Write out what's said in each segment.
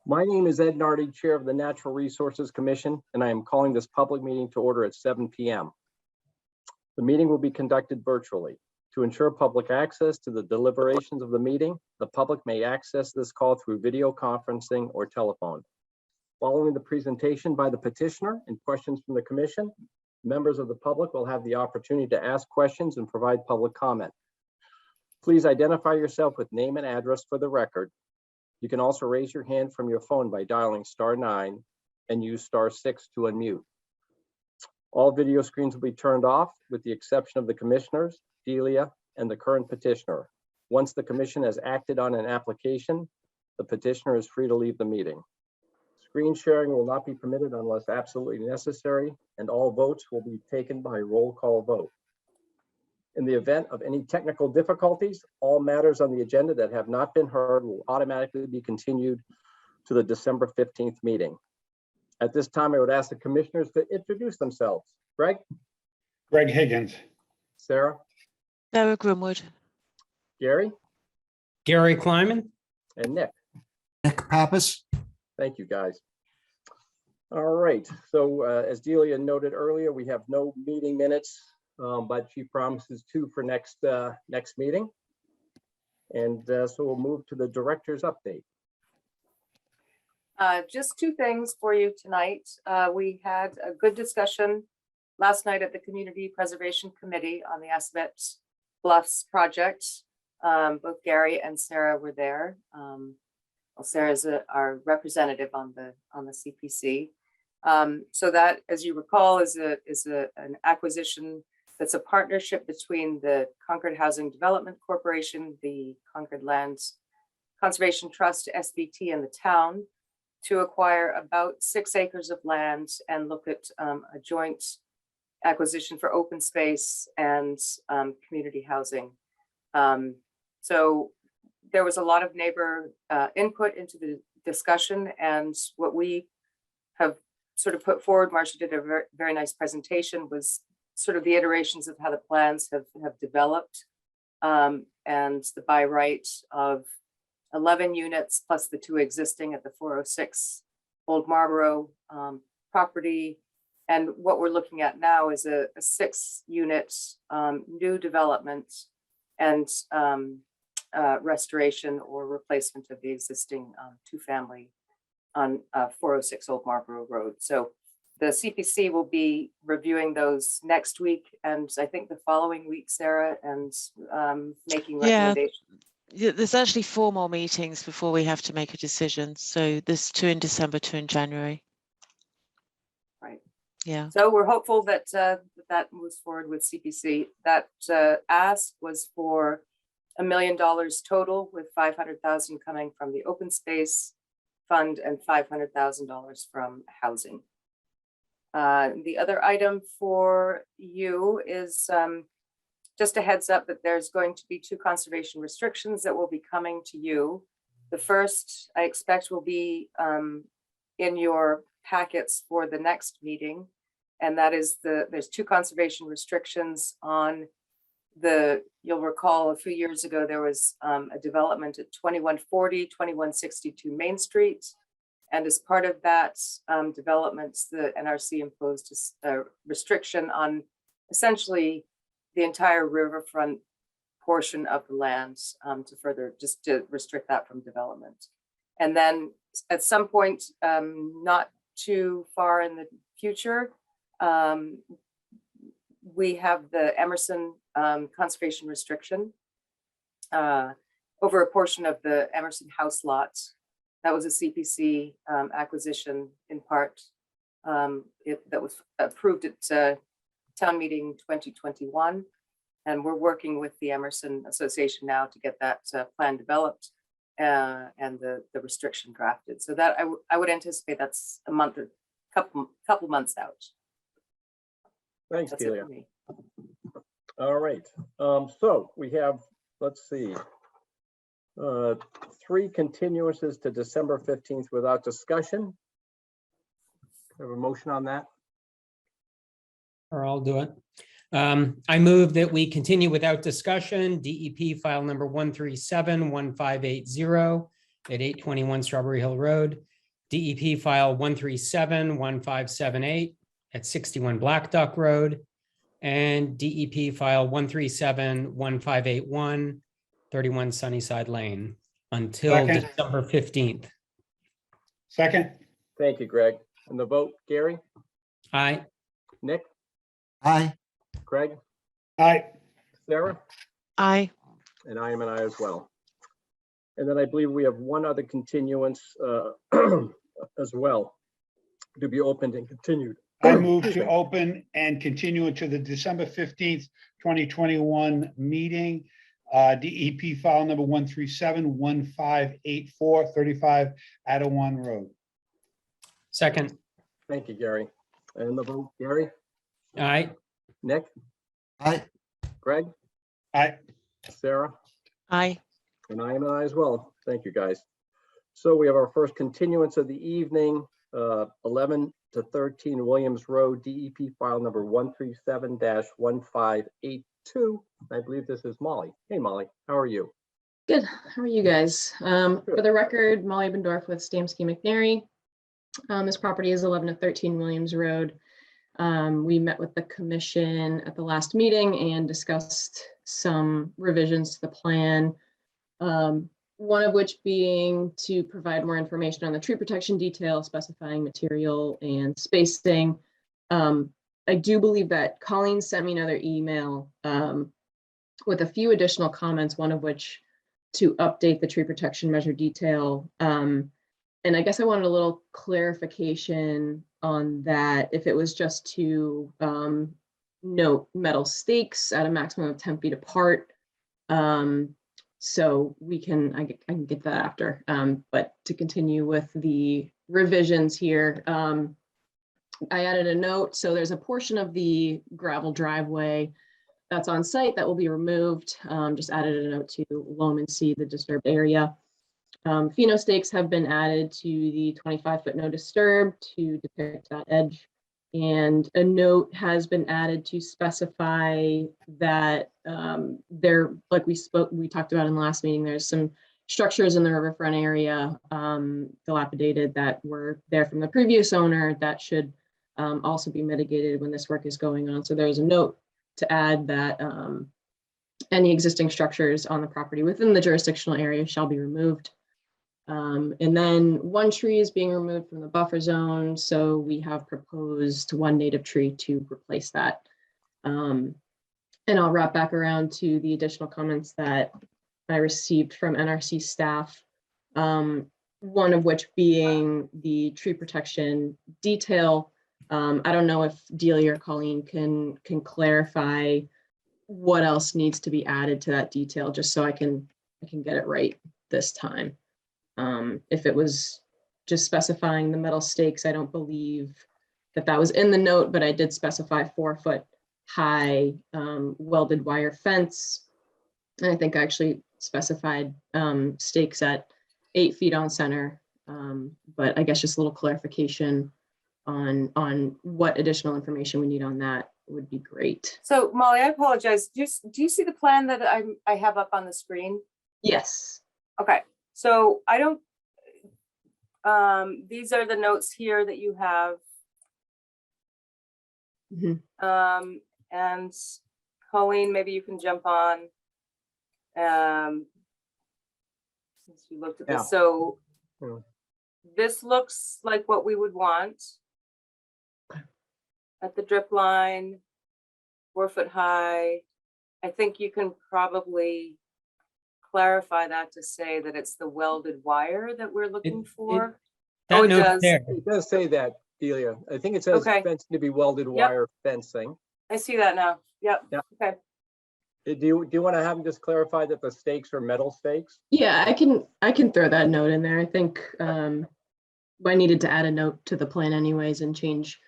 My name is Ed Nardi, Chair of the Natural Resources Commission, and I am calling this public meeting to order at 7 p.m. The meeting will be conducted virtually. To ensure public access to the deliberations of the meeting, the public may access this call through video conferencing or telephone. Following the presentation by the petitioner and questions from the commission, members of the public will have the opportunity to ask questions and provide public comment. Please identify yourself with name and address for the record. You can also raise your hand from your phone by dialing *9 and use *6 to unmute. All video screens will be turned off with the exception of the commissioners, Delia, and the current petitioner. Once the commission has acted on an application, the petitioner is free to leave the meeting. Screen sharing will not be permitted unless absolutely necessary, and all votes will be taken by roll call vote. In the event of any technical difficulties, all matters on the agenda that have not been heard will automatically be continued to the December 15th meeting. At this time, I would ask the commissioners to introduce themselves. Greg? Greg Higgins. Sarah? Sarah Grimwood. Gary? Gary Kleiman. And Nick? Nick Pappas. Thank you, guys. All right, so as Delia noted earlier, we have no meeting minutes, but she promises 2 for next meeting. And so we'll move to the director's update. Just 2 things for you tonight. We had a good discussion last night at the Community Preservation Committee on the Aspet Bluffs project. Both Gary and Sarah were there. Well, Sarah's our representative on the CPC. So that, as you recall, is an acquisition that's a partnership between the Concord Housing Development Corporation, the Concord Lands Conservation Trust, SBT, and the town to acquire about 6 acres of land and look at a joint acquisition for open space and community housing. So there was a lot of neighbor input into the discussion, and what we have sort of put forward, Marcia did a very nice presentation, was sort of the iterations of how the plans have developed, and the by right of 11 units plus the 2 existing at the 406 Old Marlborough property. And what we're looking at now is a 6-unit new development and restoration or replacement of the existing 2-family on 406 Old Marlborough Road. So the CPC will be reviewing those next week, and I think the following week, Sarah, and making recommendations. Yeah, there's actually 4 more meetings before we have to make a decision. So there's 2 in December, 2 in January. Right. Yeah. So we're hopeful that that moves forward with CPC. That ask was for $1 million total, with $500,000 coming from the open space fund and $500,000 from housing. The other item for you is just a heads up that there's going to be 2 conservation restrictions that will be coming to you. The first, I expect, will be in your packets for the next meeting. And that is there's 2 conservation restrictions on you'll recall a few years ago, there was a development at 2140, 2162 Main Street. And as part of that development, the NRC imposed a restriction on essentially the entire riverfront portion of the land to restrict that from development. And then at some point, not too far in the future, we have the Emerson conservation restriction over a portion of the Emerson house lot. That was a CPC acquisition in part that was approved at town meeting 2021. And we're working with the Emerson Association now to get that plan developed and the restriction drafted. So that I would anticipate that's a month or couple months out. Thanks, Delia. All right, so we have, let's see, 3 continuances to December 15th without discussion. Have a motion on that? Or I'll do it. I move that we continue without discussion, DEP file number 1371580 at 821 Strawberry Hill Road, DEP file 1371578 at 61 Black Duck Road, and DEP file 1371581, 31 Sunnyside Lane, until Second. December 15th. Second, Thank you, Greg. And the vote, Gary, Aye. Nick, Aye. Greg, aye. Sarah? Aye. And I am an aye as well. And then I believe we have one other continuance as well to be opened and continued. I move Excuse to me. open and continue it to the December 15th, 2021 meeting. DEP file number 1371584, 35 Adawan Road. Second. Thank you, Gary. And the vote, Gary, Aye. Nick, Aye. Greg, Aye. Sarah? Aye. And I am an aye as well. Thank you, guys. So we have our first continuance of the evening, 11 to 13 Williams Road, DEP file number 137-1582. I believe this is Molly. Hey, Molly, how are you? Good. How are you guys? For the record, Molly Bendorf with Stamsky McNary. This property is 11 to 13 Williams Road. We met with the commission at the last meeting and discussed some revisions to the plan. One of which being to provide more information on the tree protection detail, specifying material and spacing. I do believe that Colleen sent me another email with a few additional comments, one of which to update the tree protection measure detail. And I guess I wanted a little clarification on that, if it was just to note metal stakes at a maximum of 10 feet apart. So I can get that after, but to continue with the revisions here, I added a note. So there's a portion of the gravel driveway that's on site that will be removed. Just added a note to loam and seed the disturbed area. Pheno stakes have been added to the 25-foot no disturb to depict that edge. And a note has been added to specify that like we talked about in the last meeting, there's some structures in the riverfront area dilapidated that were there from the previous owner that should also be mitigated when this work is going on. So there's a note to add that any existing structures on the property within the jurisdictional area shall be removed. And then one tree is being removed from the buffer zone. So we have proposed one native tree to replace that. And I'll wrap back around to the additional comments that I received from NRC staff. One of which being the tree protection detail. I don't know if Delia or Colleen can clarify what else needs to be added to that detail, just so I can get it right this time. If it was just specifying the metal stakes, I don't believe that was in the note, but I did specify 4-foot high welded wire fence. And I think I actually specified stakes at 8 feet on center. But I guess just a little clarification on what additional information we need on that would be great. So Molly, I apologize. Do you see the plan that I have up on the screen? Yes. Okay, so I don't, these are the notes here that you have. Mhm. And Colleen, maybe you can jump on. Since you looked at this, Yeah. so Yeah. this looks like what we would want. At the drip line, 4-foot high. I think you can probably clarify that to say that it's the welded wire that we're looking for. That Oh, it note's does. there. It does say that, Delia. I think it says Okay. fencing to be welded Yep. wire fencing. I see that now. Yep. Yeah. Okay. Do you want to have them just clarify that the stakes are metal stakes? Yeah, I can throw that note in there. I think I needed to add a note to the plan anyways and change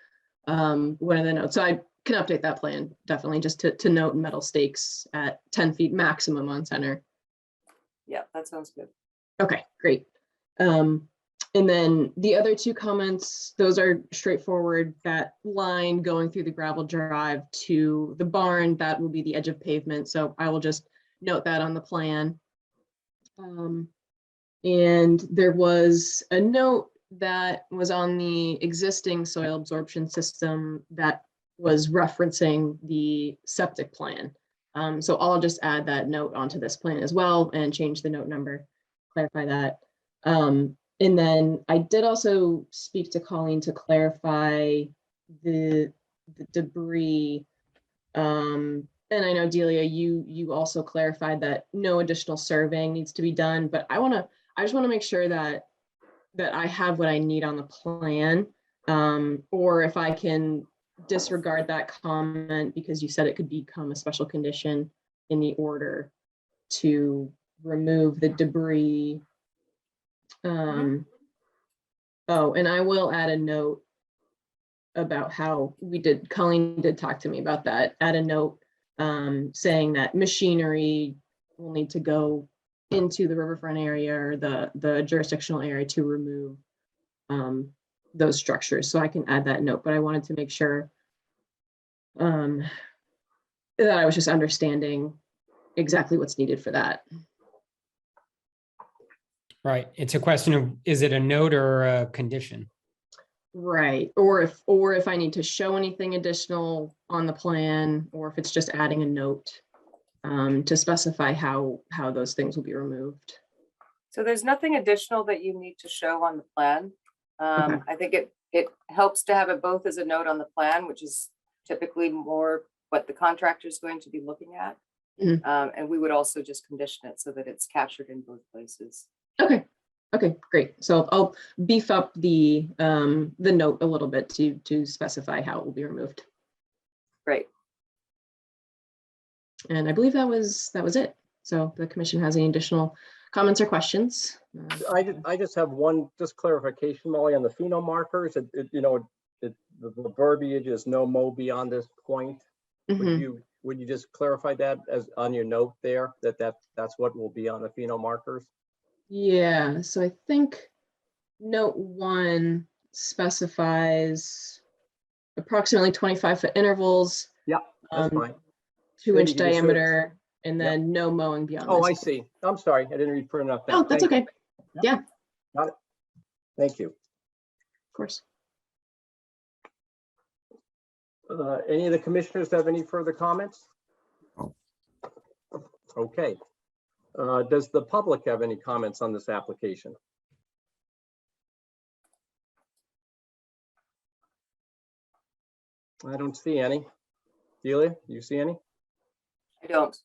one of the notes. So I can update that plan definitely just to note metal stakes at 10 feet maximum on center. Yeah, that sounds good. Okay, great. And then the other two comments, those are straightforward. That line going through the gravel drive to the barn, that will be the edge of pavement. So I will just note that on the plan. And there was a note that was on the existing soil absorption system that was referencing the septic plan. So I'll just add that note onto this plan as well and change the note number, clarify that. And then I did also speak to Colleen to clarify the debris. And I know Delia, you also clarified that no additional surveying needs to be done, but I just want to make sure that I have what I need on the plan, or if I can disregard that comment because you said it could become a special condition in the order to remove the debris. Oh, and I will add a note about how Colleen did talk to me about that, add a note saying that machinery will need to go into the riverfront area or the jurisdictional area to remove those structures. So I can add that note, but I wanted to make sure that I was just understanding exactly what's needed for that. Right. It's a question of, is it a note or a condition? Right. Or if I need to show anything additional on the plan, or if it's just adding a note to specify how those things will be removed. So there's nothing additional that you need to show on the plan. Okay. I think it helps to have it both as a note on the plan, which is typically more what the contractor is going to be looking at. Mhm. And we would also just condition it so that it's captured in both places. Okay. Okay, great. So I'll beef up the note a little bit to specify how it will be removed. Great. And I believe that was it. So if the commission has any additional comments or questions. I just have one clarification, Molly, on the pheno markers. The verbiage is no mow beyond this point. Mhm. Would you just clarify that as on your note there, that's what will be on the pheno markers? Yeah, so I think note 1 specifies approximately 25-foot intervals. Yeah, that's fine. 2-inch you can just say- diameter, and Yep. then no mowing beyond Oh, this. I see. I'm sorry. I didn't read print enough. Oh, that's okay. Yeah, of Got it. Thank you. course. Any of the commissioners have any further comments? No. Okay. Does the public have any comments on this application? I don't see any. Delia, do you see any? I don't.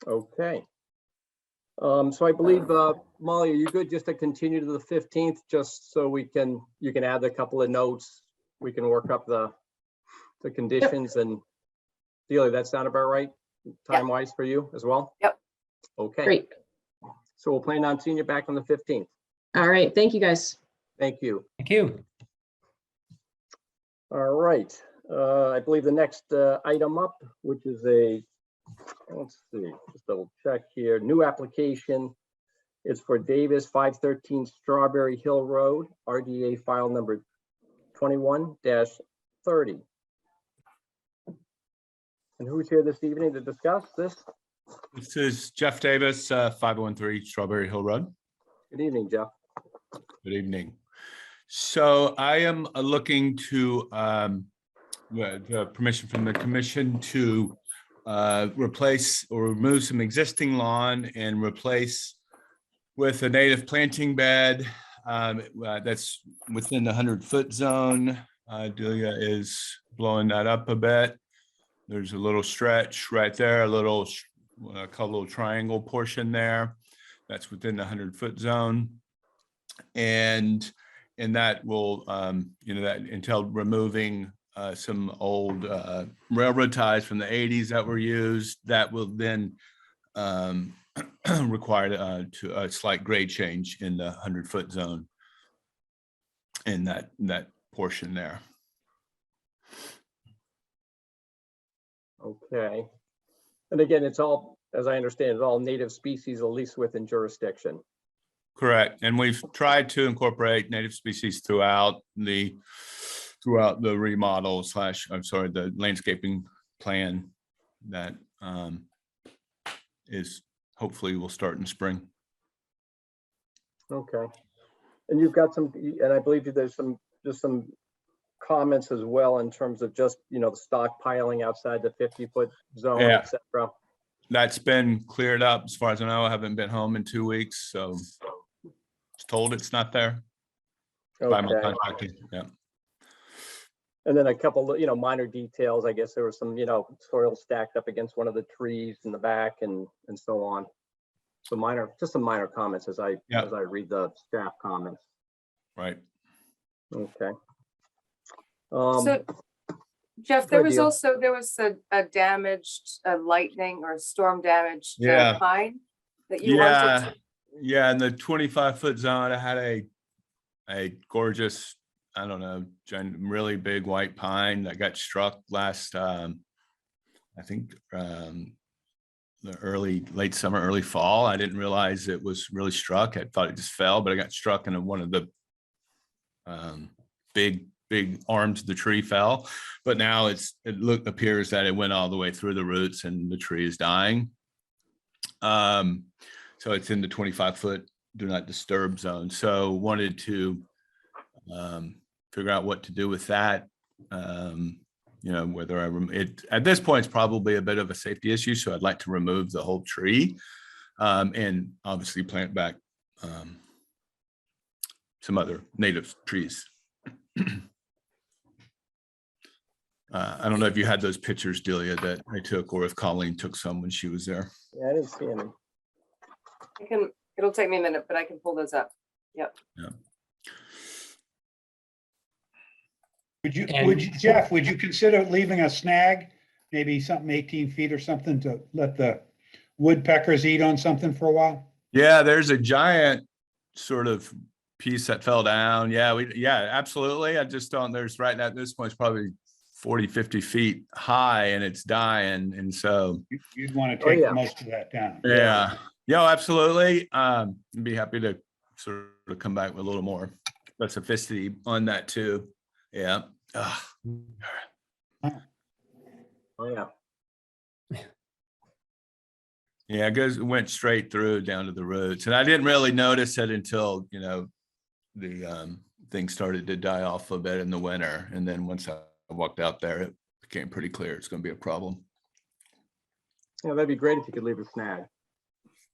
Okay. So I believe, Molly, are you good just to continue to the 15th, just so you can add a couple of notes, we can work up the conditions, and Delia, that sound about right, time-wise for you as well? Yep. Okay. Great. So we'll plan on seeing you back on the 15th. All right. Thank you, guys. Thank you. Thank you. All right. I believe the next item up, which is let's see, just double check here, new application. It's for Davis 513 Strawberry Hill Road, RDA file number 21-30. And who's here this evening to discuss this? This is Jeff Davis, 513 Strawberry Hill Road. Good evening, Jeff. Good evening. So I am looking to with permission from the commission to replace or remove some existing lawn and replace with a native planting bed that's within the 100-foot zone. Delia is blowing that up a bit. There's a little stretch right there, a little triangle portion there that's within the 100-foot zone. And that will, that entailed removing some old railroad ties from the 80s that were used. That will then require to a slight grade change in the 100-foot zone in that portion there. Okay. And again, it's all, as I understand, it's all native species, at least within jurisdiction. Correct. And we've tried to incorporate native species throughout the remodel the landscaping plan that is hopefully will start in spring. Okay. And you've got some, and I believe there's some comments as well in terms of just, the stockpiling outside the 50-foot zone, Yeah. et cetera. That's been cleared up as far as I know. I haven't been home in 2 weeks, so was told it's not there by my Okay. contractor. Yeah. And then a couple of, minor details. I guess there was some, soil stacked up against one of the trees in the back and so on. So just some minor comments as I read the staff comments. Right. Okay. So Jeff, Good there deal. was a damaged lightning or storm damaged Yeah. pine that you wanted to. Yeah. In the 25-foot zone, I had a gorgeous, I don't know, really big white pine that got struck last, I think, the late summer, early fall. I didn't realize it was really struck. I thought it just fell, but I got struck and one of the big arms of the tree fell. But now appears that it went all the way through the roots and the tree is dying. So it's in the 25-foot do not disturb zone. So wanted to figure out what to do with that. Whether at this point, it's probably a bit of a safety issue. So I'd like to remove the whole tree and obviously plant back some other native trees. I don't know if you had those pictures, Delia, that I took, or if Colleen took some when she was there. Yeah, I didn't see any. It'll take me a minute, but I can pull those up. Yep. Yeah. Jeff, would you consider leaving a snag, maybe something 18 feet or something to let the woodpeckers eat on something for a while? Yeah, there's a giant sort of piece that fell down. Yeah, absolutely. I just don't, there's right now at this point, it's probably 40, 50 feet high and it's dying. And so You'd want to take most of that down. Yeah, absolutely. I'd be happy to sort of come back with a little more specificity on that too. Yeah. Oh yeah. Yeah, it went straight through down to the roots. And I didn't really notice it until, the thing started to die off a bit in the winter. And then once I walked out there, it became pretty clear it's going to be a problem. Yeah, that'd be great if you could leave a snag.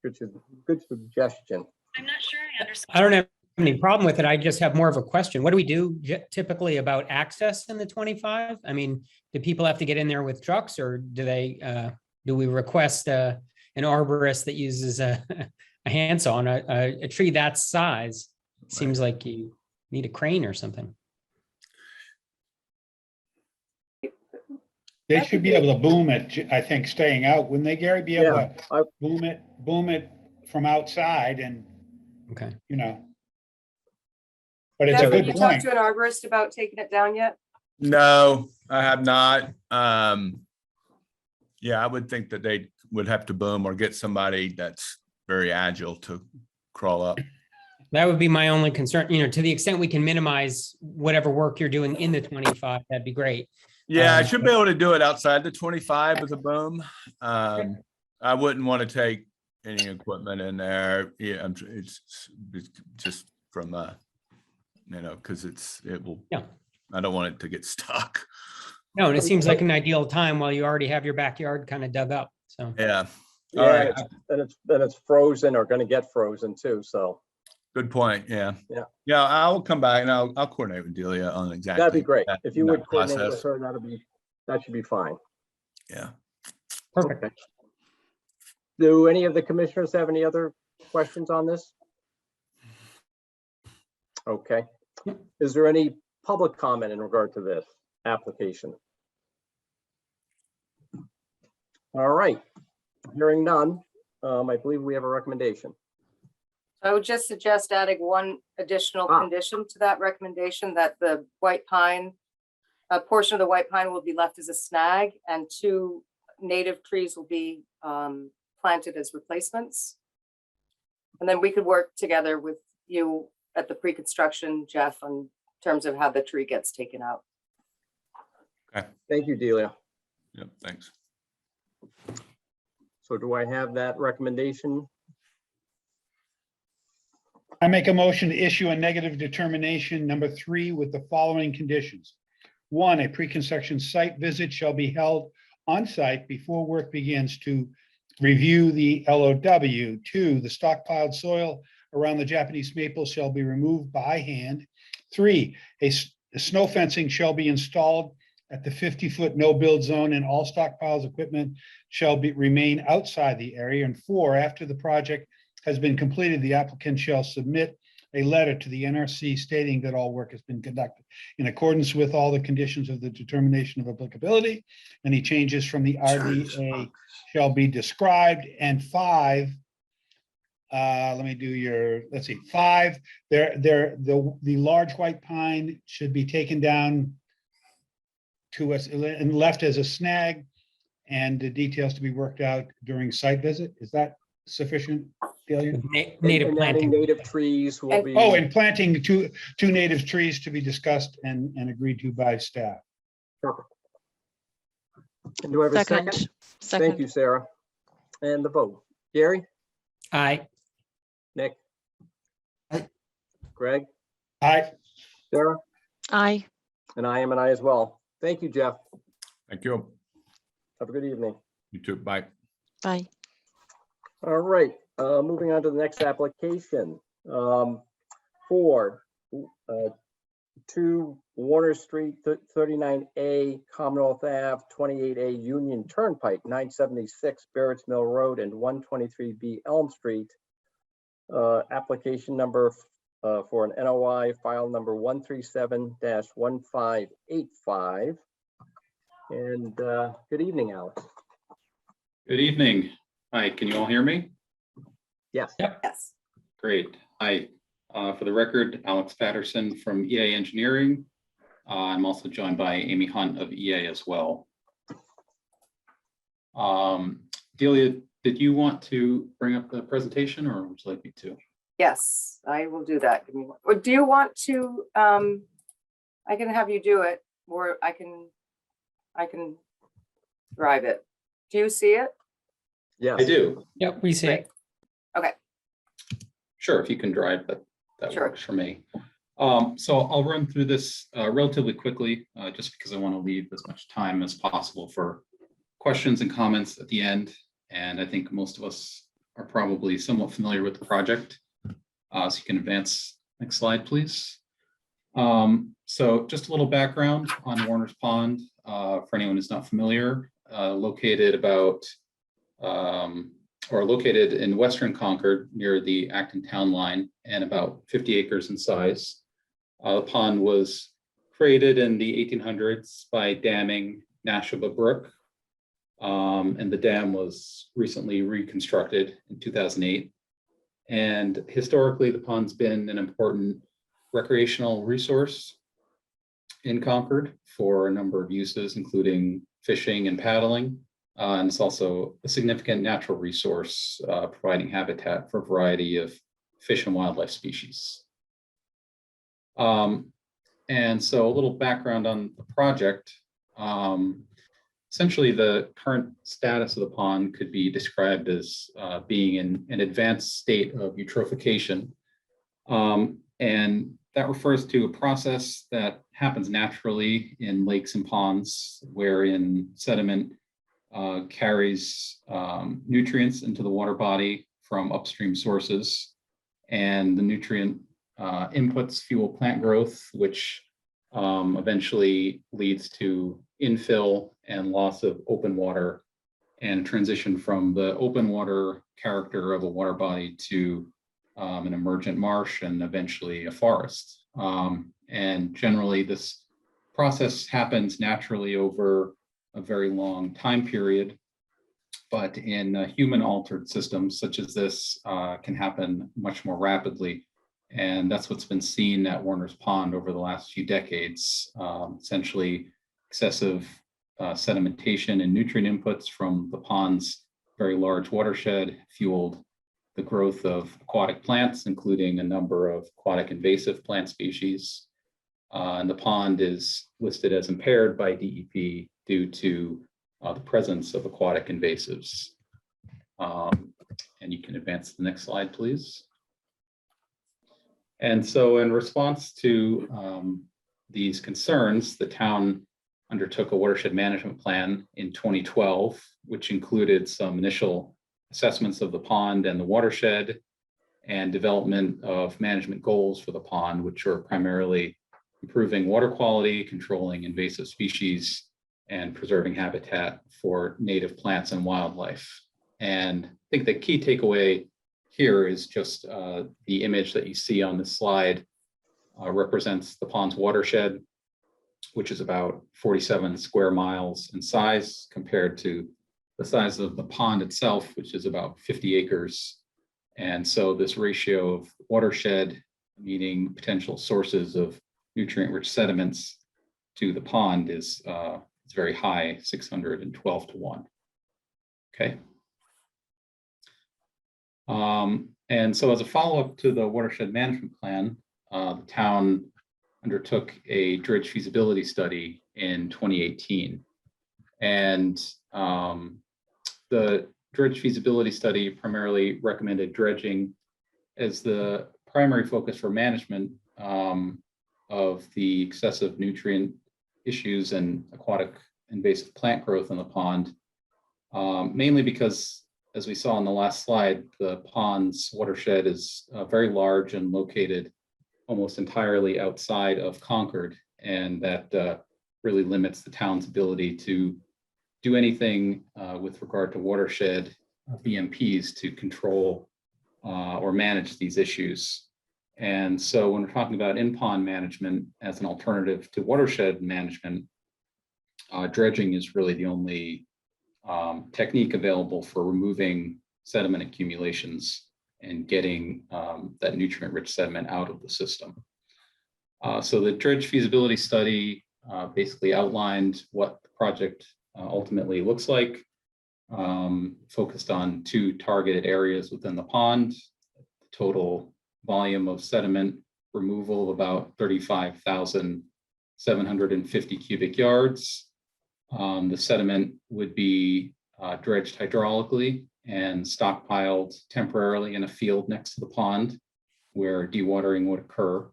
Good suggestion. I'm not sure I understand. I don't have any problem with it. I just have more of a question. What do we do typically about access in the 25? I mean, do people have to get in there with trucks, or do we request an arborist that uses a handsaw on a tree that size? Seems like you need a crane or something. They should be able to boom it, I think, staying out. Wouldn't they, Gary, be able to boom it from outside and, Okay. But it's Jeff, a have good you talked point. to an arborist about taking it down yet? No, I have not. Yeah, I would think that they would have to boom or get somebody that's very agile to crawl up. That would be my only concern, to the extent we can minimize whatever work you're doing in the 25, that'd be great. Yeah, I should be able to do it outside the 25 with a boom. I wouldn't want to take any equipment in there. Yeah, it's just from because it will. Yeah. I don't want it to get stuck. No, and it seems like an ideal time while you already have your backyard kind of dug up. So Yeah. Yeah, All right. and it's frozen or going to get frozen too. So Good point. Yeah. Yeah. Yeah. I'll come back and I'll coordinate with Delia on exactly. that'd be great. that- If you that would coordinate process. with her, that should be fine. Yeah. perfect. Okay. Do any of the commissioners have any other questions on this? Okay. Is there any public comment in regard to this application? All right. Hearing none, I believe we have a recommendation. I would just suggest adding one additional condition to that recommendation, that the white pine, a portion of the white pine will be left as a snag, and 2 native trees will be planted as replacements. And then we could work together with you at the pre-construction, Jeff, in terms of how the tree gets taken out. Thank you, Delia. Yep. Thanks. So do I have that recommendation? I make a motion to issue a negative determination number 3 with the following conditions. 1, a pre-construction site visit shall be held on site before work begins to review the LOW. 2, the stockpiled soil around the Japanese maple shall be removed by hand. 3, a snow fencing shall be installed at the 50-foot no-build zone, and all stockpiles equipment shall remain outside the area. And 4, after the project has been completed, the applicant shall submit a letter to the NRC stating that all work has been conducted in accordance with all the conditions of the determination of applicability. Any changes from the RDA shall be described. And 5, let's see, 5, the large white pine should be taken down to us and left as a snag, and the details to be worked out during site visit. Is that sufficient, Delia? Native And adding planting. native trees will And- be. Oh, and planting two native trees to be discussed and agreed to by staff. Perfect. And do I have a second? Second. Thank you, Sarah. And the vote. Gary, Aye. Nick? Aye. Greg, Aye. Sarah, Aye. and I am an I as well. Thank you, Jeff. Thank you. Have a good evening. You too. Bye. Bye. All right, moving on to the next application. For 2 Warner Street, 39A Commonwealth Ave, 28A Union Turnpike, 976 Barrett's Mill Road, and 123B Elm Street. Application number for an NOI file number 137-1585. And good evening, Alex. Good evening. Hi, can you all hear me? Yes. Yes. Great. Hi. For the record, Alex Patterson from EA Engineering. I'm also joined by Amy Hunt of EA as well. Delia, did you want to bring up the presentation, or would you like me to? Yes, I will do that. Give me one- Or do you want to, I can have you do it, or I can drive it. Do you see it? Yes. I do. Yep, we see it. Okay, Sure, if you can drive, that Sure. works for me. So I'll run through this relatively quickly, just because I want to leave as much time as possible for questions and comments at the end. And I think most of us are probably somewhat familiar with the project. So you can advance. Next slide, please. So just a little background on Warner's Pond, for anyone who's not familiar, located in western Concord near the Acton town line and about 50 acres in size. The pond was created in the 1800s by damming Nashua Brook. And the dam was recently reconstructed in 2008. And historically, the pond's been an important recreational resource in Concord for a number of uses, including fishing and paddling. And it's also a significant natural resource, providing habitat for a variety of fish and wildlife species. And so a little background on the project. Essentially, the current status of the pond could be described as being in an advanced state of eutrophication. And that refers to a process that happens naturally in lakes and ponds, wherein sediment carries nutrients into the water body from upstream sources, and the nutrient inputs fuel plant growth, which eventually leads to infill and loss of open water, and transition from the open water character of a water body to an emergent marsh and eventually a forest. And generally, this process happens naturally over a very long time period, but in human altered systems such as this can happen much more rapidly. And that's what's been seen at Warner's Pond over the last few decades. Essentially, excessive sedimentation and nutrient inputs from the pond's very large watershed fueled the growth of aquatic plants, including a number of aquatic invasive plant species. And the pond is listed as impaired by DEP due to the presence of aquatic invasives. And you can advance to the next slide, please. And so in response to these concerns, the town undertook a watershed management plan in 2012, which included some initial assessments of the pond and the watershed and development of management goals for the pond, which are primarily improving water quality, controlling invasive species, and preserving habitat for native plants and wildlife. And I think the key takeaway here is just the image that you see on this slide represents the pond's watershed, which is about 47 square miles in size compared to the size of the pond itself, which is about 50 acres. And so this ratio of watershed, meaning potential sources of nutrient-rich sediments, to the pond is it's very high, 612 to 1. Okay. And so as a follow-up to the watershed management plan, the town undertook a dredge feasibility study in 2018. And the dredge feasibility study primarily recommended dredging as the primary focus for management of the excessive nutrient issues and aquatic invasive plant growth in the pond, mainly because, as we saw on the last slide, the pond's watershed is very large and located almost entirely outside of Concord, and that really limits the town's ability to do anything with regard to watershed BMPs to control or manage these issues. And so when we're talking about in-pond management as an alternative to watershed management, dredging is really the only technique available for removing sediment accumulations and getting that nutrient-rich sediment out of the system. So the dredge feasibility study basically outlined what the project ultimately looks like, focused on 2 targeted areas within the pond, total volume of sediment removal of about 35,750 cubic yards. The sediment would be dredged hydraulically and stockpiled temporarily in a field next to the pond where dewatering would occur.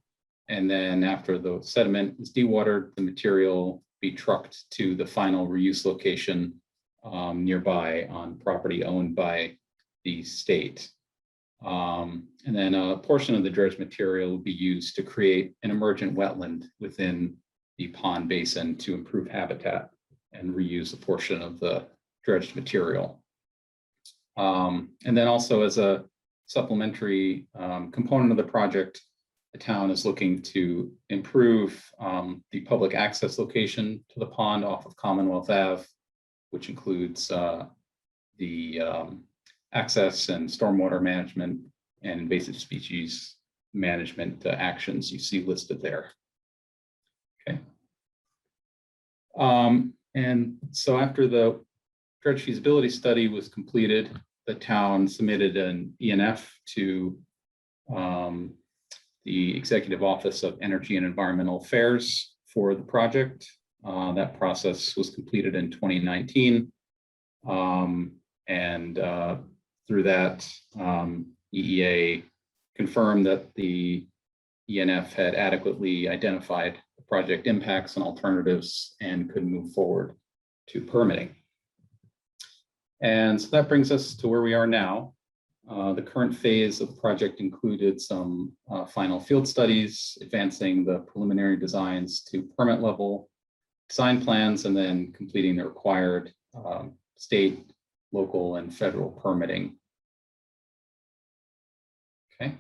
And then after the sediment is dewatered, the material be trucked to the final reuse location nearby on property owned by the state. And then a portion of the dredge material will be used to create an emergent wetland within the pond basin to improve habitat and reuse a portion of the dredged material. And then also as a supplementary component of the project, the town is looking to improve the public access location to the pond off of Commonwealth Ave, which includes the access and stormwater management and invasive species management actions you see listed there. Okay. And so after the dredge feasibility study was completed, the town submitted an ENF to the Executive Office of Energy and Environmental Affairs for the project. That process was completed in 2019. And through that, EEA confirmed that the ENF had adequately identified the project impacts and alternatives and could move forward to permitting. And so that brings us to where we are now. The current phase of the project included some final field studies, advancing the preliminary designs to permit level design plans, and then completing the required state, local, and federal permitting. Okay.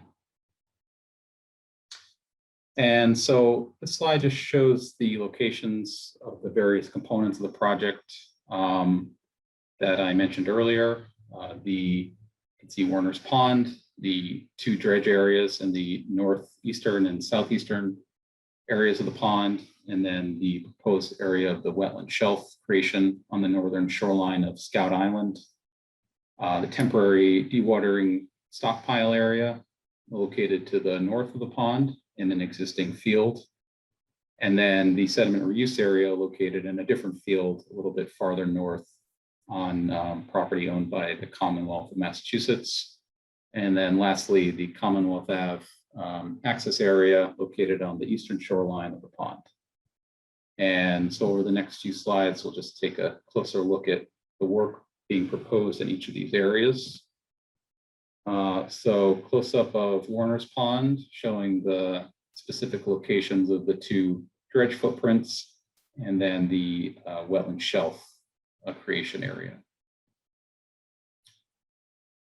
And so the slide just shows the locations of the various components of the project that I mentioned earlier. You can see Warner's Pond, the 2 dredge areas in the northeastern and southeastern areas of the pond, and then the proposed area of the wetland shelf creation on the northern shoreline of Scout Island. The temporary dewatering stockpile area located to the north of the pond in an existing field. And then the sediment reuse area located in a different field a little bit farther north on property owned by the Commonwealth of Massachusetts. And then lastly, the Commonwealth Ave access area located on the eastern shoreline of the pond. And so over the next few slides, we'll just take a closer look at the work being proposed in each of these areas. So close up of Warner's Pond, showing the specific locations of the two dredge footprints, and then the wetland shelf creation area.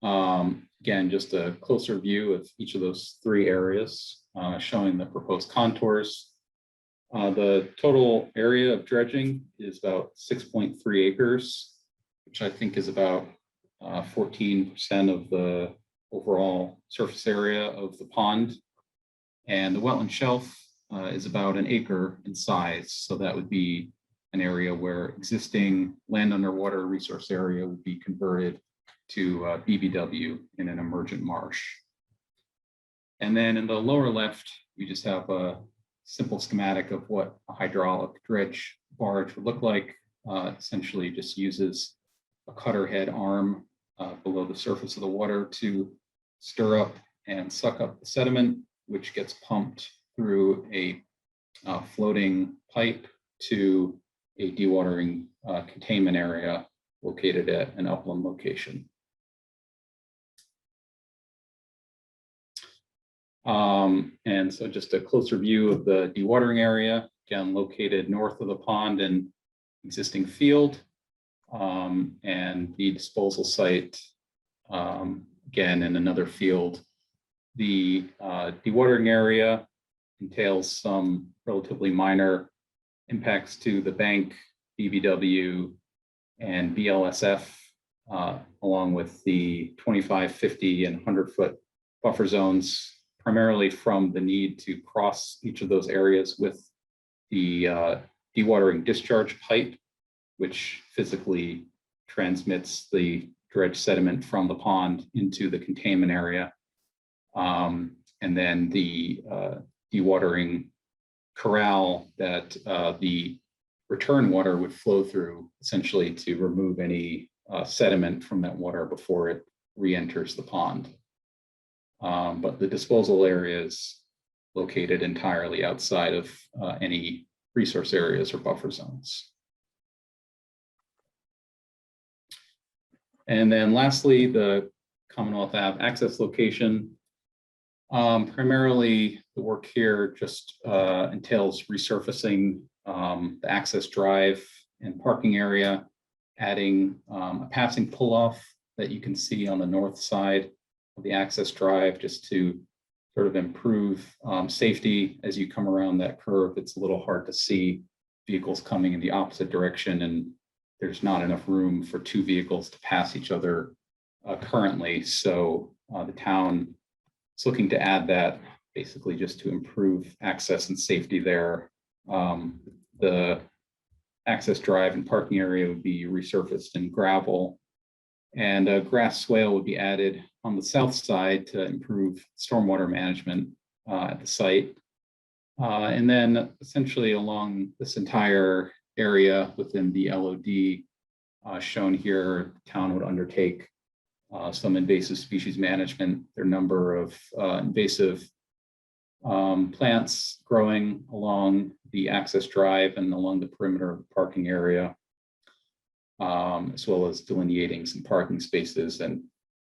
Again, just a closer view of each of those three areas, showing the proposed contours. The total area of dredging is about 6.3 acres, which I think is about 14% of the overall surface area of the pond. And the wetland shelf is about an acre in size. So that would be an area where existing land underwater resource area would be converted to BBW in an emergent marsh. And then in the lower left, we just have a simple schematic of what a hydraulic dredge barge would look like. Essentially just uses a cutter head arm below the surface of the water to stir up and suck up the sediment, which gets pumped through a floating pipe to a dewatering containment area located at an upland location. And so just a closer view of the dewatering area, again, located north of the pond and existing field, and the disposal site, again, in another field. The dewatering area entails some relatively minor impacts to the bank, BBW, and BLSF, along with the 25, 50, and 100-foot buffer zones, primarily from the need to cross each of those areas with the dewatering discharge pipe, which physically transmits the dredge sediment from the pond into the containment area. And then the dewatering corral that the return water would flow through, essentially to remove any sediment from that water before it re-enters the pond. But the disposal area is located entirely outside of any resource areas or buffer zones. And then lastly, the Commonwealth Ave access location. Primarily, the work here just entails resurfacing the access drive and parking area, adding a passing pull-off that you can see on the north side of the access drive, just to sort of improve safety as you come around that curve. It's a little hard to see vehicles coming in the opposite direction, and there's not enough room for two vehicles to pass each other currently. So the town is looking to add that, basically just to improve access and safety there. The access drive and parking area would be resurfaced in gravel, and a grass swale would be added on the south side to improve stormwater management at the site. And then essentially along this entire area within the LOD shown here, the town would undertake some invasive species management. There are a number of invasive plants growing along the access drive and along the perimeter of the parking area, as well as delineating some parking spaces and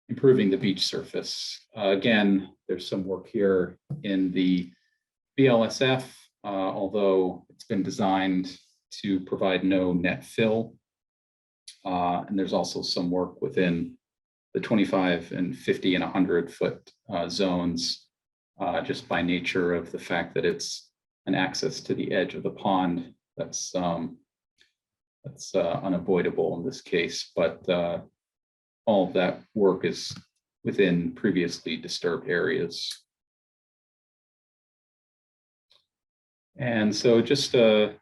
improving the beach surface. Again, there's some work here in the BLSF, although it's been designed to provide no net fill. And there's also some work within the 25 and 50 and 100-foot zones, just by nature of the fact that it's an access to the edge of the pond. That's unavoidable in this case, but all of that work is within previously disturbed areas. And so just a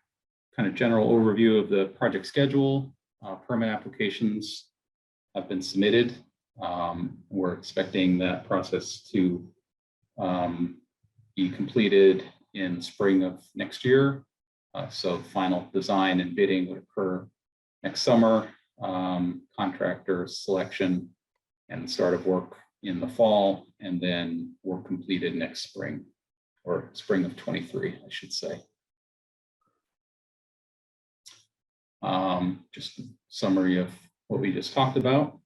kind of general overview of the project schedule. Permit applications have been submitted. We're expecting that process to be completed in spring of next year. So final design and bidding would occur next summer, contractor selection and start of work in the fall, and then work completed next spring, or spring of 23, I should say. Just a summary of what we just talked about.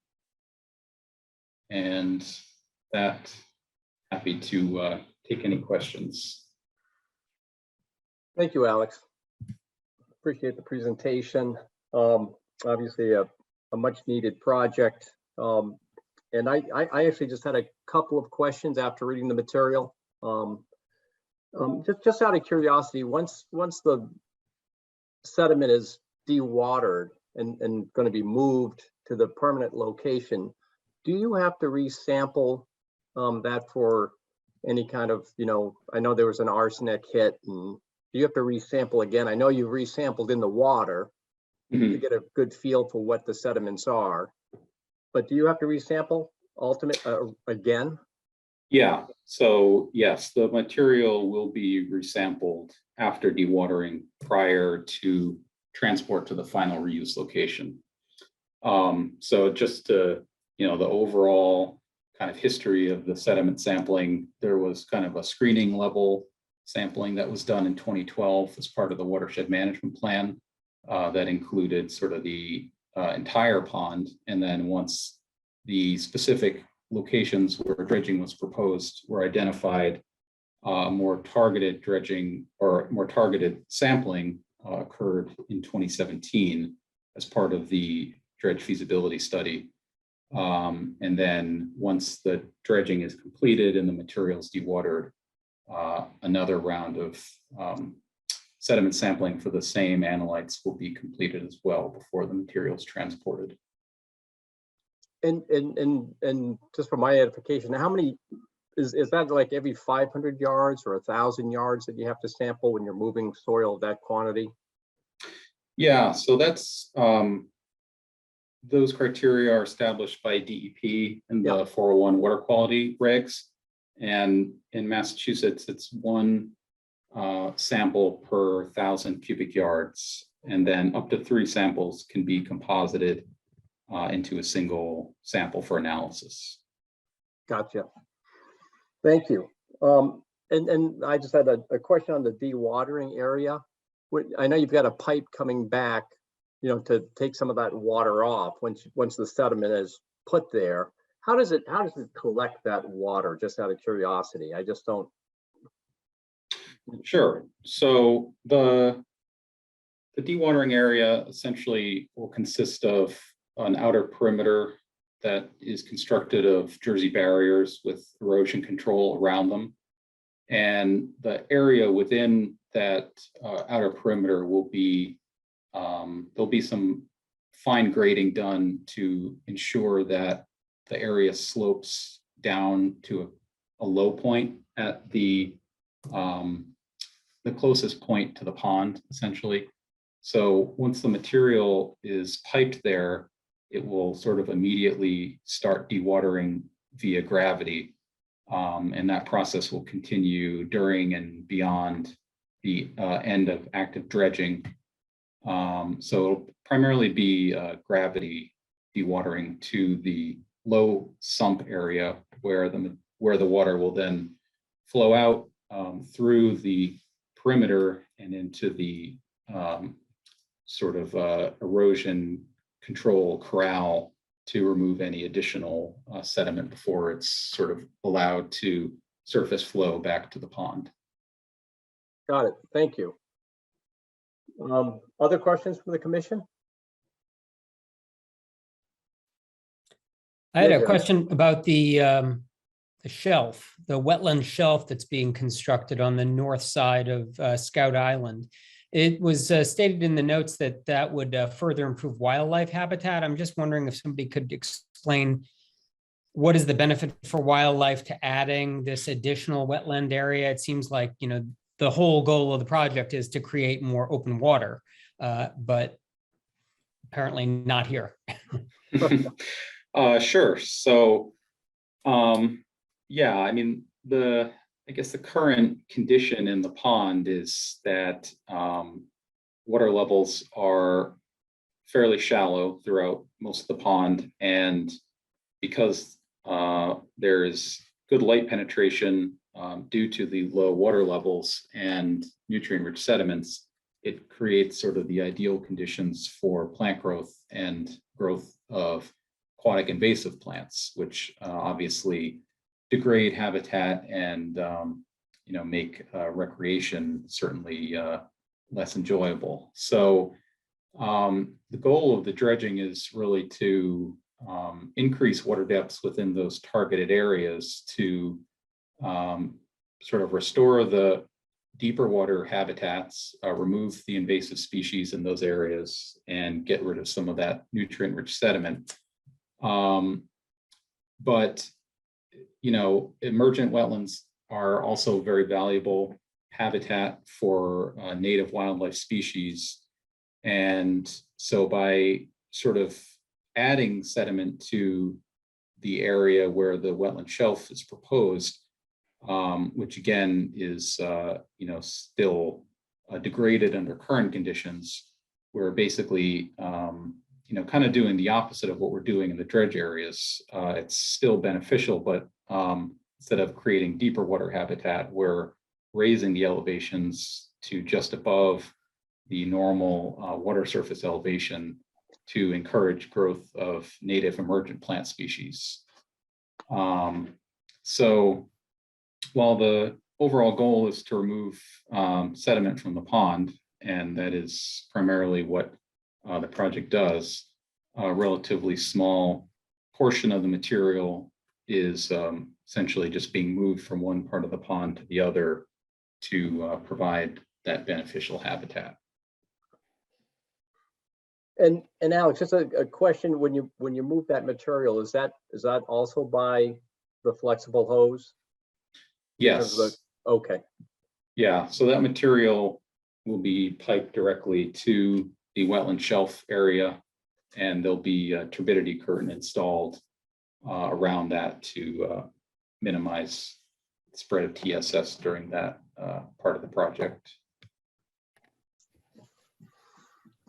And that, happy to take any questions. Thank you, Alex. Appreciate the presentation. Obviously a much needed project. And I actually just had a couple of questions after reading the material. Just out of curiosity, once the sediment is dewatered and going to be moved to the permanent location, do you have to resample that for any kind of, I know there was an arsenic hit, and do you have to resample again? I know you resampled in the water to get a good feel for what the sediments are, but do you have to resample again? Yeah, so yes, the material will be resampled after dewatering prior to transport to the final reuse location. So just to, the overall kind of history of the sediment sampling, there was kind of a screening level sampling that was done in 2012 as part of the watershed management plan that included sort of the entire pond. And then once the specific locations where dredging was proposed were identified, more targeted dredging or more targeted sampling occurred in 2017 as part of the dredge feasibility study. And then once the dredging is completed and the materials dewatered, another round of sediment sampling for the same analytes will be completed as well before the materials transported. And just for my edification, how many is that, like every 500 yards or 1,000 yards that you have to sample when you're moving soil of that quantity? Yeah, so that's those criteria are established by DEP and the 401 water quality regs. And in Massachusetts, it's one sample per 1,000 cubic yards, and then up to 3 samples can be composited into a single sample for analysis. Gotcha. Thank you. And I just had a question on the dewatering area. I know you've got a pipe coming back, to take some of that water off once the sediment is put there. How does it collect that water? Just out of curiosity, I just don't. Sure. So the dewatering area essentially will consist of an outer perimeter that is constructed of Jersey barriers with erosion control around them. And the area within that outer perimeter will be, there'll be some fine grading done to ensure that the area slopes down to a low point at the closest point to the pond, essentially. So once the material is piped there, it will sort of immediately start dewatering via gravity. And that process will continue during and beyond the end of active dredging. So it'll primarily be gravity dewatering to the low sump area where the water will then flow out through the perimeter and into the sort of erosion control corral to remove any additional sediment before it's sort of allowed to surface flow back to the pond. Got it. Thank you. Other questions from the commission? I had Yeah, a Joe. question about the shelf, the wetland shelf that's being constructed on the north side of Scout Island. It was stated in the notes that that would further improve wildlife habitat. I'm just wondering if somebody could explain what is the benefit for wildlife to adding this additional wetland area? It seems like, the whole goal of the project is to create more open water, but apparently not here. Sure. So, yeah, I mean, I guess the current condition in the pond is that water levels are fairly shallow throughout most of the pond. And because there is good light penetration due to the low water levels and nutrient-rich sediments. It creates sort of the ideal conditions for plant growth and growth of aquatic invasive plants, which obviously degrade habitat and make recreation certainly less enjoyable. So the goal of the dredging is really to increase water depths within those targeted areas to sort of restore the deeper water habitats, remove the invasive species in those areas, and get rid of some of that nutrient-rich sediment. But emergent wetlands are also very valuable habitat for native wildlife species. And so by sort of adding sediment to the area where the wetland shelf is proposed, which again is still degraded under current conditions, we're basically kind of doing the opposite of what we're doing in the dredge areas. It's still beneficial, but instead of creating deeper water habitat, we're raising the elevations to just above the normal water surface elevation to encourage growth of native emergent plant species. So while the overall goal is to remove sediment from the pond, and that is primarily what the project does, a relatively small portion of the material is essentially just being moved from one part of the pond to the other to provide that beneficial habitat. And Alex, just a question, when you move that material, is that also by the flexible hose? Yes. Okay. Yeah, so that material will be piped directly to the wetland shelf area, and there'll be a turbidity curtain installed around that to minimize the spread of TSS during that part of the project.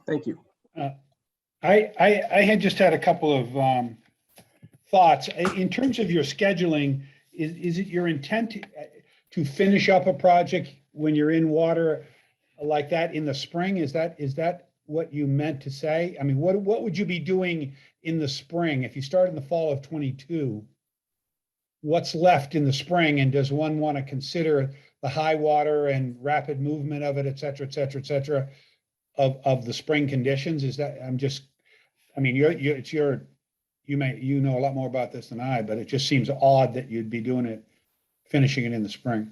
Thank you. I had just had a couple of thoughts. In terms of your scheduling, is it your intent to finish up a project when you're in water like that in the spring? Is that what you meant to say? I mean, what would you be doing in the spring? If you start in the fall of 22, what's left in the spring? And does one want to consider the high water and rapid movement of it, et cetera, et cetera, et cetera, of the spring conditions? Is that, you know a lot more about this than I, but it just seems odd that you'd be doing it, finishing it in the spring.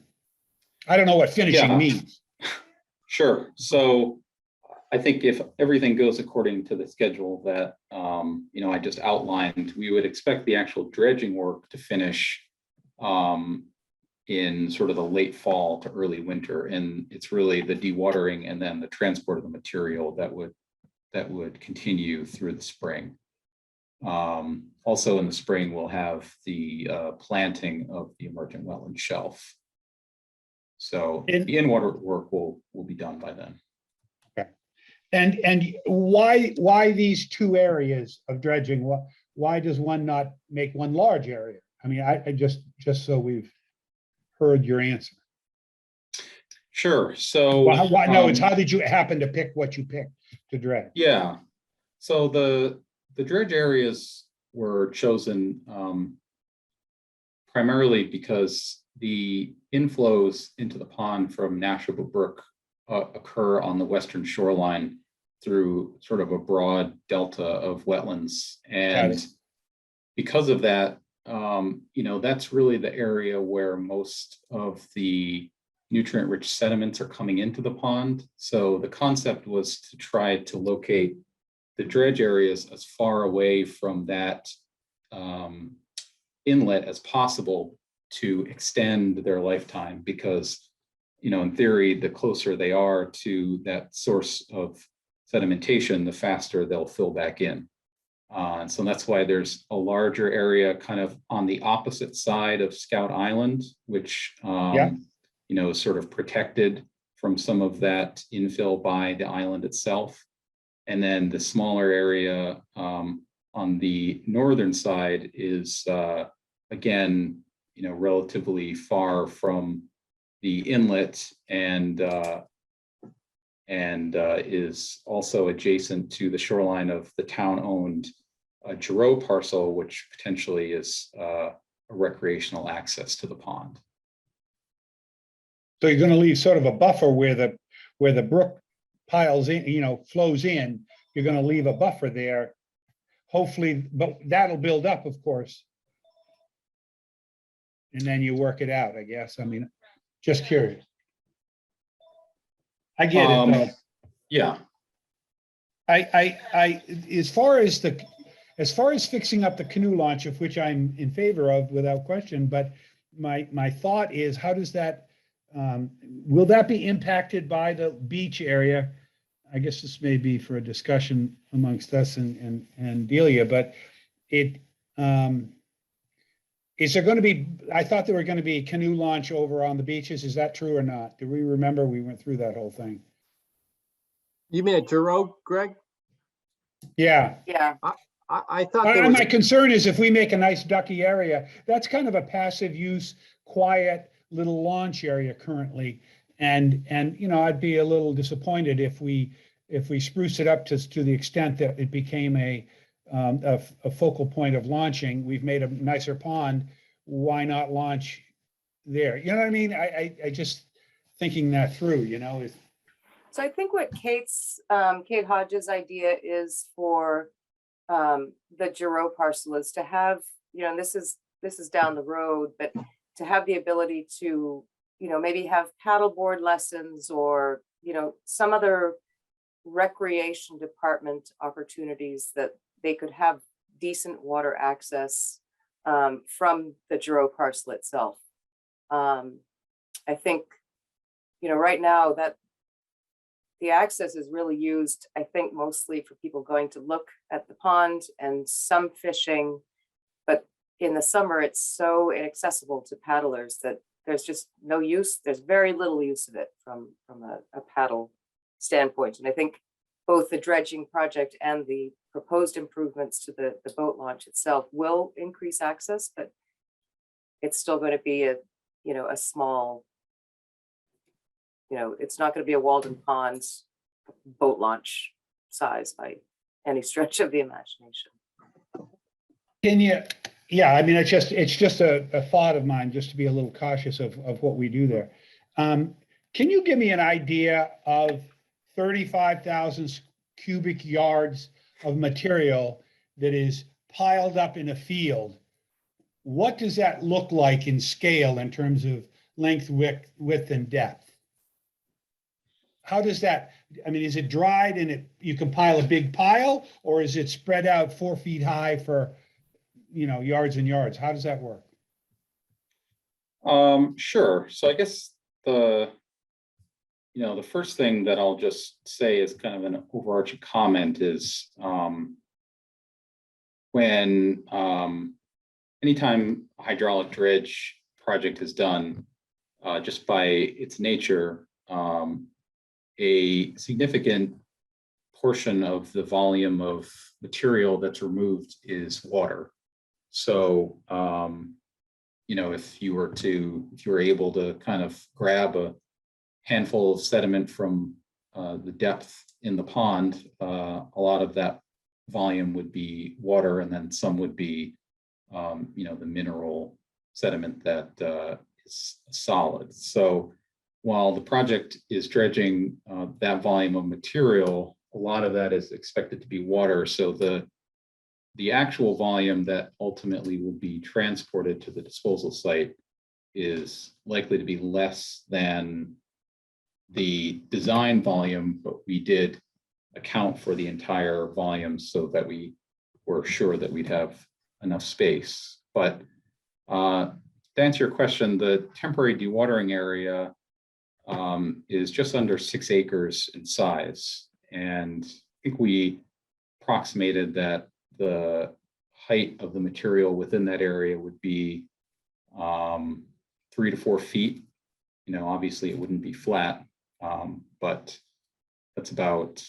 I don't know what finishing means. Sure. So I think if everything goes according to the schedule that I just outlined, we would expect the actual dredging work to finish in sort of the late fall to early winter, and it's really the dewatering and then the transport of the material that would continue through the spring. Also in the spring, we'll have the planting of the emergent wetland shelf. So the in-water work will be done by then. Okay. And why these two areas of dredging? Why does one not make one large area? I mean, I just so we've heard your answer. Sure. So no, it's how did you happen to pick what you picked to dredge? Yeah. So the dredge areas were chosen primarily because the inflows into the pond from Nashua Brook occur on the western shoreline through sort of a broad delta of wetlands. And because of that, that's really the area where most of the nutrient-rich sediments are coming into the pond. So the concept was to try to locate the dredge areas as far away from that inlet as possible to extend their lifetime, because in theory, the closer they are to that source of sedimentation, the faster they'll fill back in. And so that's why there's a larger area kind of on the opposite side of Scout Island, which is sort of protected from some of that infill by the island itself. And then the smaller area on the northern side is again, relatively far from the inlet and is also adjacent to the shoreline of the town-owned Giroux parcel, which potentially is a recreational access to the pond. So you're going to leave sort of a buffer where the brook piles in, flows in. You're going to leave a buffer there. Hopefully, but that'll build up, of course. And then you work it out, I guess. I mean, just curious. I get it, though. Yeah. As far as fixing up the canoe launch, of which I'm in favor of without question, but my thought is, how does that, will that be impacted by the beach area? I guess this may be for a discussion amongst us and Delia, but is there going to be, I thought there were going to be a canoe launch over on the beaches. Is that true or not? Do we remember we went through that whole thing? You mean at Giroux, Greg? Yeah. Yeah, I thought there was. My concern is if we make a nice ducky area, that's kind of a passive use, quiet little launch area currently. And I'd be a little disappointed if we spruce it up to the extent that it became a focal point of launching. We've made a nicer pond. Why not launch there? You know what I mean? I just thinking that through, so I think what Kate Hodges' idea is for the Giroux parcel is to have, and this is down the road, but to have the ability to, maybe have paddleboard lessons or, some other recreation department opportunities that they could have decent water access from the Giroux parcel itself. I think, right now that the access is really used, I think, mostly for people going to look at the pond and some fishing. But in the summer, it's so inaccessible to paddlers that there's just no use. There's very little use of it from a paddle standpoint. And I think both the dredging project and the proposed improvements to the boat launch itself will increase access, but it's still going to be a small, it's not going to be a Walden Pond boat launch size by any stretch of the imagination. Yeah, I mean, it's just a thought of mine, just to be a little cautious of what we do there. Can you give me an idea of 35,000 cubic yards of material that is piled up in a field? What does that look like in scale in terms of length, width, and depth? How does that, I mean, is it dried and you can pile a big pile, or is it spread out 4 feet high for, yards and yards? How does that work? Sure. So I guess the first thing that I'll just say is kind of an overarching comment is when anytime a hydraulic dredge project is done, just by its nature, a significant portion of the volume of material that's removed is water. So, if you were able to kind of grab a handful of sediment from the depth in the pond, a lot of that volume would be water, and then some would be, the mineral sediment that is solid. So while the project is dredging that volume of material, a lot of that is expected to be water. So the actual volume that ultimately will be transported to the disposal site is likely to be less than the design volume, but we did account for the entire volume so that we were sure that we'd have enough space. But to answer your question, the temporary dewatering area is just under 6 acres in size. And I think we approximated that the height of the material within that area would be 3 to 4 feet. Obviously it wouldn't be flat, but that's about,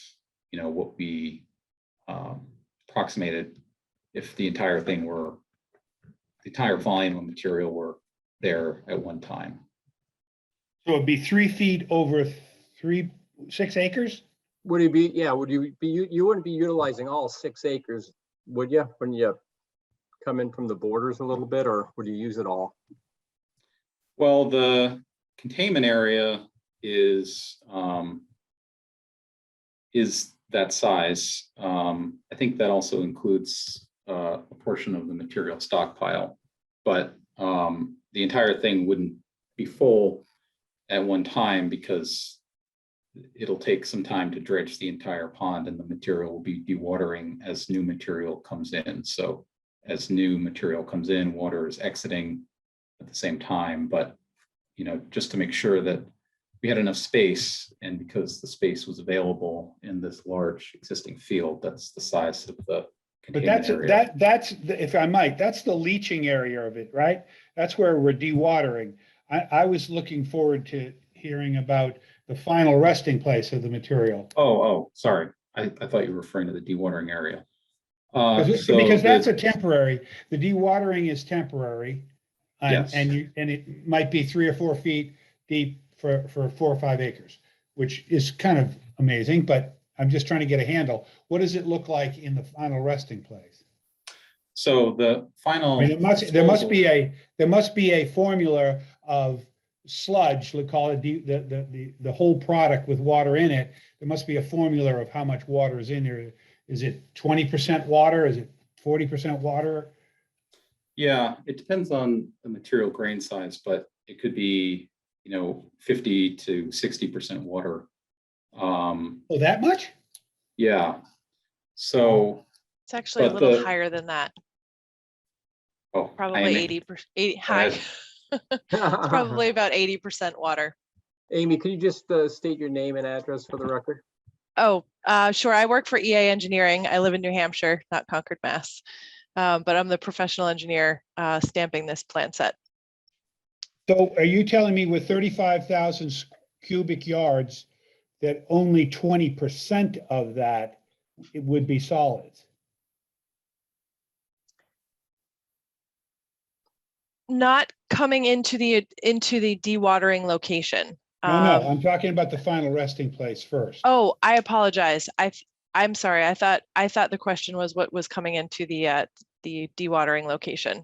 what we approximated if the entire thing were the entire volume of material were there at one time. So it'd be 3 feet over 6 acres? Would it be, yeah, would you be, you wouldn't be utilizing all 6 acres, would you, when you come in from the borders a little bit, or would you use it all? Well, the containment area is that size. I think that also includes a portion of the material stockpile, but the entire thing wouldn't be full at one time because it'll take some time to dredge the entire pond, and the material will be dewatering as new material comes in. So as new material comes in, water is exiting at the same time. But, you know, just to make sure that we had enough space, and because the space was available in this large existing field, that's the size of the But containment area. that's, if I might, that's the leaching area of it, right? That's where we're dewatering. I was looking forward to hearing about the final resting place of the material. Oh, sorry. I thought you were referring to the dewatering area. Because that's a temporary, the dewatering is temporary. Yes. And it might be 3 or 4 feet deep for 4 or 5 acres, which is kind of amazing, but I'm just trying to get a handle. What does it look like in the final resting place? So the final. I mean, there must be a formula of sludge, let's call it the whole product with water in it. There must be a formula of how much water is in there. Is it 20% water? Is it 40% water? Yeah, it depends on the material grain size, but it could be, 50 to 60% water. Oh, that much? Yeah. So. It's actually a But little the- higher than that, Oh, probably Amy. 80%, high. ahead. It's probably about 80% water. Amy, could you just state your name and address for the record? Oh, sure. I work for EA Engineering. I live in New Hampshire, not Concord, Mass. But I'm the professional engineer stamping this plan set. So are you telling me with 35,000 cubic yards that only 20% of that it would be solids? Not coming into the dewatering location. No, I'm talking about the final resting place first. Oh, I apologize. I'm sorry. I thought the question was what was coming into the dewatering location.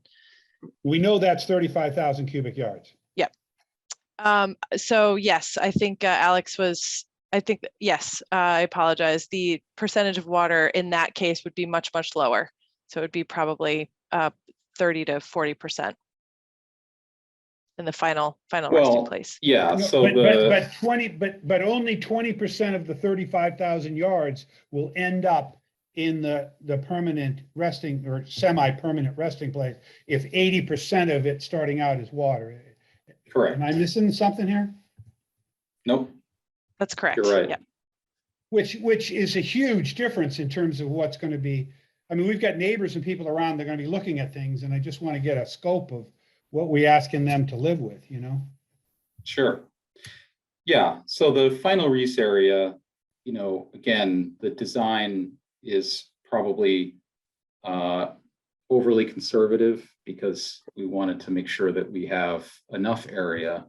We know that's 35,000 cubic yards. Yep. So yes, I think Alex was. Yes. I apologize. The percentage of water in that case would be much lower. So it would be probably 30 to 40%. In the final resting place. Yeah. No, So but only 20% of the 35,000 yards will end up in the permanent resting or semi-permanent resting place if 80% of it starting out is water. correct. Am I missing something here? Nope. That's correct. You're right. Yeah. Which is a huge difference in terms of what's going to be. I mean, we've got neighbors and people around, they're going to be looking at things, and I just want to get a scope of what we asking them to live with, Sure. Yeah. So the final reuse area, again, the design is probably overly conservative because we wanted to make sure that we have enough area,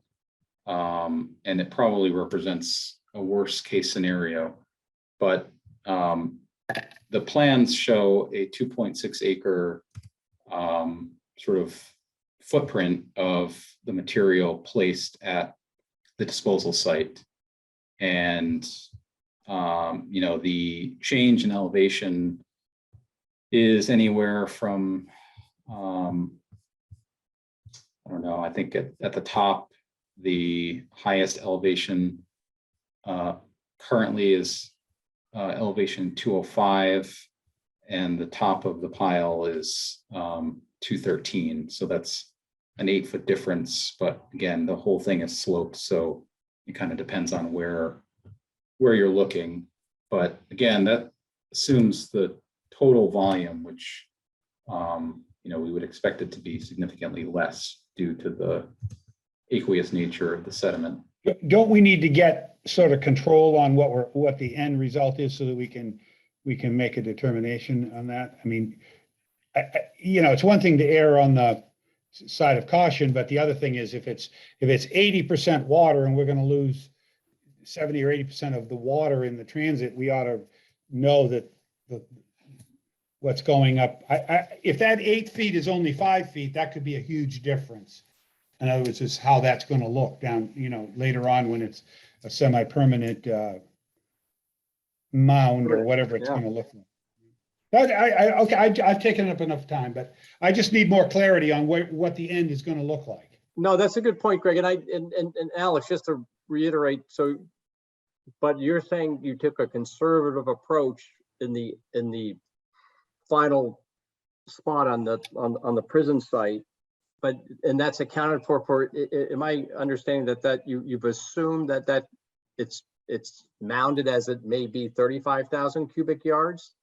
and it probably represents a worst case scenario. But the plans show a 2.6 acre sort of footprint of the material placed at the disposal site. And, the change in elevation is anywhere from, I don't know, I think at the top, the highest elevation currently is elevation 205, and the top of the pile is 213. So that's an 8-foot difference, but again, the whole thing is sloped, so it kind of depends on where you're looking. But again, that assumes the total volume, which we would expect it to be significantly less due to the aqueous nature of the sediment. Don't we need to get sort of control on what the end result is so that we can make a determination on that? I mean, it's one thing to err on the side of caution, but the other thing is if it's 80% water and we're gonna lose 70 or 80% of the water in the transit, we ought to know that what's going up. If that 8 feet is only 5 feet, that could be a huge difference. In other words, is how that's gonna look down, later on when it's a semi-permanent mound or whatever it's Yeah. gonna look like. Okay, I've taken up enough time, but I just need more clarity on what the end is gonna look like. No, that's a good point, Greg. And Alex, just to reiterate, but you're saying you took a conservative approach in the final spot on the prison site, and that's accounted for, am I understanding that you've assumed that it's mounded as it may be 35,000 cubic yards?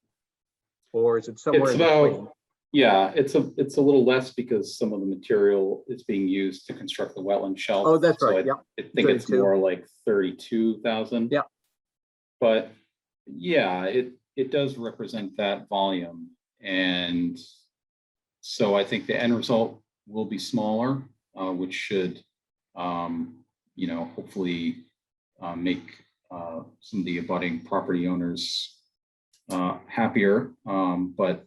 Or is it somewhere It's in between? about, yeah, it's a little less because some of the material is being used to construct the wetland shelf. Oh, that's So right, yeah. I think it's 32. more like 32,000. Yeah. But yeah, it does represent that volume. And so I think the end result will be smaller, which should, hopefully make some of the abutting property owners happier. But,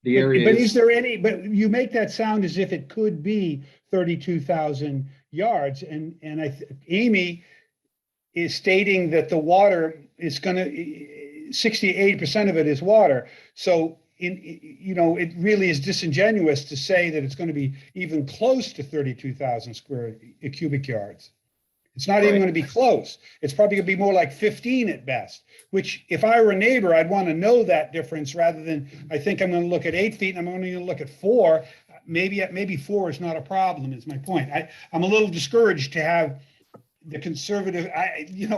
the area But is there any, but you make that sound as if it could be 32,000 yards. And Amy is stating that the water is gonna, 68% of it is water. So it really is disingenuous to say that it's going to be even close to 32,000 cubic yards. It's not even Right. going to be close. It's probably going to be more like 15 at best, which if I were a neighbor, I'd want to know that difference rather than I think I'm going to look at 8 feet and I'm only going to look at 4. Maybe 4 is not a problem, is my point. I'm a little discouraged to have the conservative,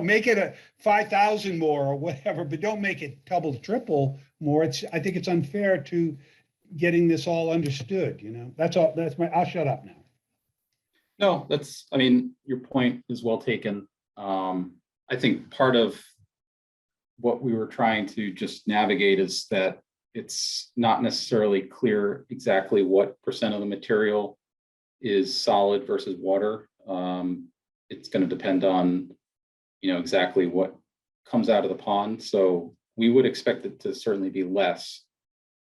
make it a 5,000 more or whatever, but don't make it double, triple more. I think it's unfair to getting this all understood, That's all, I'll shut up now. No, your point is well taken. I think part of what we were trying to just navigate is that it's not necessarily clear exactly what percent of the material is solid versus water. It's going to depend on, exactly what comes out of the pond. So we would expect it to certainly be less,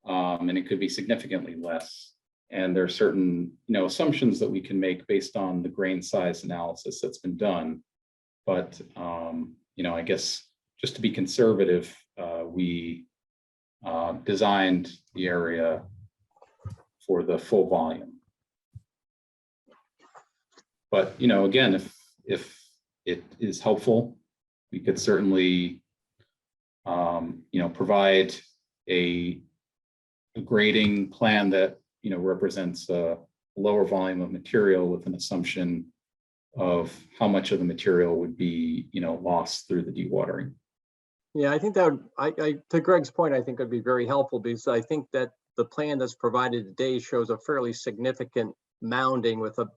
and it could be significantly less. And there are certain, assumptions that we can make based on the grain size analysis that's been done. But, I guess just to be conservative, we designed the area for the full volume. But, again, if it is helpful, we could certainly, provide a grading plan that represents a lower volume of material with an assumption of how much of the material would be, lost through the dewatering. Yeah, I think that would, to Greg's point, I think would be very helpful because I think that the plan that's provided today shows a fairly significant mounding with a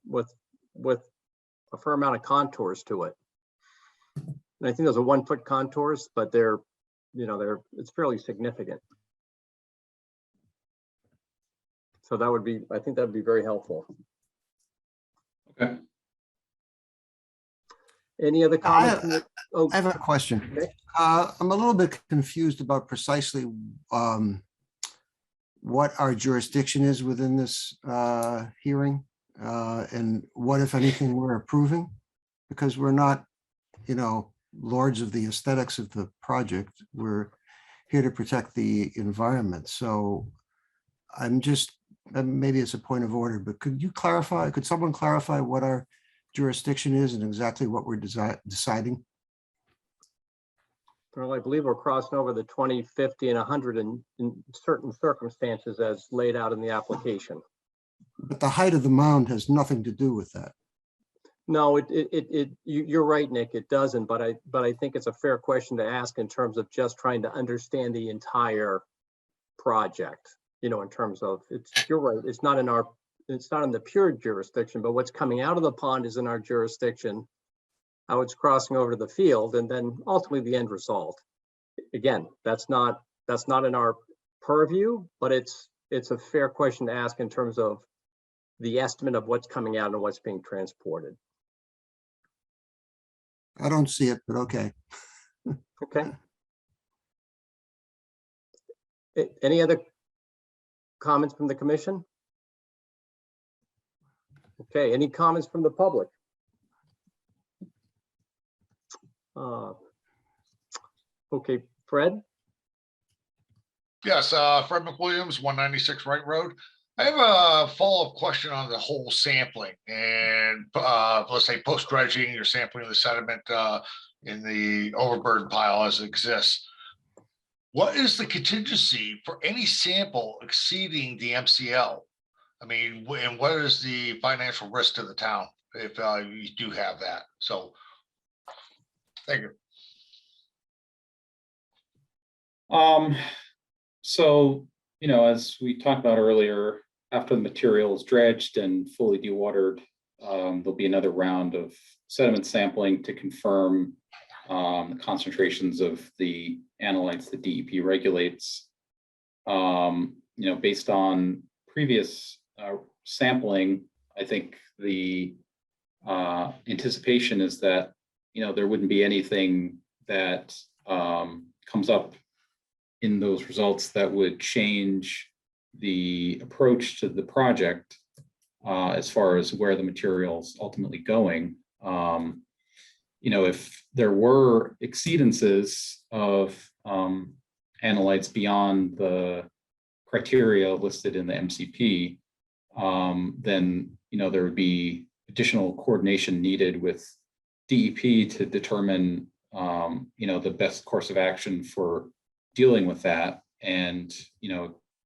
fair amount of contours to it. And I think those are 1 foot contours, but it's fairly significant. So I think that would be very helpful. Okay. Any other comments? I have a question. Okay. I'm a little bit confused about precisely what our jurisdiction is within this hearing and what, if anything, we're approving, because we're not, lords of the aesthetics of the project. We're here to protect the environment. So I'm just, maybe it's a point of order, but could someone clarify what our jurisdiction is and exactly what we're deciding? Well, I believe we're crossing over the 20, 50, and 100 in certain circumstances as laid out in the application. But the height of the mound has nothing to do with that. No, you're right, Nick, it doesn't, but I think it's a fair question to ask in terms of just trying to understand the entire project, in terms of, you're right, it's not in the pure jurisdiction, but what's coming out of the pond is in our jurisdiction, how it's crossing over to the field, and then ultimately the end result. Again, that's not in our purview, but it's a fair question to ask in terms of the estimate of what's coming out and what's being transported. I don't see it, but okay. Okay. Any other comments from the commission? Okay, any comments from the public? Okay, Fred? Yes, Fred McWilliams, 196 Wright Road. I have a follow-up question on the whole sampling and let's say post dredging, you're sampling the sediment in the overburden pile as it exists. What is the contingency for any sample exceeding the MCL? I mean, and what is the financial risk to the town if you do have that? So, thank you. So, as we talked about earlier, after the material is dredged and fully dewatered, there'll be another round of sediment sampling to confirm the concentrations of the analytes that DEP regulates. Based on previous sampling, I think the anticipation is that, there wouldn't be anything that comes up in those results that would change the approach to the project as far as where the material's ultimately going. If there were exceedances of analytes beyond the criteria listed in the MCP, then there would be additional coordination needed with DEP to determine the best course of action for dealing with that. And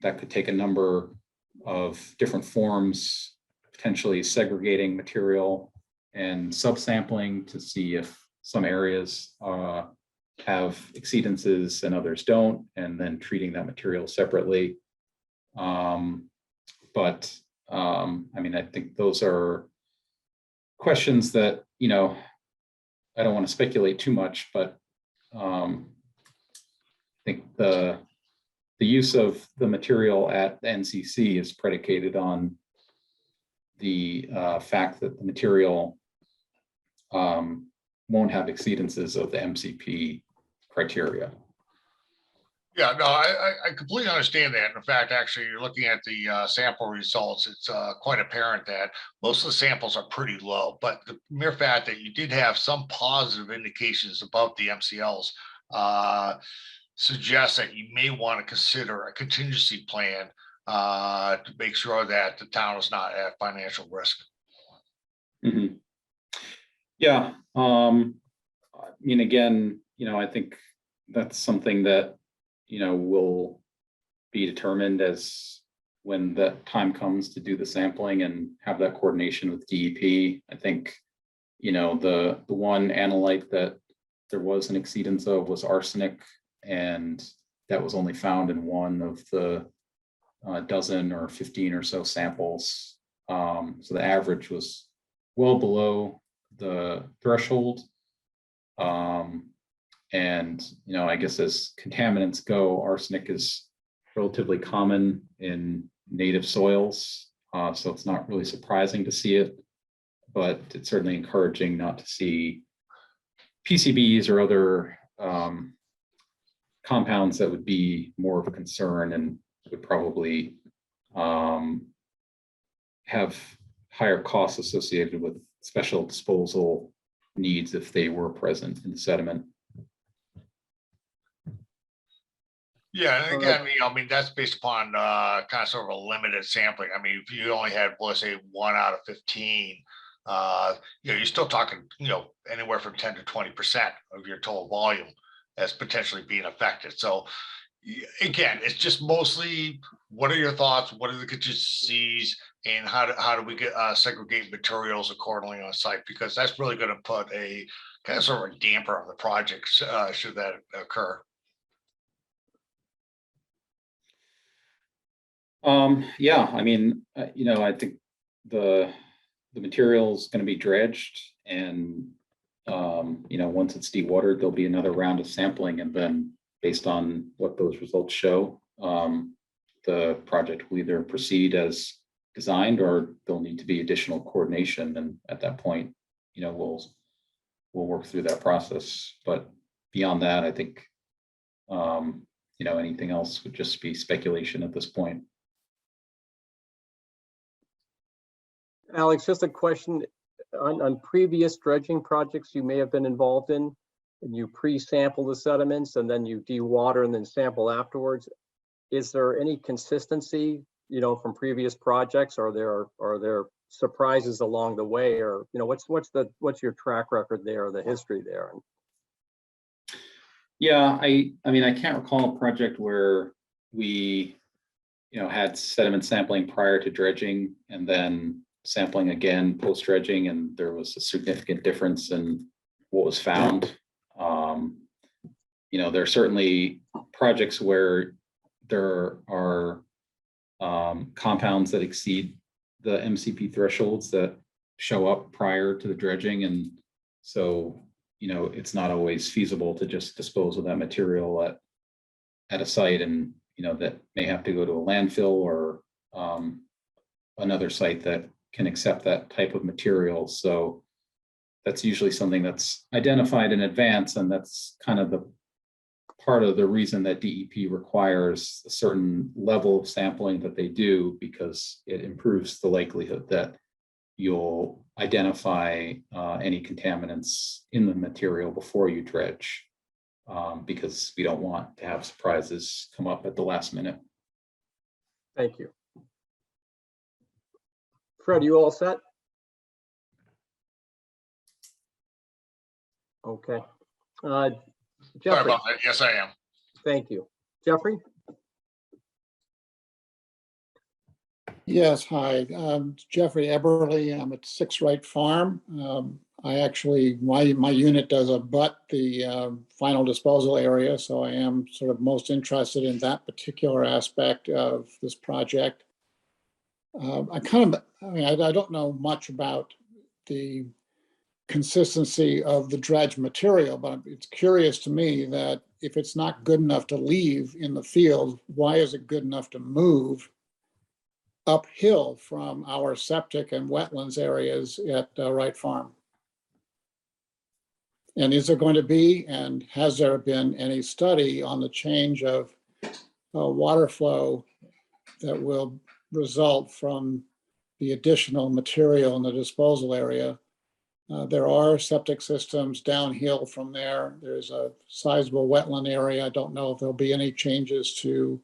that could take a number of different forms, potentially segregating material and subsampling to see if some areas have exceedances and others don't, and then treating that material separately. I think those are questions that, I don't want to speculate too much, but I think the use of the material at the NCC is predicated on the fact that the material won't have exceedances of the MCP criteria. Yeah, no, I completely understand that. In fact, actually, you're looking at the sample results, it's quite apparent that most of the samples are pretty low, but the mere fact that you did have some positive indications above the MCLs suggests that you may want to consider a contingency plan to make sure that the town is not at financial risk. Mm-hmm. Yeah. Again, I think that's something that, will be determined as when the time comes to do the sampling and have that coordination with DEP. I think, the one analyte that there was an exceedance of was arsenic, and that was only found in one of the dozen or 15 or so samples. So the average was well below the threshold. I guess as contaminants go, arsenic is relatively common in native soils. So it's not really surprising to see it, but it's certainly encouraging not to see PCBs or other compounds that would be more of a concern and would probably have higher costs associated with special disposal needs if they were present in the sediment. Yeah, and again, that's based upon kind of sort of a limited sampling. I mean, if you only had, let's say, 1 out of 15, you're still talking, anywhere from 10 to 20% of your total volume as potentially being affected. So again, it's just mostly, what are your thoughts? What are the contingencies? And how do we get segregate materials accordingly on site? Because that's really going to put a kind of sort of a damper on the project should that occur. I think the material is going to be dredged, and once it's dewatered, there'll be another round of sampling, and then based on what those results show, the project will either proceed as designed, or there'll need to be additional coordination. And at that point, we'll work through that process. But beyond that, I think, anything else would just be speculation at this point. Alex, just a question on previous dredging projects you may have been involved in, and you pre-sample the sediments and then you dewater and then sample afterwards. Is there any consistency, from previous projects? Are there surprises along the way, or what's your track record there, or the history there? Yeah, I can't recall a project where we, had sediment sampling prior to dredging and then sampling again post dredging, and there was a significant difference in what was found. There are certainly projects where there are compounds that exceed the MCP thresholds that show up prior to the dredging, and so it's not always feasible to just dispose of that material at a site, and that may have to go to a landfill or another site that can accept that type of material. So that's usually something that's identified in advance, and that's kind of the part of the reason that DEP requires a certain level of sampling that they do, because it improves the likelihood that you'll identify any contaminants in the material before you dredge, because we don't want to have surprises come up at the last minute. Thank you. Fred, you all set? Okay. Sorry Jeffrey, about that. Yes, I am. thank you. Jeffrey? Yes, hi, Jeffrey Eberly. I'm at 6 Wright Farm. I actually, my unit does abut the final disposal area, so I am sort of most interested in that particular aspect of this project. I don't know much about the consistency of the dredge material, but it's curious to me that if it's not good enough to leave in the field, why is it good enough to move uphill from our septic and wetlands areas at Wright Farm? And is there going to be, and has there been any study on the change of water flow that will result from the additional material in the disposal area? There are septic systems downhill from there. There's a sizable wetland area. I don't know if there'll be any changes to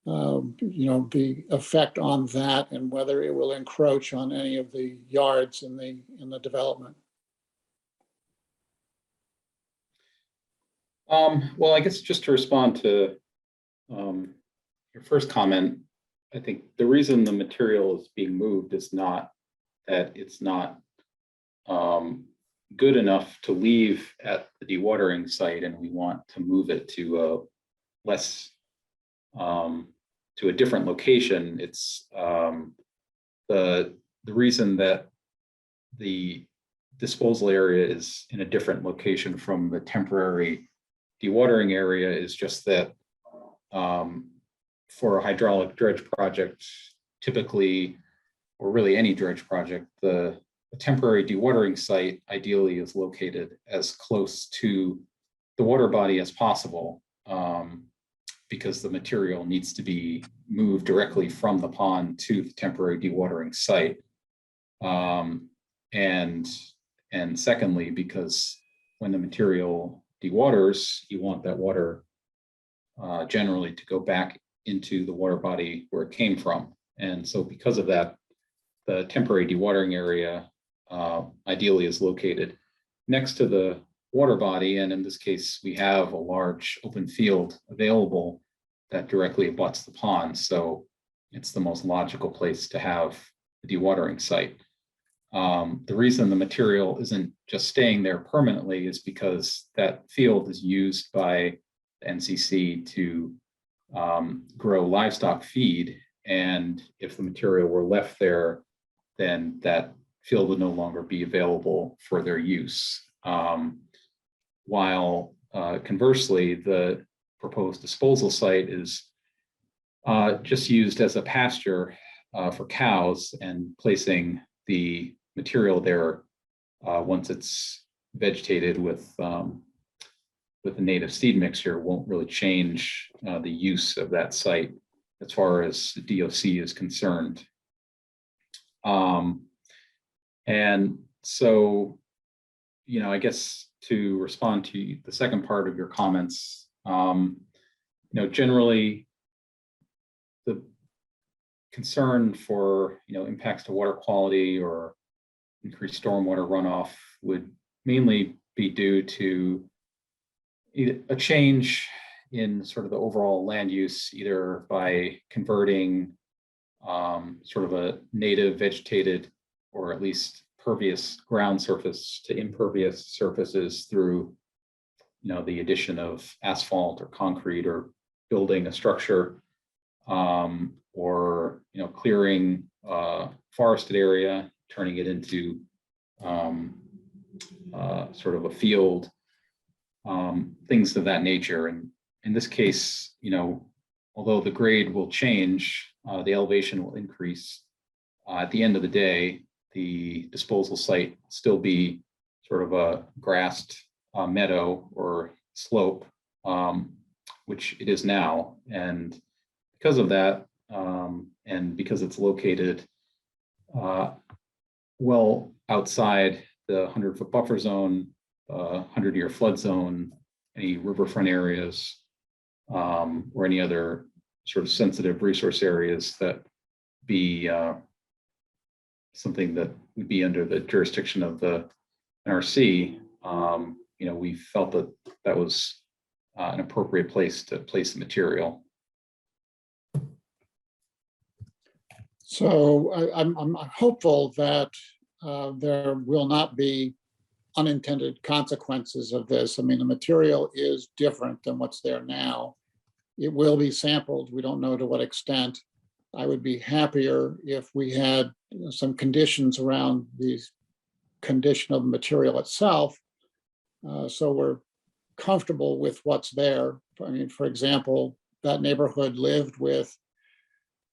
the effect on that, and whether it will encroach on any of the yards in the development. Well, I guess just to respond to your first comment, I think the reason the material is being moved is not that it's not good enough to leave at the dewatering site, and we want to move it to to a different location. It's the reason that the disposal area is in a different location from the temporary dewatering area is just that for a hydraulic dredge project, typically, or really any dredge project, the temporary dewatering site ideally is located as close to the water body as possible, because the material needs to be moved directly from the pond to the temporary dewatering site. And secondly, because when the material dewaters, you want that water generally to go back into the water body where it came from. And so because of that, the temporary dewatering area ideally is located next to the water body. And in this case, we have a large open field available that directly abuts the pond. So it's the most logical place to have the dewatering site. The reason the material isn't just staying there permanently is because that field is used by the NCC to grow livestock feed. And if the material were left there, then that field would no longer be available for their use. While conversely, the proposed disposal site is just used as a pasture for cows, and placing the material there once it's vegetated with the native seed mixture won't really change the use of that site as far as the DOC is concerned. And so, I guess to respond to the second part of your comments, generally the concern for, impacts to water quality or increased stormwater runoff would mainly be due to a change in sort of the overall land use, either by converting sort of a native vegetated or at least pervious ground surface to impervious surfaces through, the addition of asphalt or concrete or building a structure, or, clearing forested area, turning it into sort of a field, things of that nature. And in this case, although the grade will change, the elevation will increase. At the end of the day, the disposal site will still be sort of a grassed meadow or slope, which it is now. And because of that, and because it's located well outside the 100-foot buffer zone, 100-year flood zone, any riverfront areas, or any other sort of sensitive resource areas that be something that would be under the jurisdiction of the NRC, we felt that that was an appropriate place to place the material. So I'm hopeful that there will not be unintended consequences of this. I mean, the material is different than what's there now. It will be sampled. We don't know to what extent. I would be happier if we had some conditions around the condition of the material itself, so we're comfortable with what's there. I mean, for example, that neighborhood lived with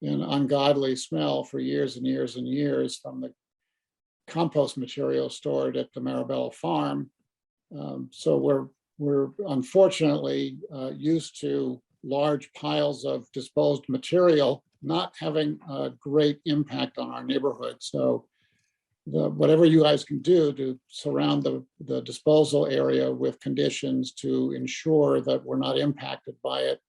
an ungodly smell for years and years and years from the compost material stored at the Marabella farm. So we're unfortunately used to large piles of disposed material not having a great impact on our neighborhood. So whatever you guys can do to surround the disposal area with conditions to ensure that we're not impacted by it,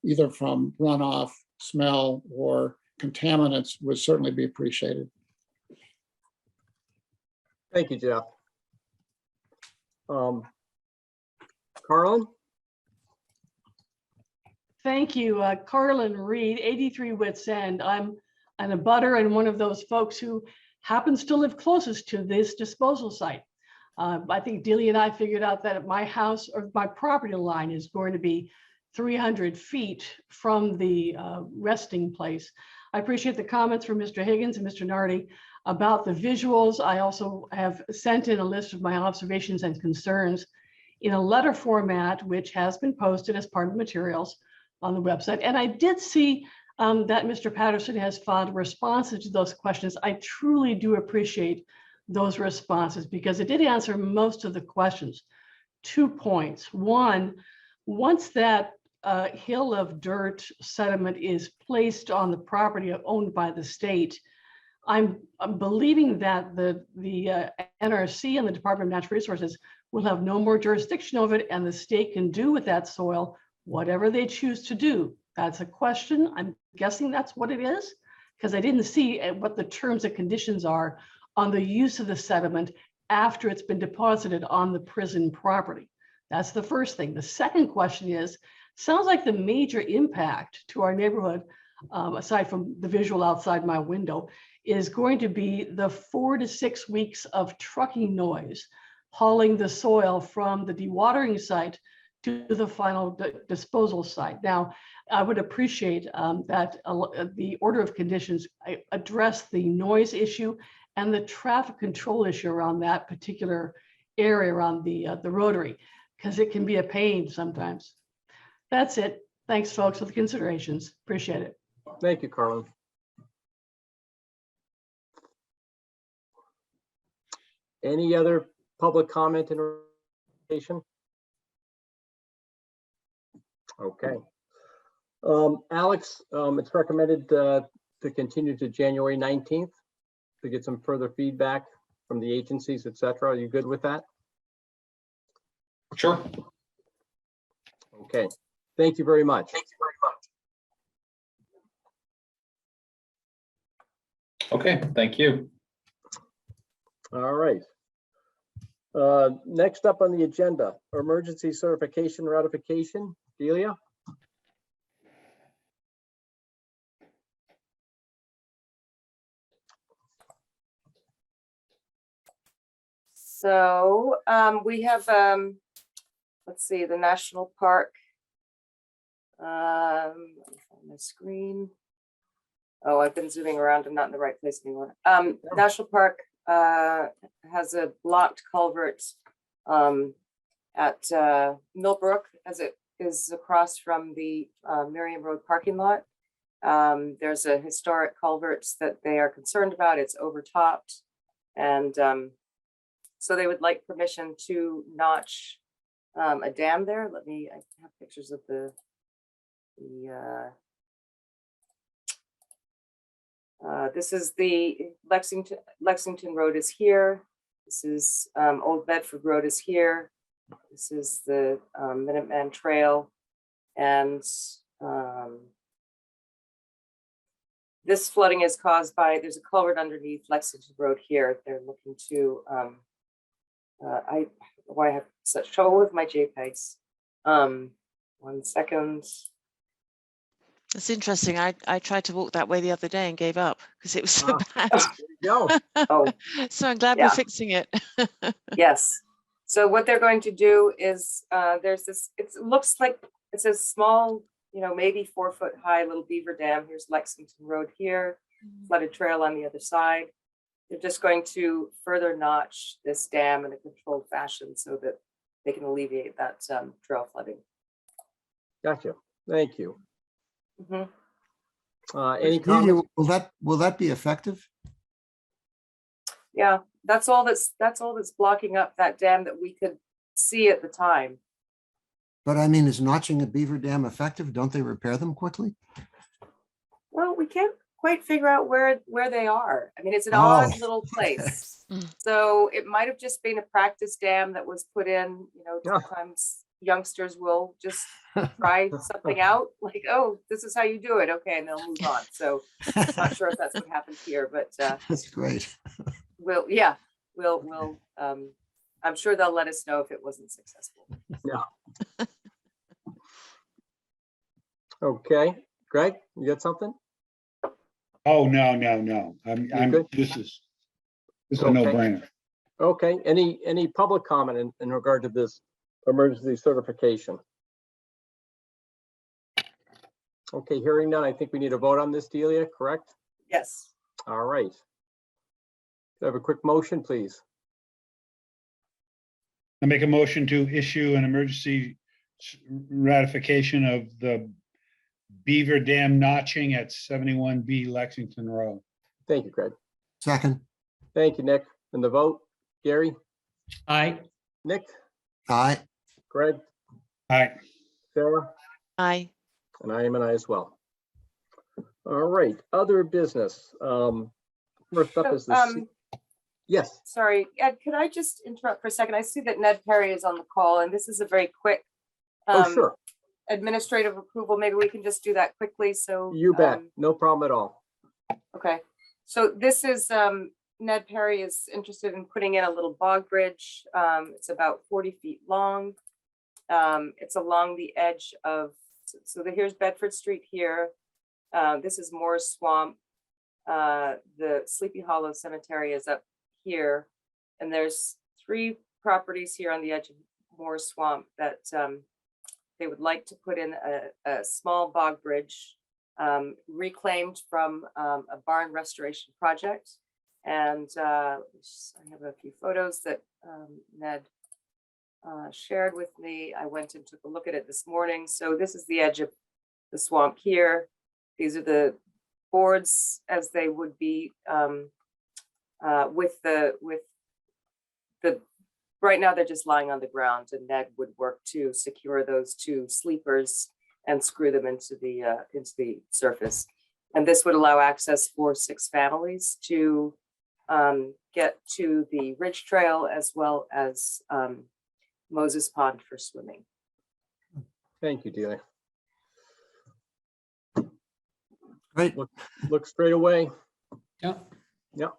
either from runoff, smell, or contaminants, would certainly be appreciated. Thank you, Jeff. Carlin? Thank you, Carlin Reed, 83 Wits End. I'm a butter and one of those folks who happens to live closest to this disposal site. I think Delia and I figured out that my house or my property line is going to be 300 feet from the resting place. I appreciate the comments from Mr. Higgins and Mr. Nardi about the visuals. I also have sent in a list of my observations and concerns in a letter format, which has been posted as part of materials on the website. And I did see that Mr. Patterson has filed responses to those questions. I truly do appreciate those responses because it did answer most of the questions. 2 points. One, once that hill of dirt sediment is placed on the property owned by the state, I'm believing that the NRC and the Department of Natural Resources will have no more jurisdiction over it, and the state can do with that soil whatever they choose to do. That's a question. I'm guessing that's what it is, because I didn't see what the terms and conditions are on the use of the sediment after it's been deposited on the prison property. That's the first thing. The second question is, sounds like the major impact to our neighborhood, aside from the visual outside my window, is going to be the 4 to 6 weeks of trucking noise, hauling the soil from the dewatering site to the final disposal site. Now, I would appreciate that the order of conditions address the noise issue and the traffic control issue around that particular area around the rotary, because it can be a pain sometimes. That's it. Thanks, folks, for the considerations. Appreciate it. Thank you, Carlin. Any other public comment in relation? Okay. Alex, it's recommended to continue to January 19th to get some further feedback from the agencies, et cetera. Are you good with that? Sure. Okay. Thank you very much. Okay, thank you. All right. Next up on the agenda, emergency certification ratification. Delia? So we have, let's see, the national park. Let me find my screen. Oh, I've been zooming around. I'm not in the right place anymore. National Park has a blocked culvert at Millbrook as it is across from the Miriam Road parking lot. There's a historic culvert that they are concerned about. It's overtopped. And so they would like permission to notch a dam there. I have pictures of this is the Lexington Road is here. This is Old Bedford Road is here. This is the Minuteman Trail. And this flooding is caused by, there's a culvert underneath Lexington Road here. They're looking to, why I have such trouble with my JPEGs. 1 second. It's interesting. I tried to walk that way the other day and gave up because it was so bad. There you go. Oh, So I'm glad yeah. we're fixing it. Yes. So what they're going to do is there's this, it looks like it's a small, maybe 4 foot high little beaver dam. Here's Lexington Road here, flooded trail on the other side. They're just going to further notch this dam in a controlled fashion so that they can alleviate that trail flooding. Gotcha. Thank you. Mm-hmm. Any Delia, comments? will that be effective? Yeah, that's all that's blocking up that dam that we could see at the time. But I mean, is notching a beaver dam effective? Don't they repair them quickly? Well, we can't quite figure out where they are. I mean, it's an Oh, odd little okay. place. So it might have just been a practice dam that was put in, Yeah. sometimes youngsters will just try something out, like, oh, this is how you do it. Okay, and they'll move on. So not sure if that's what happened here, but That's great. we'll I'm sure they'll let us know if it wasn't successful. Yeah. Okay. Greg, you got something? Oh, no. good? This is a Okay. no-brainer. Okay. Any public comment in regard to this emergency certification? Okay, hearing none, I think we need a vote on this, Delia, correct? Yes. All right. Could I have a quick motion, please? I make a motion to issue an emergency ratification of the Beaver Dam notching at 71B Lexington Road. Thank you, Greg. Second, Thank you, Nick. And the vote, Gary, Aye. Nick, aye. Greg, Aye. Sarah, Aye. and I am an aye as well. All right, other business. First up is the, yes, Sorry, Ed, could I just interrupt for a second? I see that Ned Perry is on the call, and this is a very quick oh, sure, administrative approval. Maybe we can just do that quickly. So you bet, no problem at all. okay, so this is Ned Perry is interested in putting in a little bog bridge. It's about 40 feet long. It's along the edge of, here's Bedford Street here. This is Moore's Swamp. The Sleepy Hollow Cemetery is up here. And there's 3 properties here on the edge of Moore's Swamp that they would like to put in a small bog bridge reclaimed from a barn restoration project. And I have a few photos that Ned shared with me. I went and took a look at it this morning. So this is the edge of the swamp here. These are the boards as they would be with right now they're just lying on the ground, and Ned would work to secure those 2 sleepers and screw them into the surface. And this would allow access for 6 families to get to the Ridge Trail as well as Moses Pond for swimming. Thank you, Delia. Great. Look straight away. Yeah. Yep.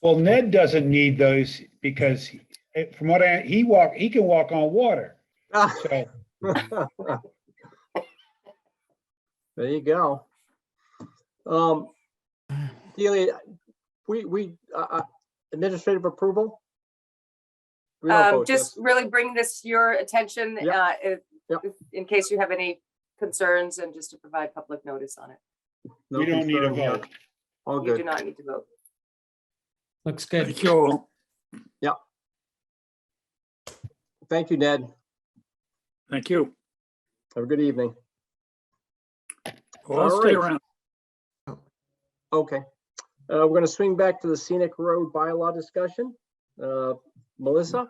Well, Ned doesn't need those because from what he can walk on water. So There you go. Delia, we administrative approval? We don't vote Just this. really bring this to your attention in case you have any concerns, and just to provide public notice on it. No we don't need a concern. vote. All You do good. not need to vote. Looks good. Thank you. Yeah. Thank you, Ned. Thank you. Have a good evening. We'll All stay right. around. Okay. We're going to swing back to the scenic road bylaw discussion. Melissa?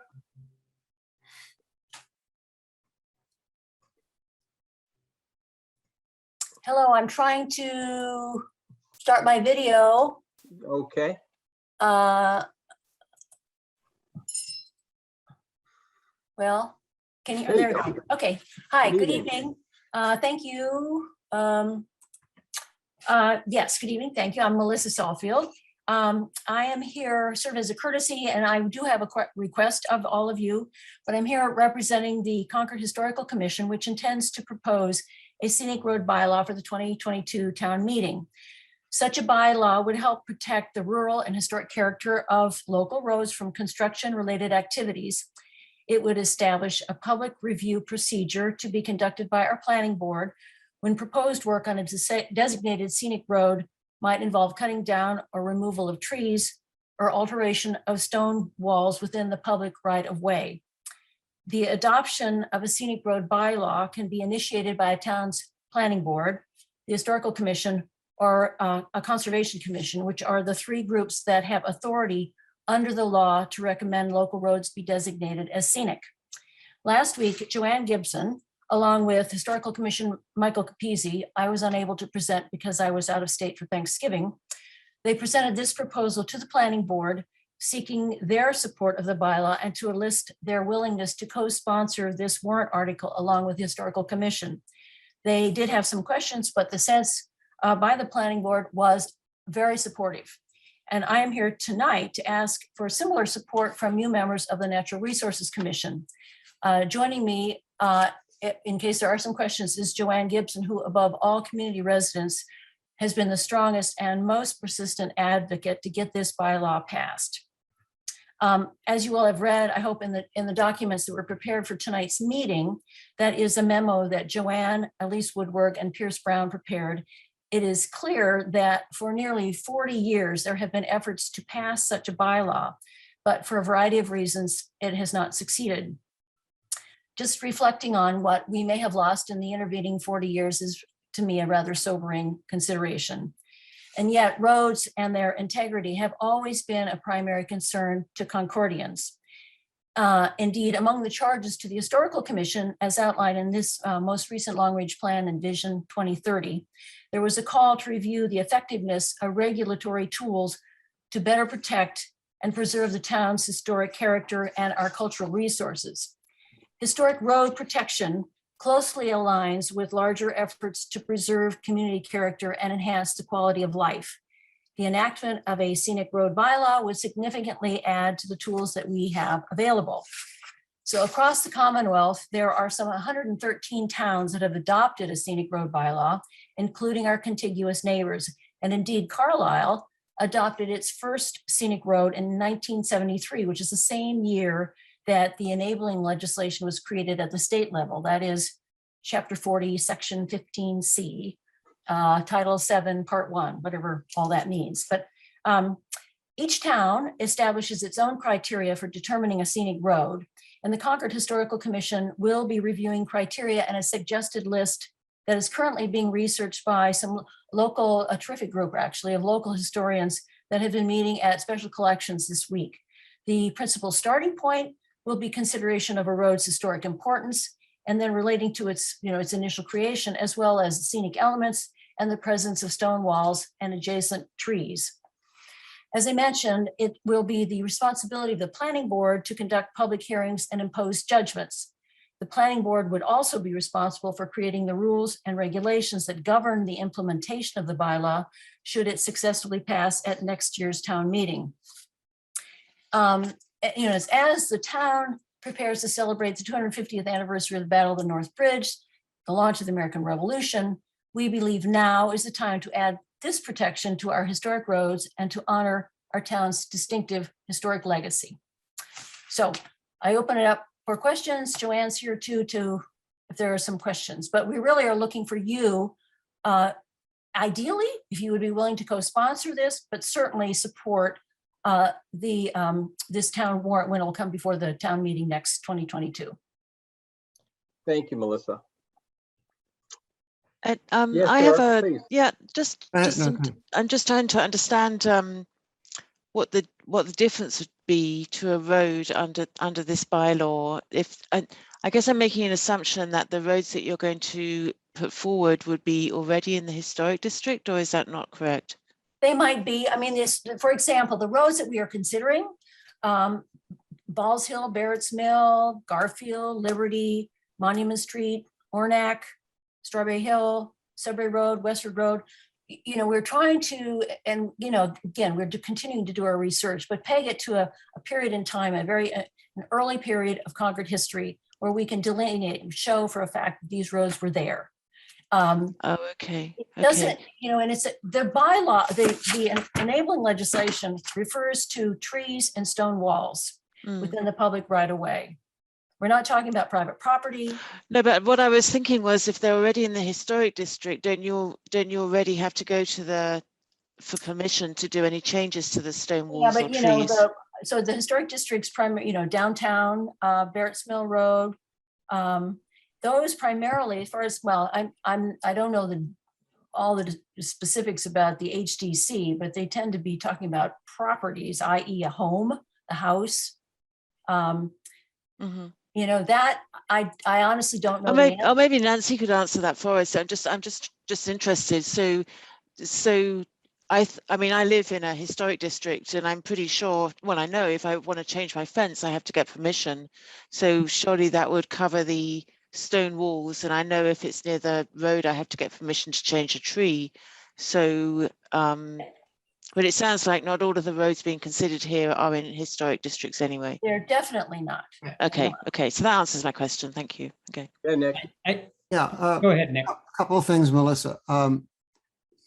Hello, I'm trying to start my video. Okay. Well, can you, There you there we go. go. Okay, hi, Good good evening. evening. Thank you. Yes, good evening, thank you. I'm Melissa Sawfield. I am here sort of as a courtesy, and I do have a request of all of you, but I'm here representing the Concord Historical Commission, which intends to propose a scenic road bylaw for the 2022 town meeting. Such a bylaw would help protect the rural and historic character of local roads from construction-related activities. It would establish a public review procedure to be conducted by our planning board when proposed work on a designated scenic road might involve cutting down or removal of trees or alteration of stone walls within the public right-of-way. The adoption of a scenic road bylaw can be initiated by a town's planning board, the historical commission, or a conservation commission, which are the 3 groups that have authority under the law to recommend local roads be designated as scenic. Last week, Joanne Gibson, along with Historical Commission Michael Capizzi, I was unable to present because I was out of state for Thanksgiving. They presented this proposal to the planning board, seeking their support of the bylaw and to enlist their willingness to co-sponsor this warrant article along with the Historical Commission. They did have some questions, but the sense by the planning board was very supportive. And I am here tonight to ask for similar support from you members of the Natural Resources Commission. Joining me, in case there are some questions, is Joanne Gibson, who above all community residents has been the strongest and most persistent advocate to get this bylaw passed. As you all have read, I hope in the documents that were prepared for tonight's meeting, that is a memo that Joanne, Elise Woodward, and Pierce Brown prepared. It is clear that for nearly 40 years, there have been efforts to pass such a bylaw, but for a variety of reasons, it has not succeeded. Just reflecting on what we may have lost in the intervening 40 years is, to me, a rather sobering consideration. And yet roads and their integrity have always been a primary concern to Concordians. Indeed, among the charges to the Historical Commission, as outlined in this most recent long-range plan and Vision 2030, there was a call to review the effectiveness of regulatory tools to better protect and preserve the town's historic character and our cultural resources. Historic road protection closely aligns with larger efforts to preserve community character and enhance the quality of life. The enactment of a scenic road bylaw would significantly add to the tools that we have available. So across the Commonwealth, there are some 113 towns that have adopted a scenic road bylaw, including our contiguous neighbors. And indeed, Carlisle adopted its first scenic road in 1973, which is the same year that the enabling legislation was created at the state level. That is Chapter 40, Section 15C, Title 7, Part 1, whatever all that means. But each town establishes its own criteria for determining a scenic road, and the Concord Historical Commission will be reviewing criteria and a suggested list that is currently being researched by some a terrific group actually, of local historians that have been meeting at special collections this week. The principal starting point will be consideration of a road's historic importance, and then relating to its, its initial creation, as well as scenic elements and the presence of stone walls and adjacent trees. As I mentioned, it will be the responsibility of the planning board to conduct public hearings and impose judgments. The planning board would also be responsible for creating the rules and regulations that govern the implementation of the bylaw should it successfully pass at next year's town meeting. As the town prepares to celebrate the 250th anniversary of the Battle of the North Bridge, the launch of the American Revolution, we believe now is the time to add this protection to our historic roads and to honor our town's distinctive historic legacy. So I open it up for questions. Joanne's here too, if there are some questions, but we really are looking for you, ideally, if you would be willing to co-sponsor this, but certainly support this town warrant when it will come before the town meeting next 2022. Thank you, Melissa. And Yes, I have Sarah, a, please. yeah, No, I'm just trying to understand what the difference would be to a road under this bylaw. If I guess I'm making an assumption that the roads that you're going to put forward would be already in the historic district, or is that not correct? They might be. I mean, for example, the roads that we are considering, Balls Hill, Barrett's Mill, Garfield, Liberty, Monument Street, Ornack, Strawberry Hill, Sudbury Road, Westford Road. We're trying to, and again, we're continuing to do our research, but peg it to a period in time, an early period of Concord history where we can delineate and show for a fact that these roads were there. Oh, okay. It doesn't, and it's the bylaw, the enabling legislation refers to trees and stone walls within the public right of way. We're not talking about private property. No, but what I was thinking was, if they're already in the historic district, don't you already have to go to for permission to do any changes to the stone walls or trees? So the historic district's primary, downtown, Barrett's Mill Road, those primarily, as far as, well, I don't know all the specifics about the HDC, but they tend to be talking about properties, i.e. a home, a house. That I honestly don't know. Or maybe Nancy could answer that for us. I'm just interested. So I mean, I live in a historic district, and I'm pretty sure, well, I know if I want to change my fence, I have to get permission. So surely that would cover the stone walls, and I know if it's near the road, I have to get permission to change a tree. So but it sounds like not all of the roads being considered here are in historic districts anyway. They're definitely not. Okay, so that answers my question. Thank you. Okay. Yeah, Nick. Go ahead, Nick. A couple of things, Melissa.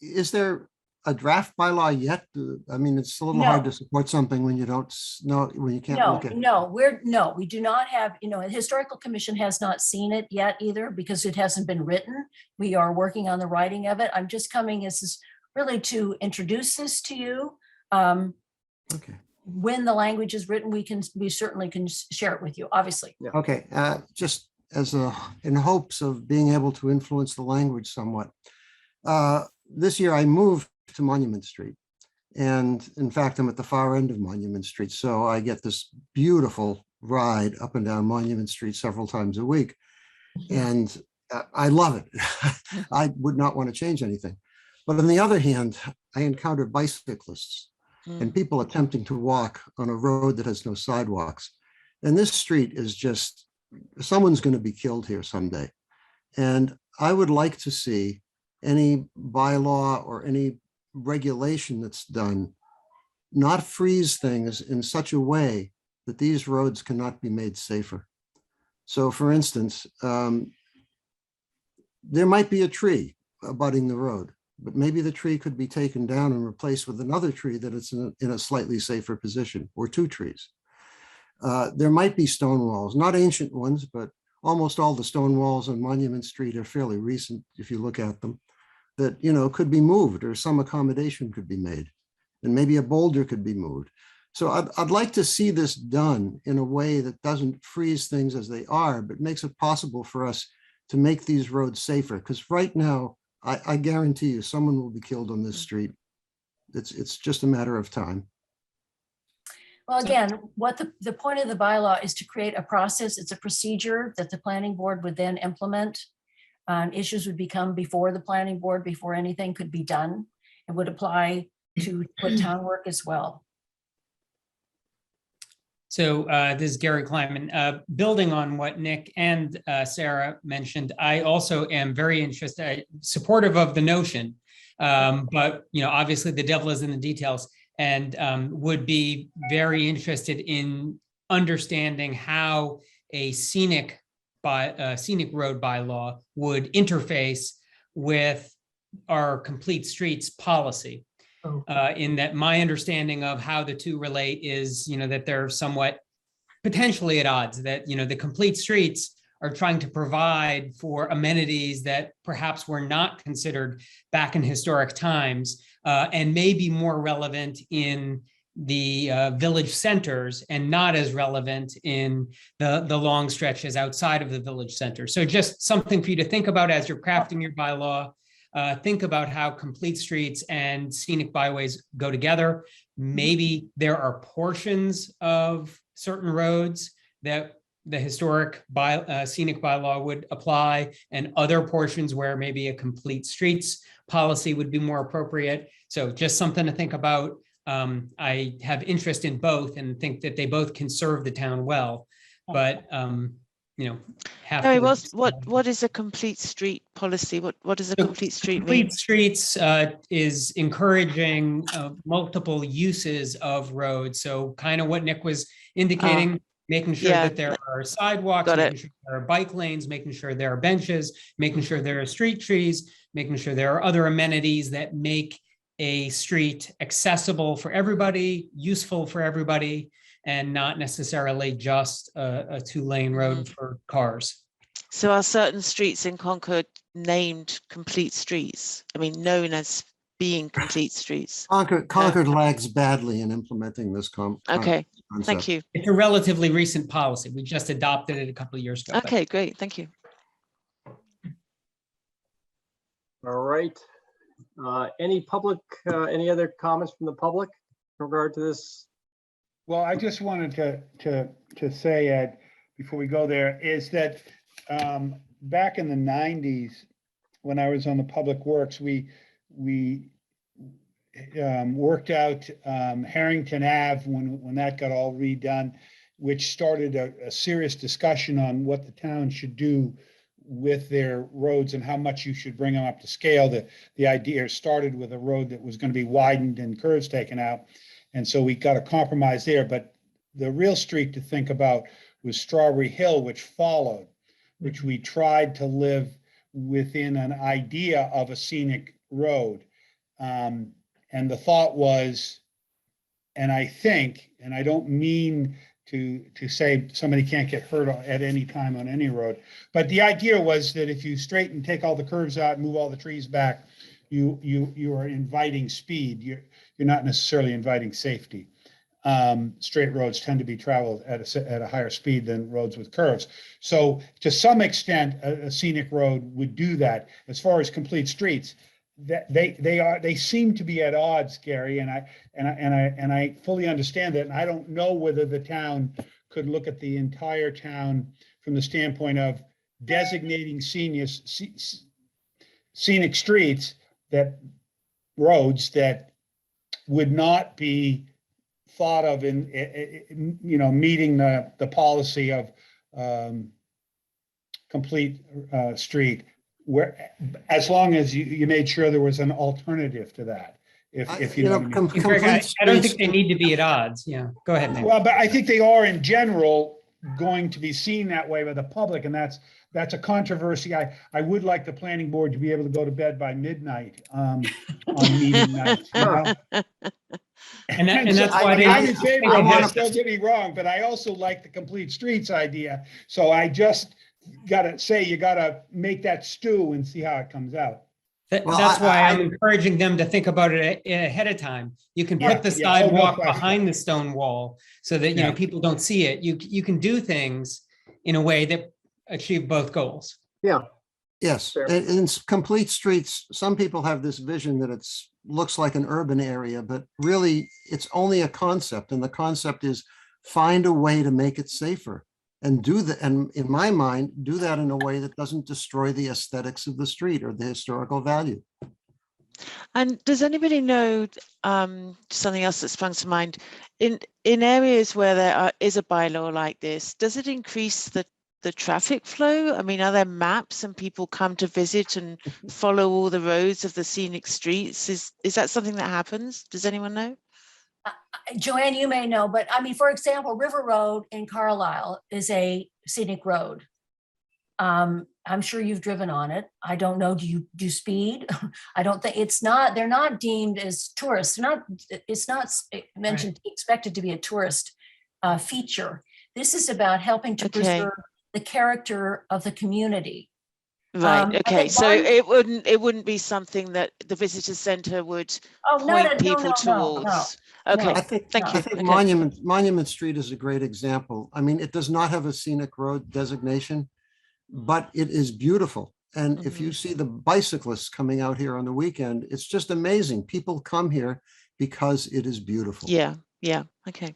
Is there a draft bylaw yet? I mean, it's a little hard to support something when you don't know, when you can't look at it. No, we do not have, the Historical Commission has not seen it yet either because it hasn't been written. We are working on the writing of it. I'm just coming as really to introduce this to you. Okay. When the language is written, we certainly can share it with you, obviously. Yeah. Okay, just as in hopes of being able to influence the language somewhat. This year I moved to Monument Street. And in fact, I'm at the far end of Monument Street. So I get this beautiful ride up and down Monument Street several times a week. And I love it. I would not want to change anything. But on the other hand, I encounter bicyclists and people attempting to walk on a road that has no sidewalks. And this street is just, someone's going to be killed here someday. And I would like to see any bylaw or any regulation that's done not freeze things in such a way that these roads cannot be made safer. So for instance, there might be a tree abutting the road, but maybe the tree could be taken down and replaced with another tree that it's in a slightly safer position, or two trees. There might be stone walls, not ancient ones, but almost all the stone walls on Monument Street are fairly recent if you look at them, that could be moved, or some accommodation could be made, and maybe a boulder could be moved. So I'd like to see this done in a way that doesn't freeze things as they are, but makes it possible for us to make these roads safer. Because right now, I guarantee you someone will be killed on this street. It's just a matter of time. Well, again, what the point of the bylaw is to create a process. It's a procedure that the planning board would then implement. Issues would become before the planning board, before anything could be done. It would apply to what town work as well. So this is Gary Kleiman. Building on what Nick and Sarah mentioned, I also am very interested, supportive of the notion, but obviously the devil is in the details, and would be very interested in understanding how a scenic road bylaw would interface with our complete streets policy. In that my understanding of how the two relate is, that they're somewhat potentially at odds, that, the complete streets are trying to provide for amenities that perhaps were not considered back in historic times, and may be more relevant in the village centers and not as relevant in the long stretches outside of the village center. So just something for you to think about as you're crafting your bylaw. Think about how complete streets and scenic byways go together. Maybe there are portions of certain roads that the historic scenic bylaw would apply, and other portions where maybe a complete streets policy would be more appropriate. So just something to think about. I have interest in both and think that they both can serve the town well, but Harry, what is a complete street policy? What does a complete street mean? Complete streets is encouraging multiple uses of roads. So kind of what Nick was indicating, making sure that there are sidewalks, making sure there are bike lanes, making sure there are benches, making sure there are street trees, making sure there are other amenities that make a street accessible for everybody, useful for everybody, and not necessarily just a 2-lane road for cars. So are certain streets in Concord named complete streets? I mean, known as being complete streets? Concord lags badly in implementing this Okay, concept. thank you. It's a relatively recent policy. We just adopted it a couple of years ago. Okay, great, thank you. All right. Any other comments from the public in regard to this? Well, I just wanted to say, Ed, before we go there, is that back in the 90s, when I was on the Public Works, we worked out Harrington Ave when that got all redone, which started a serious discussion on what the town should do with their roads and how much you should bring them up to scale. The idea started with a road that was going to be widened and curves taken out. And so we got a compromise there, but the real street to think about was Strawberry Hill, which followed, which we tried to live within an idea of a scenic road. And the thought was, and I think, and I don't mean to say somebody can't get hurt at any time on any road, but the idea was that if you straighten, take all the curves out, move all the trees back, you are inviting speed. You're not necessarily inviting safety. Straight roads tend to be traveled at a higher speed than roads with curves. So to some extent, a scenic road would do that. As far as complete streets, they seem to be at odds, Gary, and I fully understand that. And I don't know whether the town could look at the entire town from the standpoint of designating scenic streets, that roads that would not be thought of in meeting the policy of complete street, where as long as you made sure there was an alternative to that. If you know what I mean. I don't think they need to be at odds. Yeah, go ahead, Nick. Well, but I think they are in general going to be seen that way by the public, and that's a controversy. I would like the planning board to be able to go to bed by midnight on meeting nights. And that's why I'm in favor of this, don't get me wrong, but I also like the complete streets idea. So I just gotta say, you gotta make that stew and see how it comes out. That's why I'm encouraging them to think about it ahead of time. You can put the sidewalk behind the stone wall so that people don't see it. You can do things in a way that achieve both goals. Yeah. Yes, in complete streets, some people have this vision that it's looks like an urban area, but really it's only a concept. And the concept is find a way to make it safer and do that. And in my mind, do that in a way that doesn't destroy the aesthetics of the street or the historical value. And does anybody know something else that sprung to mind? In areas where there is a bylaw like this, does it increase the traffic flow? I mean, are there maps and people come to visit and follow all the roads of the scenic streets? Is that something that happens? Does anyone know? Joanne, you may know, but I mean, for example, River Road in Carlisle is a scenic road. I'm sure you've driven on it. I don't know, do you do speed? I don't think they're not deemed as tourists. It's not mentioned, expected to be a tourist feature. This is about helping to preserve the character of the community. Right. Okay. So it wouldn't be something that the visitor center would point people towards. Okay. I think Thank you. Monument Street is a great example. I mean, it does not have a scenic road designation, but it is beautiful. And if you see the bicyclists coming out here on the weekend, it's just amazing. People come here because it is beautiful. Yeah. Yeah. Okay.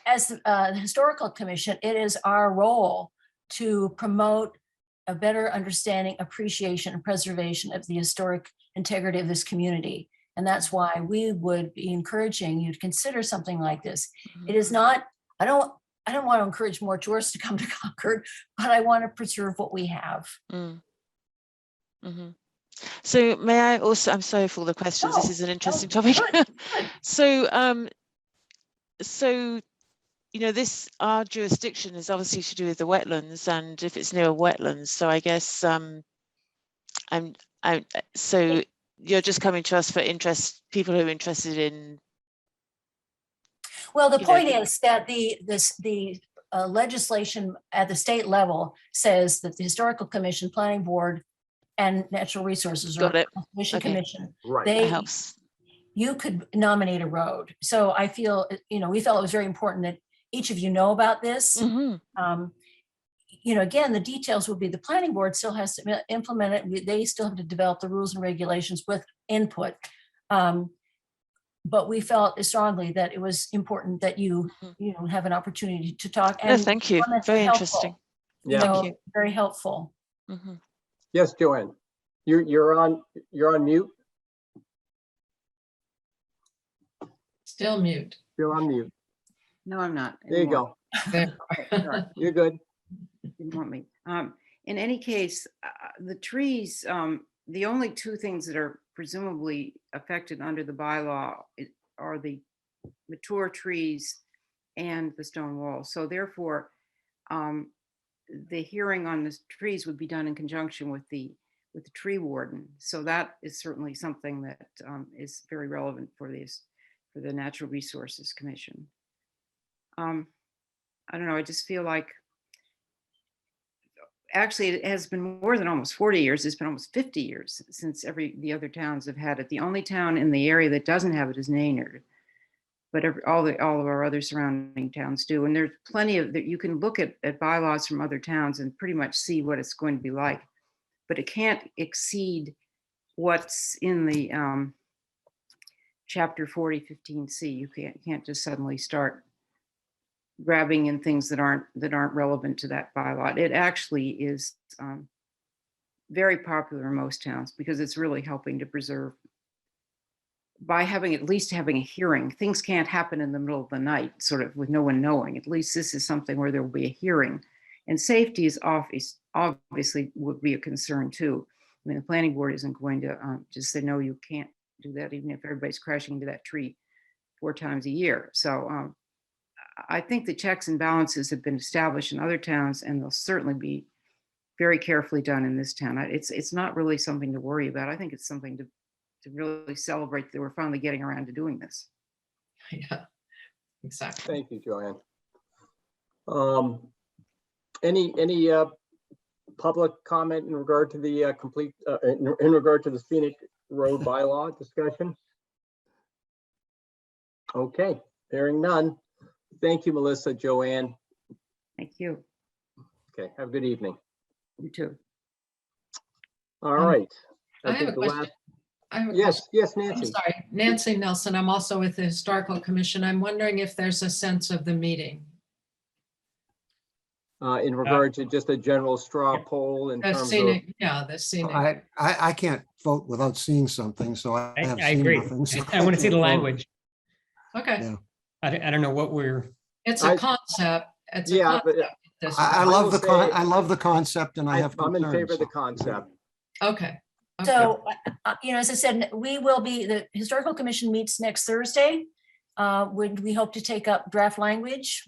As the Historical Commission, it is our role to promote a better understanding, appreciation, and preservation of the historic integrity of this community. And that's why we would be encouraging you to consider something like this. It is not, I don't want to encourage more tourists to come to Concord, but I want to preserve what we have. So may I also, I'm sorry for all the questions. This is an interesting topic. So, our jurisdiction is obviously to do with the wetlands, and if it's near wetlands, so I guess so you're just coming to us for people who are interested in. Well, the point is that the legislation at the state level says that the Historical Commission, Planning Board, and Natural Resources or Conservation Commission, that helps. You could nominate a road. So I feel, we felt it was very important that each of you know about this. Again, the details would be the planning board still has to implement it. They still have to develop the rules and regulations with input. But we felt strongly that it was important that you have an opportunity to talk. And thank you. Very interesting. Yeah. Very helpful. Yes, Joanne, you're on mute. Still mute. You're on mute. No, I'm not. There you go. You're good. You want me. In any case, the trees, the only two things that are presumably affected under the bylaw are the mature trees and the stone wall. So therefore, the hearing on the trees would be done in conjunction with the tree warden. So that is certainly something that is very relevant for the Natural Resources Commission. I don't know, I just feel like, actually it has been more than almost 40 years, it's been almost 50 years since the other towns have had it. The only town in the area that doesn't have it is Maynard, but all of our other surrounding towns do. And there's plenty of that, you can look at bylaws from other towns and pretty much see what it's going to be like, but it can't exceed what's in the chapter 4015C. You can't just suddenly start grabbing in things that aren't relevant to that bylaw. It actually is very popular in most towns because it's really helping to preserve by at least having a hearing. Things can't happen in the middle of the night, sort of with no one knowing. At least this is something where there will be a hearing, and safety is obviously would be a concern too. I mean, the planning board isn't going to just say, no, you can't do that, even if everybody's crashing into that tree 4 times a year. So I think the checks and balances have been established in other towns, and they'll certainly be very carefully done in this town. It's not really something to worry about. I think it's something to really celebrate that we're finally getting around to doing this. Yeah, exactly. Thank you, Joanne. Any public comment in regard to the in regard to the scenic road bylaw discussion? Okay, hearing none. Thank you, Melissa, Joanne. Thank you. Okay, have a good evening. You too. All right. I have think a the question. last- I have a Yes, question. yes, I'm Nancy. sorry, Nancy Nelson. I'm also with the Historical Commission. I'm wondering if there's a sense of the meeting. In regard to just a general straw poll in The terms of, scenic, yeah, the scenic. I can't vote without seeing something, so I have I seen agree. nothing. so I want to see the can't vote. language. Okay, Yeah. I don't know what we're, it's a concept. It's a yeah, but concept. at this I point. love will the say- I love the concept and I have I'm in favor of the concerns. concept. Okay. Okay. So, as I said, the Historical Commission meets next Thursday. We hope to take up draft language.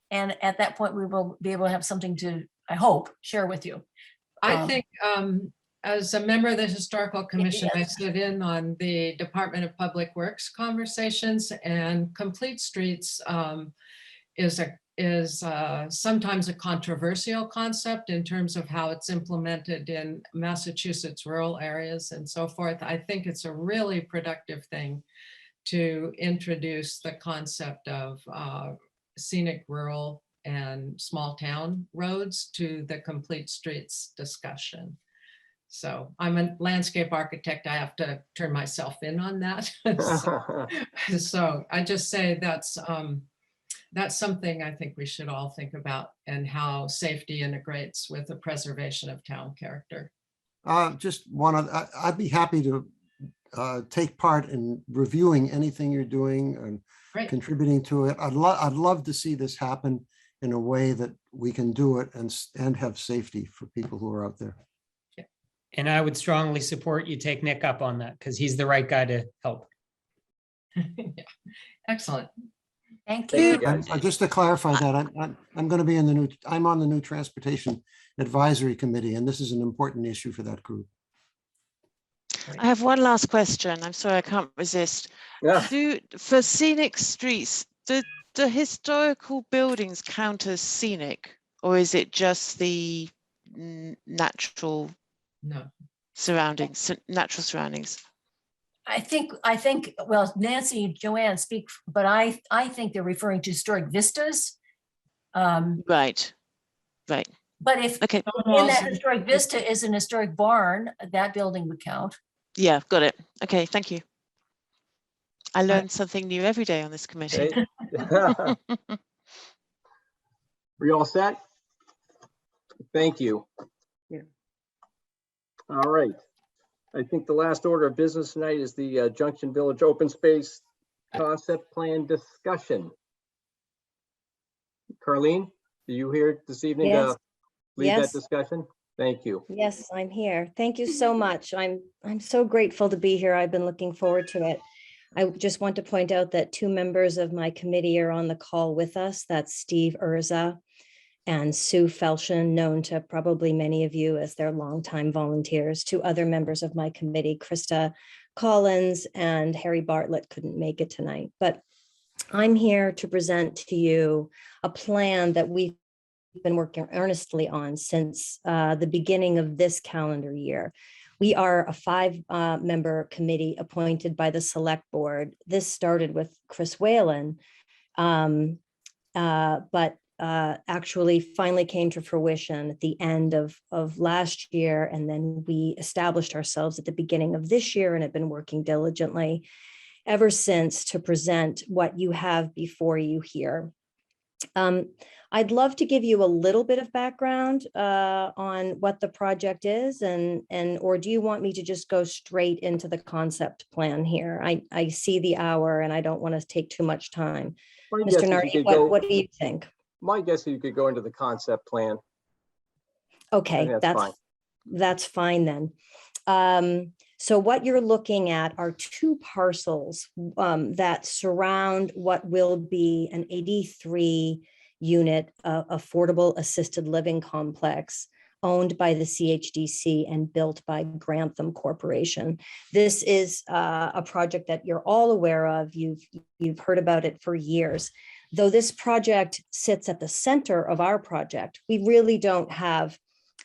And at that point, we will be able to have something to, I hope, share with you. I think as a member of the Historical Commission, I Yes. sit in on the Department of Public Works conversations, and complete streets is sometimes a controversial concept in terms of how it's implemented in Massachusetts rural areas and so forth. I think it's a really productive thing to introduce the concept of scenic rural and small town roads to the complete streets discussion. So I'm a landscape architect. I have to turn myself in on that. So I just say that's something I think we should all think about, and how safety integrates with the preservation of town character. Just I'd be happy to take part in reviewing anything you're doing and Great. contributing to it. I'd love to see this happen in a way that we can do it and have safety for people who are out there. and I would strongly support you take Nick up on that because he's the right guy to help. Yeah. Excellent. Thank Thank you, you. guys. Just to clarify that, I'm going to be I'm on the new Transportation Advisory Committee, and this is an important issue for that group. I have one last question. I'm sorry, I can't resist. Yeah. For scenic streets, do historical buildings count as scenic, or is it just the natural No. surroundings, natural surroundings? I think, well, Nancy, Joanne speak, but I think they're referring to historic vistas. Right. But if Okay. in that historic vista is an historic barn, that building would count. Yeah, got it. Okay, thank you. I learn something new every day on this committee. Okay. We all set? Thank you. Yeah. All right. I think the last order of business tonight is the Junction Village Open Space Concept Plan discussion. Carlene, are you here this evening Yes. to lead that Yes. discussion? Thank you. Yes, I'm here. Thank you so much. I'm so grateful to be here. I've been looking forward to it. I just want to point out that 2 members of my committee are on the call with us. That's Steve Urza and Sue Felshen, known to probably many of you as their longtime volunteers. 2 other members of my committee, Krista Collins and Harry Bartlett, couldn't make it tonight. But I'm here to present to you a plan that we've been working earnestly on since the beginning of this calendar year. We are a 5-member committee appointed by the Select Board. This started with Chris Whalen, but actually finally came to fruition at the end of last year. And then we established ourselves at the beginning of this year and have been working diligently ever since to present what you have before you here. I'd love to give you a little bit of background on what the project is, or do you want me to just go straight into the concept plan here? I see the hour and I don't want to take too much time. My guess Mr. is you Nardi, could go- what do you think? My guess is you could go into the concept plan. Okay, think that's fine. that's fine then. So what you're looking at are 2 parcels that surround what will be an 83 unit affordable assisted living complex owned by the CHDC and built by Grantham Corporation. This is a project that you're all aware of. You've heard about it for years. Though this project sits at the center of our project, we really don't have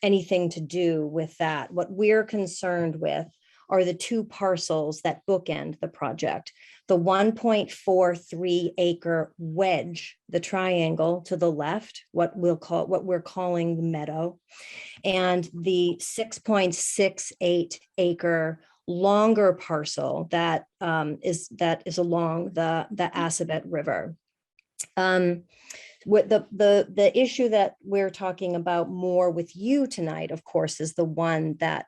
anything to do with that. What we're concerned with are the two parcels that bookend the project. The 1.43 acre wedge, the triangle to the left, what we're calling the meadow, and the 6.68 acre longer parcel that is along the Assabet River. What the issue that we're talking about more with you tonight, of course, is the one that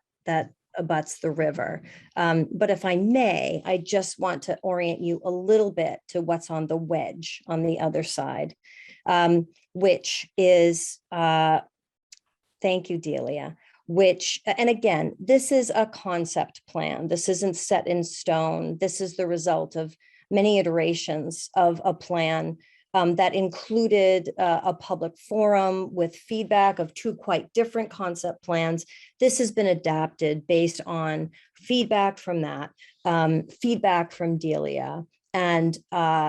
abuts the river. But if I may, I just want to orient you a little bit to what's on the wedge on the other side, which is, thank you, Delia, which, and again, this is a concept plan. This isn't set in stone. This is the result of many iterations of a plan that included a public forum with feedback of two quite different concept plans. This has been adapted based on feedback from that, feedback from Delia, and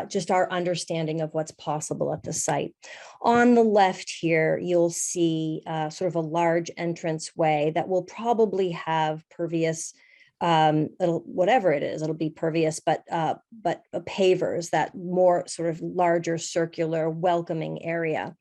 just our understanding of what's possible at the site. On the left here, you'll see sort of a large entranceway that will probably have pervious, whatever it is, it'll be pervious, but pavers, that more sort of larger circular welcoming area.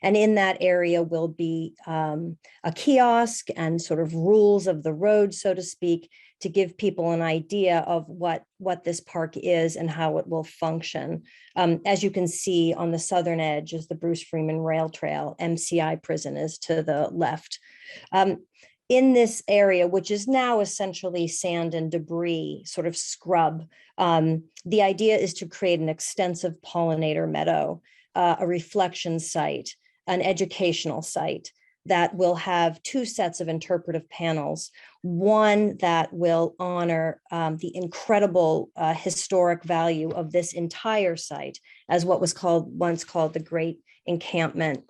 And in that area will be a kiosk and sort of rules of the road, so to speak, to give people an idea of what this park is and how it will function. As you can see on the southern edge is the Bruce Freeman Rail Trail. MCI Prison is to the left. In this area, which is now essentially sand and debris, sort of scrub, the idea is to create an extensive pollinator meadow, a reflection site, an educational site that will have two sets of interpretive panels. One that will honor the incredible historic value of this entire site as what was once called the Great Encampment,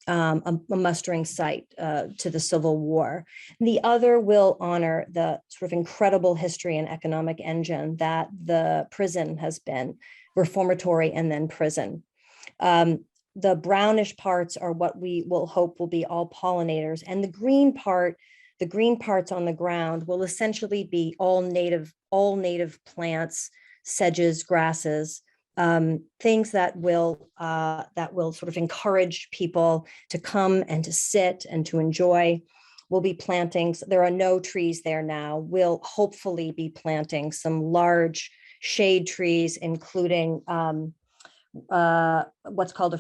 a mustering site to the Civil War. The other will honor the sort of incredible history and economic engine that the prison has been, reformatory and then prison. The brownish parts are what we will hope will be all pollinators, and the green parts on the ground will essentially be all native plants, sedges, grasses, things that will sort of encourage people to come and to sit and to enjoy. We'll be planting, there are no trees there now. We'll hopefully be planting some large shade trees, including what's called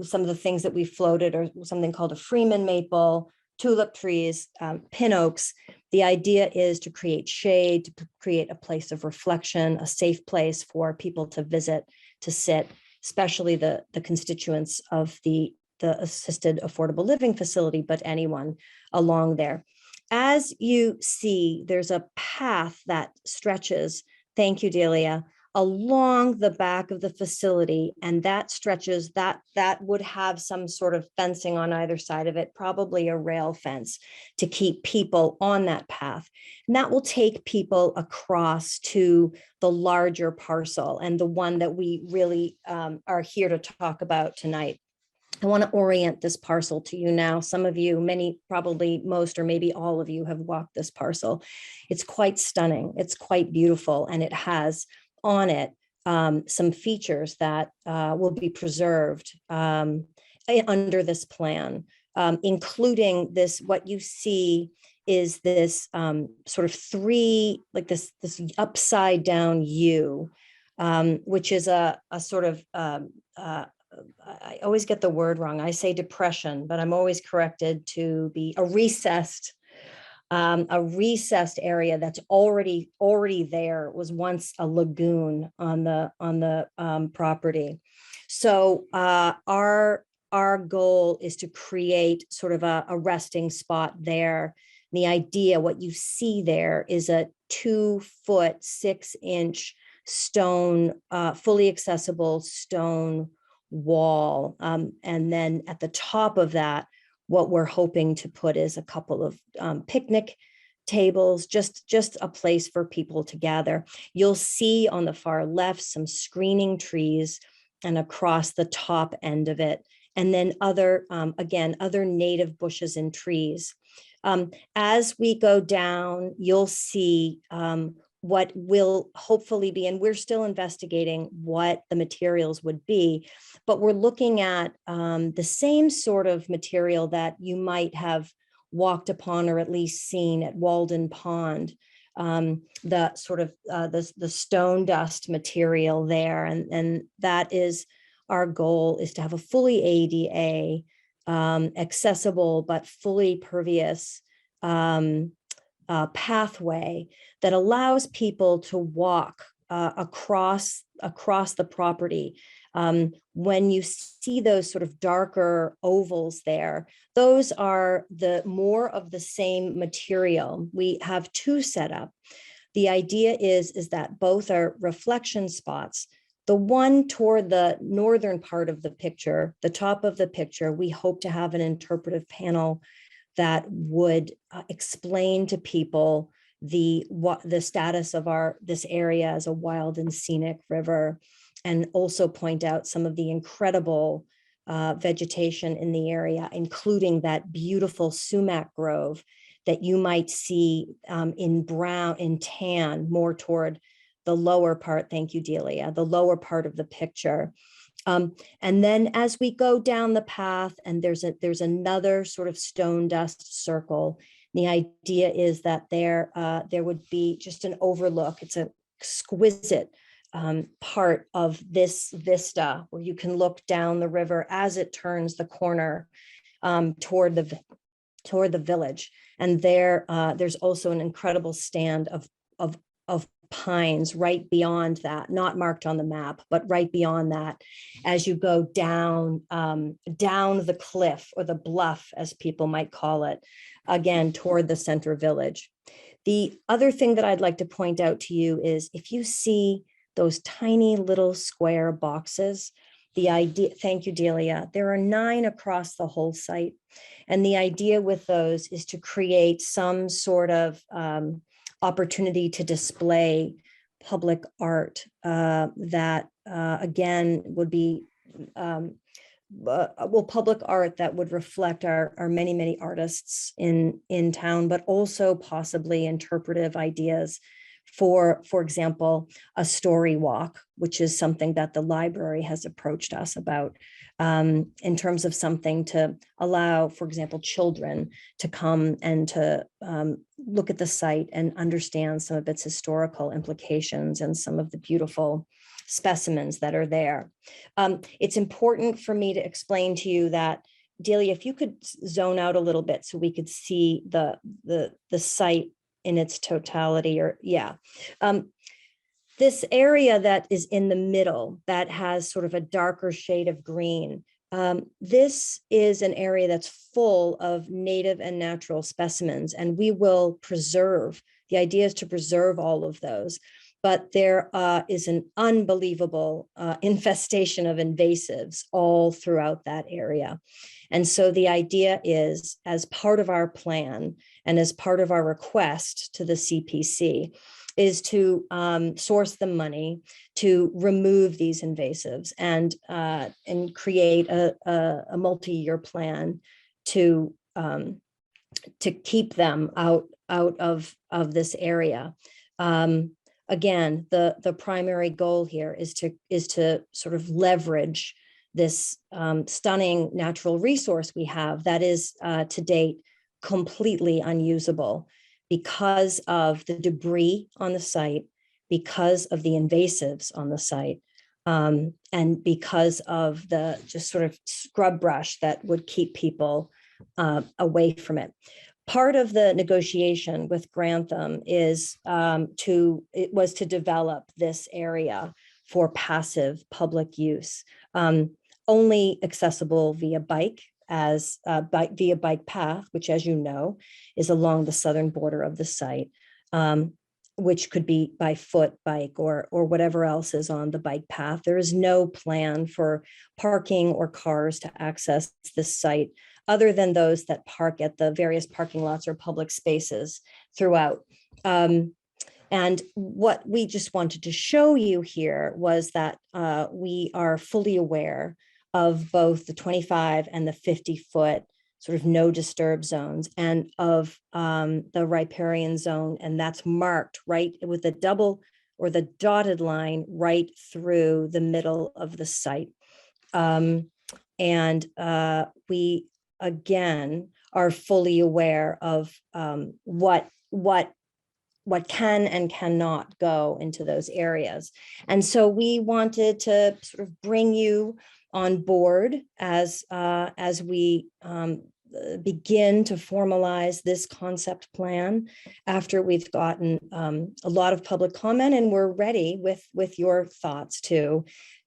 some of the things that we floated, or something called a Freeman maple, tulip trees, pin oaks. The idea is to create shade, to create a place of reflection, a safe place for people to visit, to sit, especially the constituents of the assisted affordable living facility, but anyone along there. As you see, there's a path that stretches, thank you, Delia, along the back of the facility, and that stretches, that would have some sort of fencing on either side of it, probably a rail fence to keep people on that path. And that will take people across to the larger parcel, and the one that we really are here to talk about tonight. I want to orient this parcel to you now. Some of you, many, probably most, or maybe all of you have walked this parcel. It's quite stunning. It's quite beautiful, and it has on it some features that will be preserved under this plan, including this, what you see is this sort of three, like this upside down U, which is a sort of, I always get the word wrong. I say depression, but I'm always corrected to be a recessed area that's already there. It was once a lagoon on the property. So our goal is to create sort of a resting spot there. The idea, what you see there is a 2-foot 6-inch stone, fully accessible stone wall. And then at the top of that, what we're hoping to put is a couple of picnic tables, just a place for people to gather. You'll see on the far left some screening trees, and across the top end of it, and then other native bushes and trees. As we go down, you'll see what will hopefully be, and we're still investigating what the materials would be, but we're looking at the same sort of material that you might have walked upon or at least seen at Walden Pond, the sort of the stone dust material there. And that is our goal, is to have a fully ADA accessible but fully pervious pathway that allows people to walk across the property. When you see those sort of darker ovals there, those are the more of the same material. We have two set up. The idea is that both are reflection spots. The one toward the northern part of the picture, the top of the picture, we hope to have an interpretive panel that would explain to people the status of this area as a wild and scenic river, and also point out some of the incredible vegetation in the area, including that beautiful sumac grove that you might see in tan, more toward the lower part. Thank you, Delia. The lower part of the picture. And then as we go down the path, and there's another sort of stone dust circle. The idea is that there would be just an overlook. It's an exquisite part of this vista where you can look down the river as it turns the corner toward the village. And there's also an incredible stand of pines right beyond that, not marked on the map, but right beyond that, as you go down the cliff, or the bluff, as people might call it, again, toward the center village. The other thing that I'd like to point out to you is, if you see those tiny little square boxes, the idea, thank you, Delia, there are 9 across the whole site. And the idea with those is to create some sort of opportunity to display public art that again would be public art that would reflect our many artists in town, but also possibly interpretive ideas. For example, a story walk, which is something that the library has approached us about, in terms of something to allow, for example, children to come and to look at the site and understand some of its historical implications and some of the beautiful specimens that are there. It's important for me to explain to you that, Delia, if you could zone out a little bit so we could see the site in its totality, or this area that is in the middle that has sort of a darker shade of green. This is an area that's full of native and natural specimens, and we will preserve. The idea is to preserve all of those, but there is an unbelievable infestation of invasives all throughout that area. And so the idea is, as part of our plan and as part of our request to the CPC, is to source the money to remove these invasives and create a multi-year plan to keep them out of this area. Again, the primary goal here is to sort of leverage this stunning natural resource we have that is to date completely unusable because of the debris on the site, because of the invasives on the site, and because of the just sort of scrub brush that would keep people away from it. Part of the negotiation with Grantham was to develop this area for passive public use, only accessible via bike, via bike path, which, as you know, is along the southern border of the site, which could be by foot, bike, or whatever else is on the bike path. There is no plan for parking or cars to access this site, other than those that park at the various parking lots or public spaces throughout. And what we just wanted to show you here was that we are fully aware of both the 25 and the 50-foot sort of no disturb zones, and of the riparian zone, and that's marked right with the double or the dotted line right through the middle of the site. We again are fully aware of what can and cannot go into those areas. And so we wanted to sort of bring you on board as we begin to formalize this concept plan after we've gotten a lot of public comment, and we're ready with your thoughts to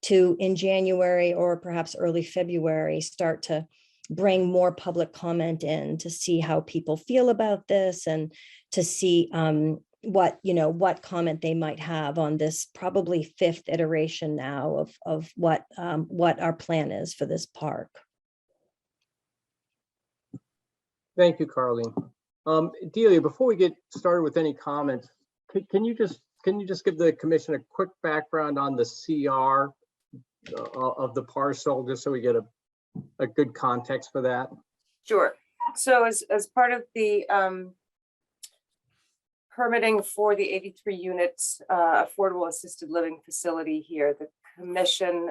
in January or perhaps early February start to bring more public comment in to see how people feel about this and to see what comment they might have on this probably 5th iteration now of what our plan is for this park. Thank you, Carleen. Delia, before we get started with any comments, can you just give the commission a quick background on the CR of the parcel, just so we get a good context for that? Sure. So as part of the permitting for the 83 units affordable assisted living facility here, the commission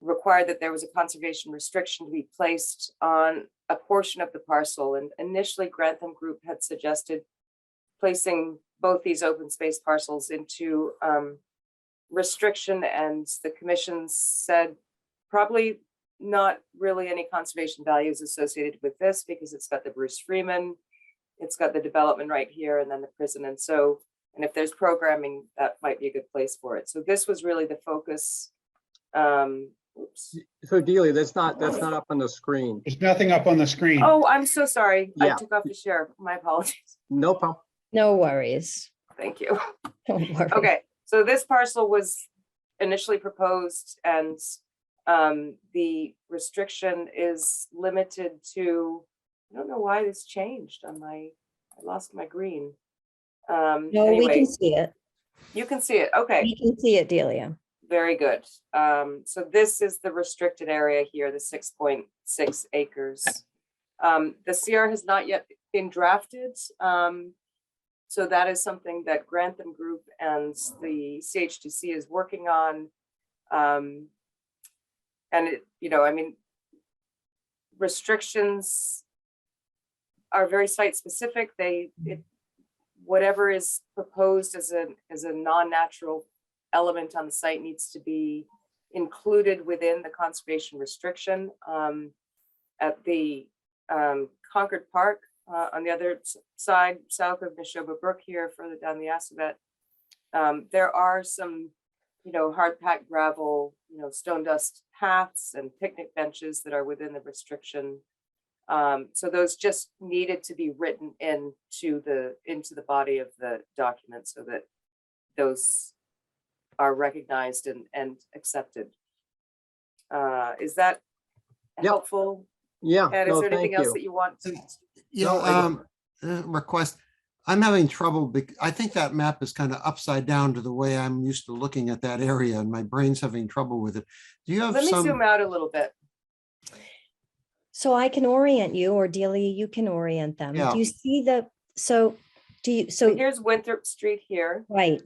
required that there was a conservation restriction to be placed on a portion of the parcel. And initially Grantham Group had suggested placing both these open space parcels into restriction, and the commission said probably not really any conservation values associated with this because it's got the Bruce Freeman, it's got the development right here, and then the prison. And so, and if there's programming, that might be a good place for it. So this was really the focus. Oops. So Delia, that's not up on the screen. There's nothing up on the screen. Oh, I'm so sorry. Yeah. I took off the share. My apologies. No problem. No worries. Thank you. Don't worry. Okay, so this parcel was initially proposed, and the restriction is limited to, I don't know why this changed on I lost my green. No, we Anyway, can see it. you can see it. Okay, We can see it, Delia. very good. So this is the restricted area here, the 6.6 acres. The CR has not yet been drafted. So that is something that Grantham Group and the CHDC is working on. And it, I mean, restrictions are very site specific. Whatever is proposed as a non-natural element on the site needs to be included within the conservation restriction. At the Concord Park, on the other side, south of Neshoba Brook here, further down the Assabet, there are some, hard packed gravel, stone dust paths and picnic benches that are within the restriction. So those just needed to be written into the body of the document so that those are recognized and accepted. Is that helpful? Yeah. And is no, there anything thank else you. that you want to? Request. I'm having trouble. I think that map is kind of upside down to the way I'm used to looking at that area, and my brain's having trouble with it. Do you have Let me zoom out a little bit. So I can orient you, or Delia, you can orient them. Yeah. Do you see so Here's Winthrop Street here, right.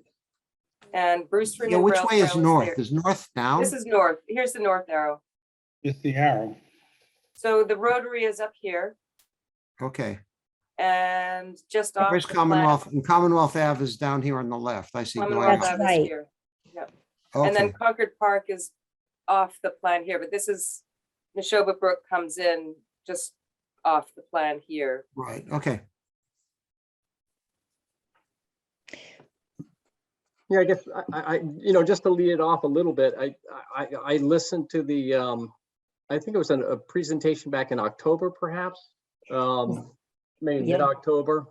and Bruce Yeah, Freeman. which Rail way is Trail north? here. Is north down? This is north. Here's the north arrow. It's the arrow. So the rotary is up here, Okay. and just off. Where's the plan- Commonwealth? And Commonwealth Ave is down here on the left. I see. Commonwealth That's Ave is right. here. Yep. And then Okay, Concord Park is off the plan here, but this is, Neshoba Brook comes in just off the plan here. right, okay. Yeah, I guess I just to lead it off a little bit, I listened to the, I think it was a presentation back in October, perhaps, maybe Yeah. mid-October.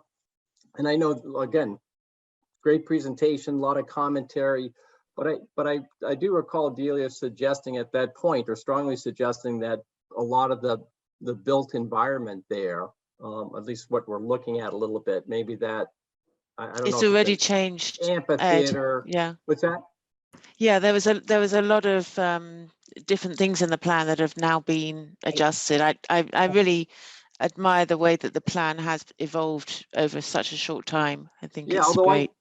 And I know, again, great presentation, a lot of commentary, but I do recall Delia suggesting at that point, or strongly suggesting, that a lot of the built environment there, at least what we're looking at a little bit, maybe that, I don't know. It's if an already changed. Ed. amphitheater. Yeah. What's that? Yeah, there was a lot of different things in the plan that have now been adjusted. I really admire the way that the plan has evolved over such a short time. I think Yeah, it's although great.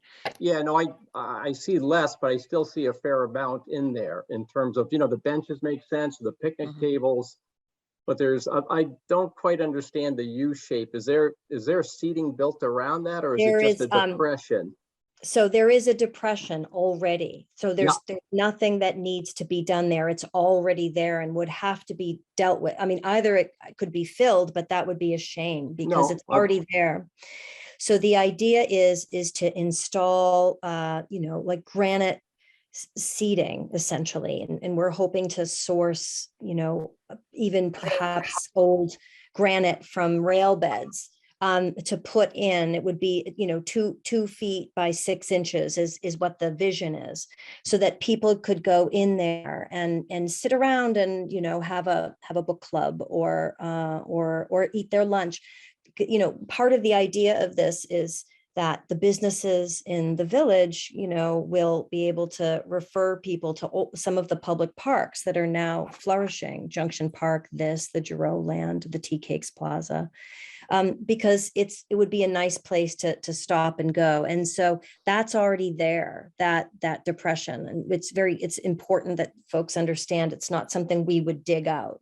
I see less, but I still see a fair amount in there in terms of, the benches make sense, the picnic tables. But I don't quite understand the U shape. Is there seating built around that, or is it There just is, a depression? So there is a depression already. So there's nothing that needs to be done there. It's already there and would have to be dealt with. I mean, either it could be filled, but that would be a shame because it's already there. So the idea is to install, like granite seating essentially. And we're hoping to source, even perhaps old granite from rail beds. To put in, it would be, 2 feet by 6 inches is what the vision is, so that people could go in there and sit around and, have a book club or eat their lunch. Part of the idea of this is that the businesses in the village, will be able to refer people to some of the public parks that are now flourishing, Junction Park, the Giroux Land, the Tea Cakes Plaza. Because it would be a nice place to stop and go. And so that's already there, that depression. And it's important that folks understand it's not something we would dig out.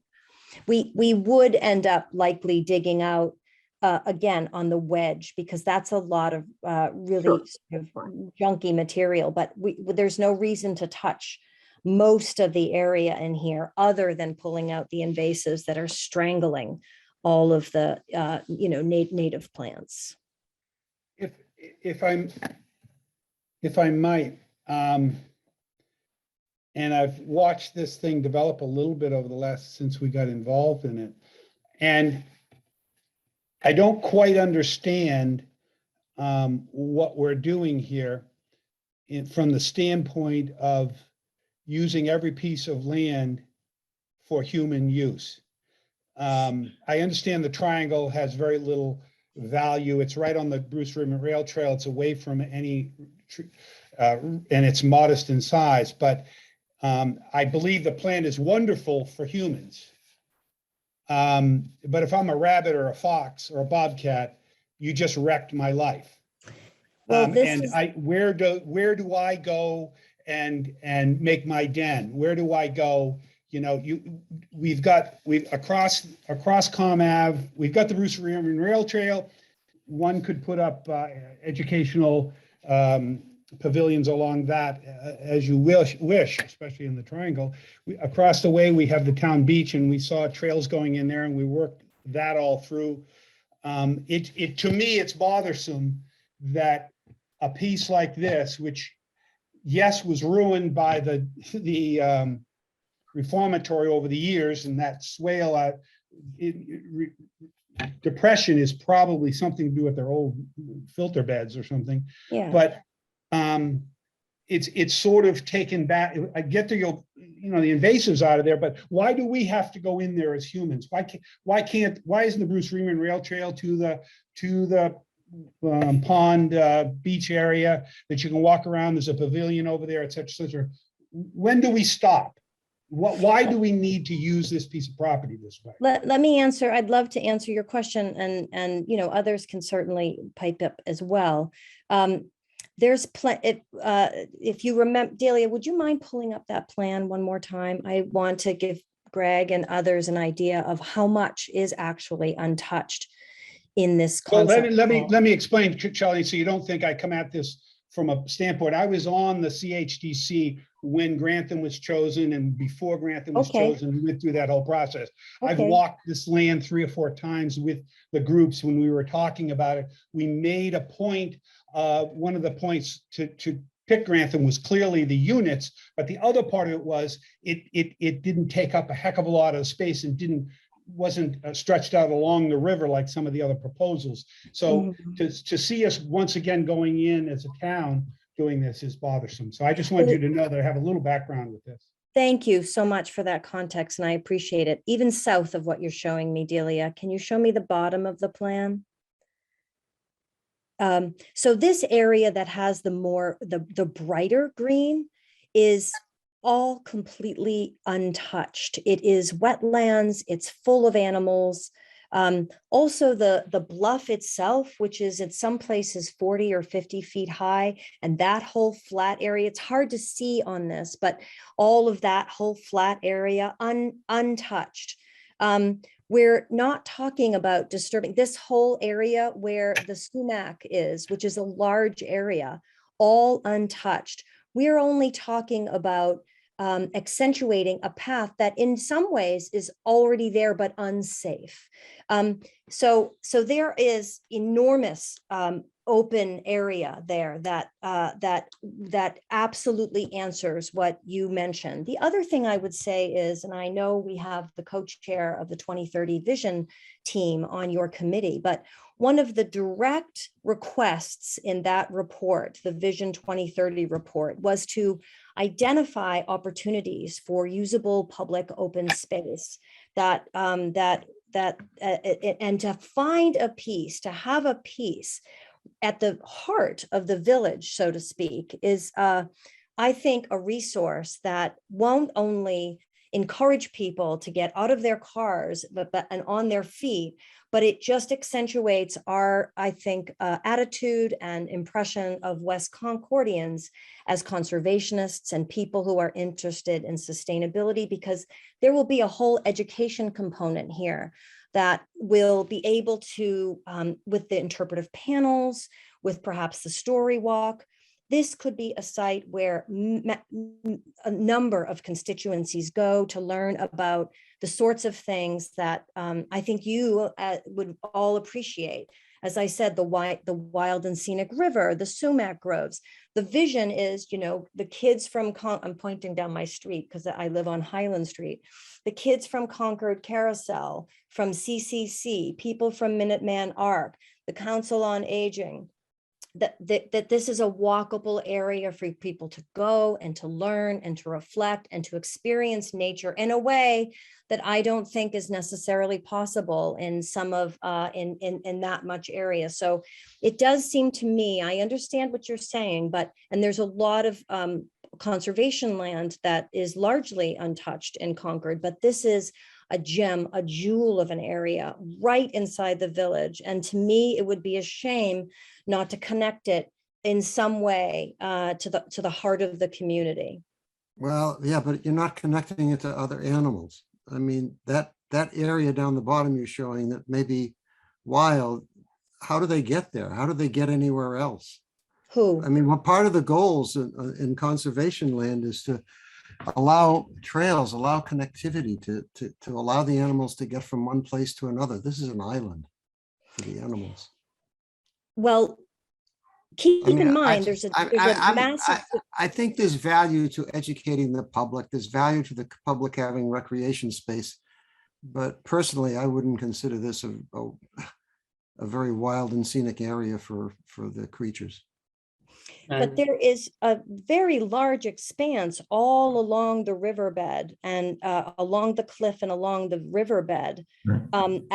We would end up likely digging out again on the wedge, because that's a lot of really sort of junky material, but there's no reason to touch most of the area in here other than pulling out the invasives that are strangling all of the, native plants. If I might, and I've watched this thing develop a little bit over the last, since we got involved in it. And I don't quite understand what we're doing here from the standpoint of using every piece of land for human use. I understand the triangle has very little value. It's right on the Bruce Ribbon Rail Trail. It's away from any, and it's modest in size, but I believe the plan is wonderful for humans. But if I'm a rabbit or a fox or a bobcat, you just wrecked my life. Well, where do I go and make my den? Where do I go? We've across Com Ave, we've got the Bruce Ribbon Rail Trail. One could put up educational pavilions along that as you wish, especially in the triangle. Across the way, we have the town beach, and we saw trails going in there, and we worked that all through. To me, it's bothersome that a piece like this, which yes was ruined by the reformatory over the years, and that swale depression is probably something to do with their old filter beds or something. Yeah. But it's sort of taken back. I get the invasives out of there, but why do we have to go in there as humans? Why isn't the Bruce Ribbon Rail Trail to the pond beach area that you can walk around? There's a pavilion over there, et cetera. When do we stop? Why do we need to use this piece of property this way? Let me answer. I'd love to answer your question, and others can certainly pipe up as well. There's if you remember, Delia, would you mind pulling up that plan one more time? I want to give Greg and others an idea of how much is actually untouched in this concept. Well, let me explain, Charlie, so you don't think I come at this from a standpoint. I was on the CHDC when Grantham was chosen and before Grantham was chosen. We went through that whole process. I've walked this land 3 or 4 times with the groups when we were talking about it. We made a point, one of the points to pick Grantham was clearly the units, but the other part of it was it didn't take up a heck of a lot of space and wasn't stretched out along the river like some of the other proposals. So to see us once again going in as a town doing this is bothersome. So I just wanted you to know that I have a little background with this. Thank you so much for that context, and I appreciate it. Even south of what you're showing me, Delia, can you show me the bottom of the plan? So this area that has the brighter green is all completely untouched. It is wetlands, it's full of animals. Also the bluff itself, which is in some places 40 or 50 feet high, and that whole flat area, it's hard to see on this, but all of that whole flat area untouched. We're not talking about disturbing this whole area where the sumac is, which is a large area, all untouched. We're only talking about accentuating a path that in some ways is already there, but unsafe. So there is enormous open area there that absolutely answers what you mentioned. The other thing I would say is, and I know we have the co-chair of the 2030 Vision team on your committee, but one of the direct requests in that report, the Vision 2030 report, was to identify opportunities for usable public open space and to find a piece, to have a piece at the heart of the village, so to speak, is, I think, a resource that won't only encourage people to get out of their cars and on their feet, but it just accentuates our, I think, attitude and impression of West Concordians as conservationists and people who are interested in sustainability, because there will be a whole education component here that will be able to, with the interpretive panels, with perhaps the story walk, this could be a site where a number of constituencies go to learn about the sorts of things that I think you would all appreciate. As I said, the wild and scenic river, the sumac groves. The vision is, you know, the kids from, I'm pointing down my street because I live on Highland Street, the kids from Concord Carousel, from CCC, people from Minuteman Arc, the Council on Aging, that this is a walkable area for people to go and to learn and to reflect and to experience nature in a way that I don't think is necessarily possible in some of in that much area. So it does seem to me, I understand what you're saying, and there's a lot of conservation land that is largely untouched in Concord, but this is a gem, a jewel of an area right inside the village. And to me, it would be a shame not to connect it in some way to the heart of the community. Well, yeah, but you're not connecting it to other animals. I mean, that area down the bottom you're showing that may be wild, how do they get there? How do they get anywhere else? Who? I mean, what part of the goals in conservation land is to allow trails, allow connectivity, to allow the animals to get from one place to another. This is an island for the animals. Well, keep in mind, there's a massive. I think there's value to educating the public. There's value to the public having recreation space. But personally, I wouldn't consider this a very wild and scenic area for the creatures. But there is a very large expanse all along the riverbed and along the cliff and along the riverbed on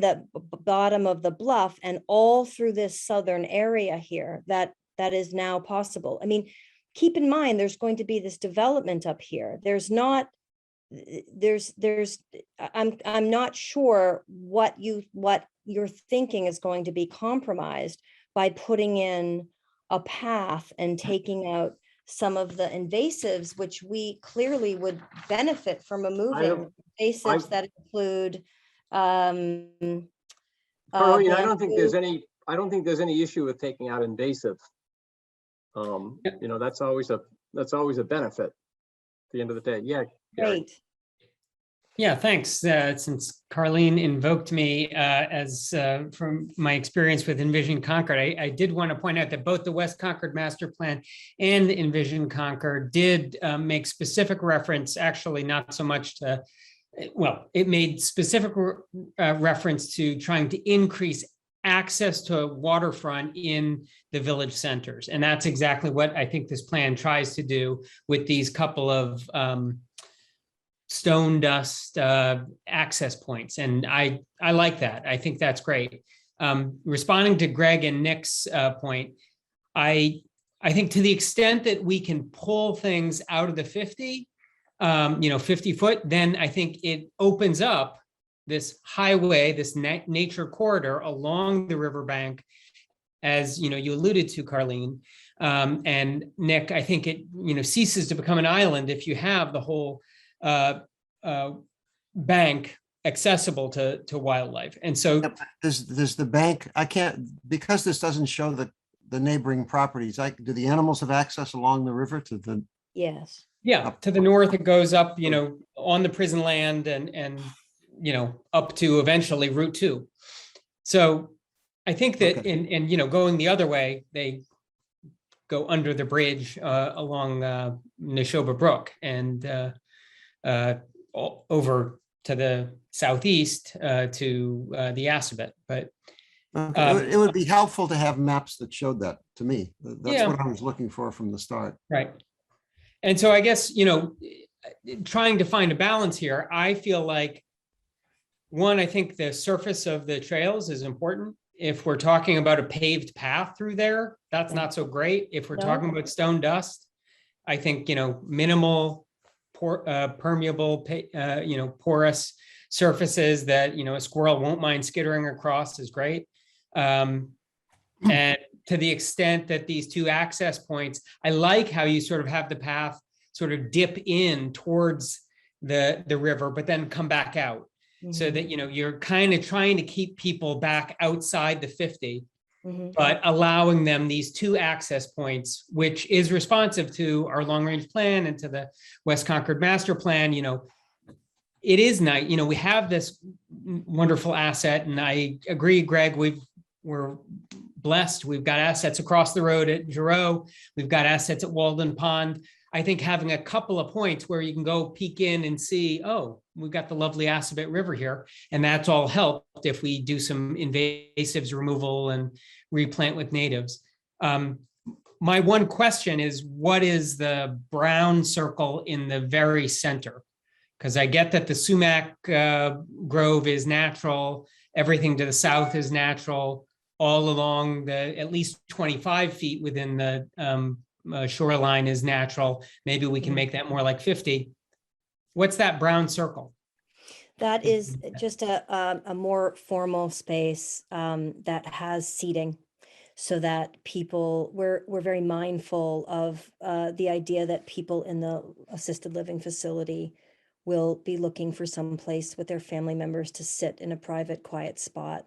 the bottom of the bluff and all through this southern area here that is now possible. I mean, keep in mind, there's going to be this development up here. I'm not sure what you're thinking is going to be compromised by putting in a path and taking out some of the invasives, which we clearly would benefit from removing. Invasives that include. Caroline, I don't think there's any issue with taking out invasive. You know, that's always a benefit at the end of the day. Yeah. Great. Yeah, thanks. Since Carleen invoked me from my experience with Envision Concord, I did want to point out that both the West Concord Master Plan and the Envision Concord did make specific reference, actually not so much to, well, it made specific reference to trying to increase access to waterfront in the village centers. And that's exactly what I think this plan tries to do with these couple of stone dust access points. And I like that. I think that's great. Responding to Greg and Nick's point, I I think to the extent that we can pull things out of the 50, 50 foot, then I think it opens up this highway, this nature corridor along the riverbank, as you alluded to, Carleen. And Nick, I think it ceases to become an island if you have the whole bank accessible to wildlife. And so There's the bank. I can't, because this doesn't show the neighboring properties. Do the animals have access along the river to the? Yes. Yeah, to the north, it goes up, on the prison land and up to eventually Route 2. So I think that Okay. going the other way, they go under the bridge along Neshoba Brook and over to the southeast to the Assabet. But Okay. It would be helpful to have maps that showed that to me. That's Yeah. what I was looking for from the start. Right. And so I guess, trying to find a balance here, I feel like, one, I think the surface of the trails is important. If we're talking about a paved path through there, that's not so great. If we're No. talking about stone dust, I think, minimal permeable, porous surfaces that, a squirrel won't mind skittering across is great. And to the extent that these two access points, I like how you sort of have the path sort of dip in towards the river, but then come back out. So that, you're kind of trying to keep people back outside the 50, but allowing them these two access points, which is responsive to our long range plan and to the West Concord master plan. It is nice, we have this wonderful asset, and I agree, Greg, we're blessed. We've got assets across the road at Giroux. We've got assets at Walden Pond. I think having a couple of points where you can go peek in and see, oh, we've got the lovely Assabet River here. And that's all helped if we do some invasives removal and replant with natives. My one question is, what is the brown circle in the very center? Because I get that the sumac grove is natural. Everything to the south is natural. All along the at least 25 feet within the shoreline is natural. Maybe we can make that more like 50. What's that brown circle? That is just a more formal space that has seating, so that people, we're very mindful of the idea that people in the assisted living facility will be looking for some place with their family members to sit in a private, quiet spot.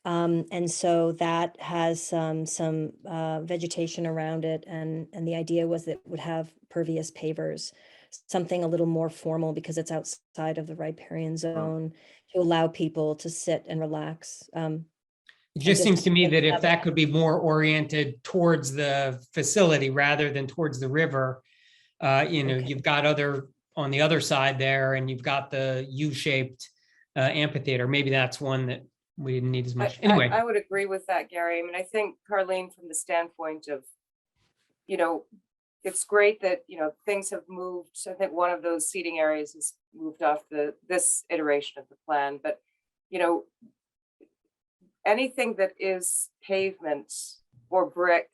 And so that has some vegetation around it, and the idea was that it would have pervious pavers, something a little more formal because it's outside of the riparian zone, to allow people to sit and relax. It just seems to me that if that could be more oriented towards the facility rather than towards the river, you've got on the other side there, and you've got the U-shaped amphitheater. Maybe that's one that we didn't need as much. Anyway, I would agree with that, Gary. I mean, I think, Carleen, from the standpoint of, it's great that, things have moved. I think one of those seating areas has moved off this iteration of the plan, but, anything that is pavement or brick,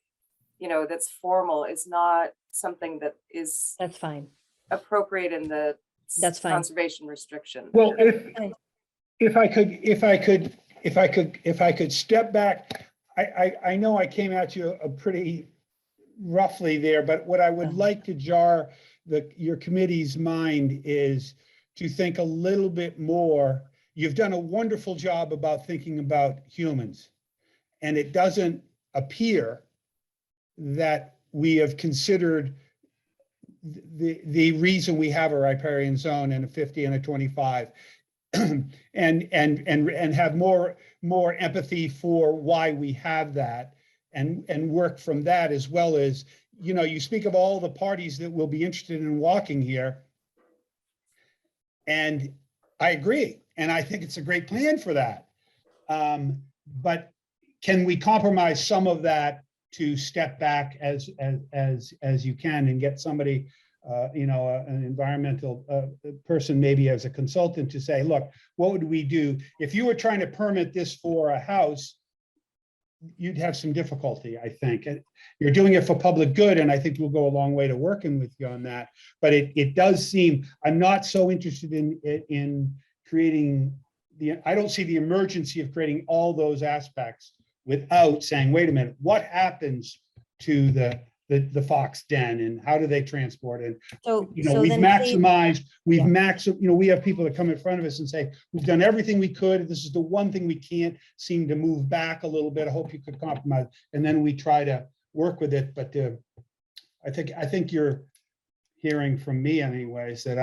that's formal is not something that is. That's fine. Appropriate in the That's fine. conservation restriction. Well, if I could step back, I know I came at you a pretty roughly there, but what I would like to jar your committee's mind is to think a little bit more. You've done a wonderful job about thinking about humans, and it doesn't appear that we have considered the reason we have a riparian zone and a 50 and a 25, and have more empathy for why we have that, and work from that, as well as, you speak of all the parties that will be interested in walking here. And I agree. And I think it's a great plan for that. But can we compromise some of that to step back as you can, and get somebody, an environmental person, maybe as a consultant, to say, look, what would we do if you were trying to permit this for a house? you'd have some difficulty, I think. And you're doing it for public good, and I think we'll go a long way to working with you on that. But it does seem, I'm not so interested in creating I don't see the emergency of creating all those aspects without saying, wait a minute, what happens to the fox den and how do they transport it? So, You know, so we've then maximized, Yeah. you know, we have people that come in front of us and say, we've done everything we could. This is the one thing we can't seem to move back a little bit. I hope you could compromise. And then we try to work with it. But I think you're hearing from me anyways, that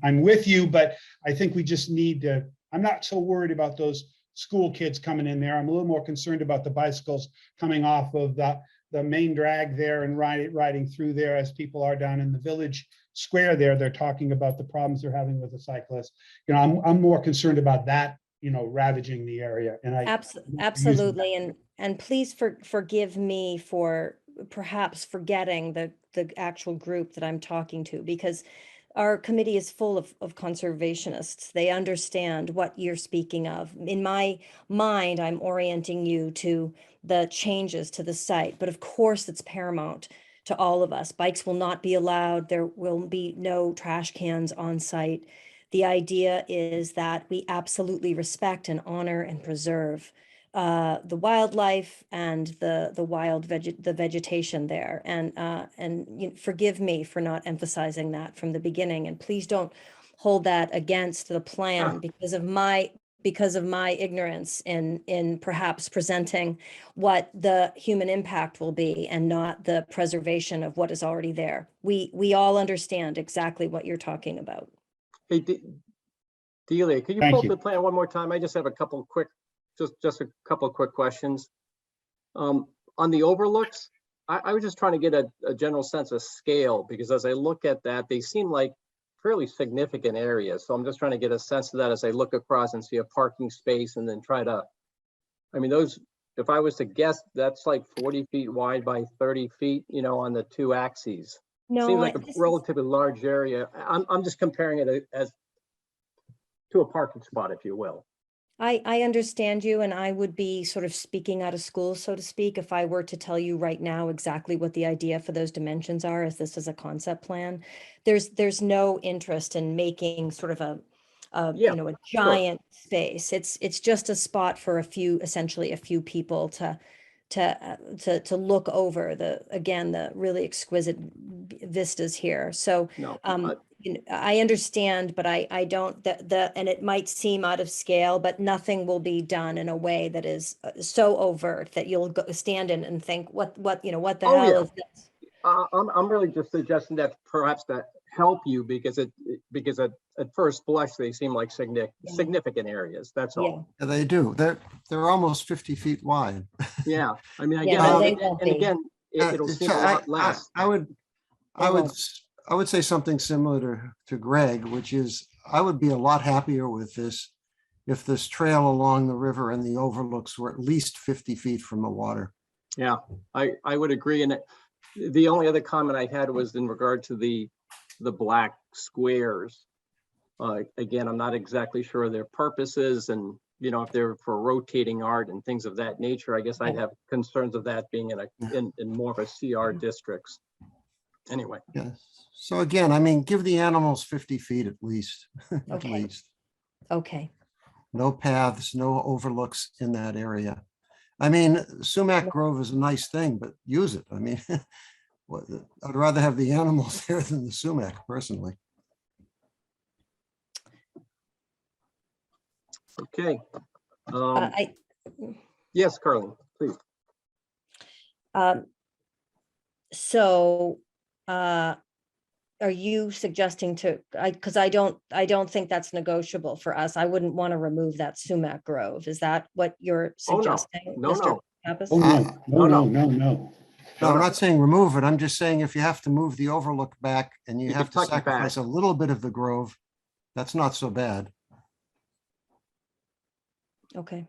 I'm with you, but I think we just need to, I'm not so worried about those school kids coming in there. I'm a little more concerned about the bicycles coming off of the main drag there and riding through there, as people are down in the village square there. They're talking about the problems they're having with the cyclists. You know, I'm more concerned about that, you know, ravaging the area. And Absolutely. And please forgive me for perhaps forgetting the actual group that I'm talking to, because our committee is full of conservationists. They understand what you're speaking of. In my mind, I'm orienting you to the changes to the site, but of course it's paramount to all of us. Bikes will not be allowed. There will be no trash cans on site. The idea is that we absolutely respect and honor and preserve the wildlife and the vegetation there. And you know, forgive me for not emphasizing that from the beginning. And please don't hold that against the plan because of my ignorance in perhaps presenting what the human impact will be and not the preservation of what is already there. We all understand exactly what you're talking about. Hey, Delia, could you Thank pull up you. the plan one more time? I just have a couple of quick, just a couple of quick questions. On the overlooks, I was just trying to get a general sense of scale, because as I look at that, they seem like fairly significant areas. So I'm just trying to get a sense of that as I look across and see a parking space and then try to, I mean, those, if I was to guess, that's like 40 feet wide by 30 feet, you know, on the two axes. No, Seems like a relatively large area. I'm just comparing it as to a parking spot, if you will. I understand you, and I would be sort of speaking out of school, so to speak, if I were to tell you right now exactly what the idea for those dimensions are, as this is a concept plan. There's no interest in making sort of a you know, a giant space. It's just a spot for essentially a few people to look over the really exquisite vistas here. So No, you know, I understand, but I don't, and it might seem out of scale, but nothing will be done in a way that is so overt that you'll stand in and think, what you know, what the hell is this? I'm really just suggesting that perhaps to help you, because at first blush they seem like significant areas. That's all. Yeah, they do. They're almost 50 feet wide. Yeah, I mean, Yeah, again, no, and again, it'll seem a lot less. I would say something similar to Greg, which is I would be a lot happier with this if this trail along the river and the overlooks were at least 50 feet from the water. Yeah, I would agree. And the only other comment I had was in regard to the black squares. Again, I'm not exactly sure their purposes, and you know, if they're for rotating art and things of that nature. I guess I'd have concerns of that being in more of a CR districts. Anyway. Yeah. So again, I mean, give the animals 50 feet at least. At Okay. least. Okay. No paths, no overlooks in that area. I mean, Sumac Grove is a nice thing, but use it. I mean, I'd rather have the animals there than the sumac personally. Okay. Yes, Carlin, please. So are you suggesting because I don't think that's negotiable for us. I wouldn't want to remove that Sumac Grove. Is that what you're suggesting? No, Mr. no. Pappas? Oh, no. No, I'm not saying remove it. I'm just saying if you have to move the overlook back and you have to sacrifice a little bit of the grove, that's not so bad. Okay.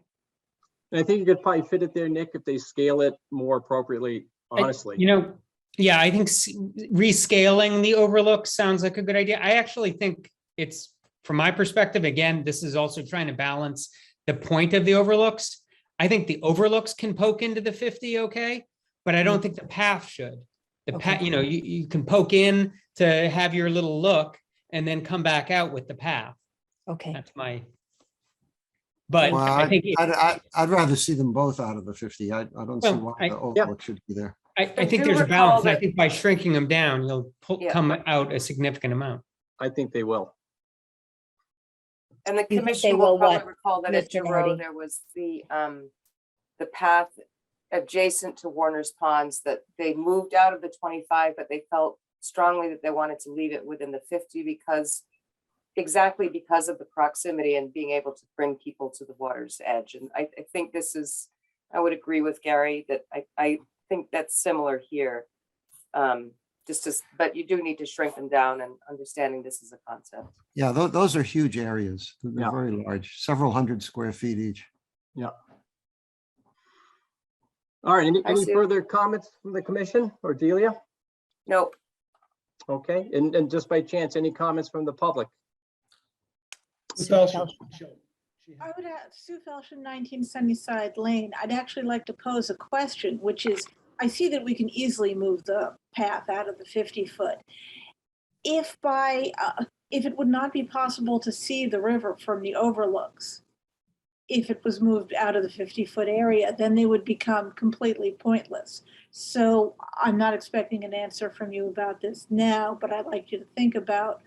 I think you could probably fit it there, Nick, if they scale it more appropriately, honestly. You know, yeah, I think rescaling the overlook sounds like a good idea. I actually think it's, from my perspective, again, this is also trying to balance the point of the overlooks. I think the overlooks can poke into the 50, okay? But I don't think the path should. The path, Okay. you know, you can poke in to have your little look and then come back out with the path. Okay. That's my. But Well, I think, I'd rather see them both out of the 50. I don't see Well, why the overlook should be there. I think do there's a recall balance. And I that- think by shrinking them down, you'll Yeah. come out a significant amount. I think they will. And the You think commission they will will probably what, recall that at Mr. Giroux, Nardi? there was the path adjacent to Warner's Ponds that they moved out of the 25, but they felt strongly that they wanted to leave it within the 50 exactly because of the proximity and being able to bring people to the water's edge. And I think this is, I would agree with Gary that I think that's similar here. But you do need to shrink them down and understanding this is a concept. Yeah, those are huge areas. They're Yeah. very large, several hundred square feet each. Yeah. All right, I any see. further comments from the commission or Delia? Nope. Okay, and just by chance, any comments from the public? Sue Felshen. I would add Sue Felshen, 19 Sunnyside Lane. I'd actually like to pose a question, which is, I see that we can easily move the path out of the 50-foot. If it would not be possible to see the river from the overlooks, if it was moved out of the 50-foot area, then they would become completely pointless. So I'm not expecting an answer from you about this now, but I'd like you to think about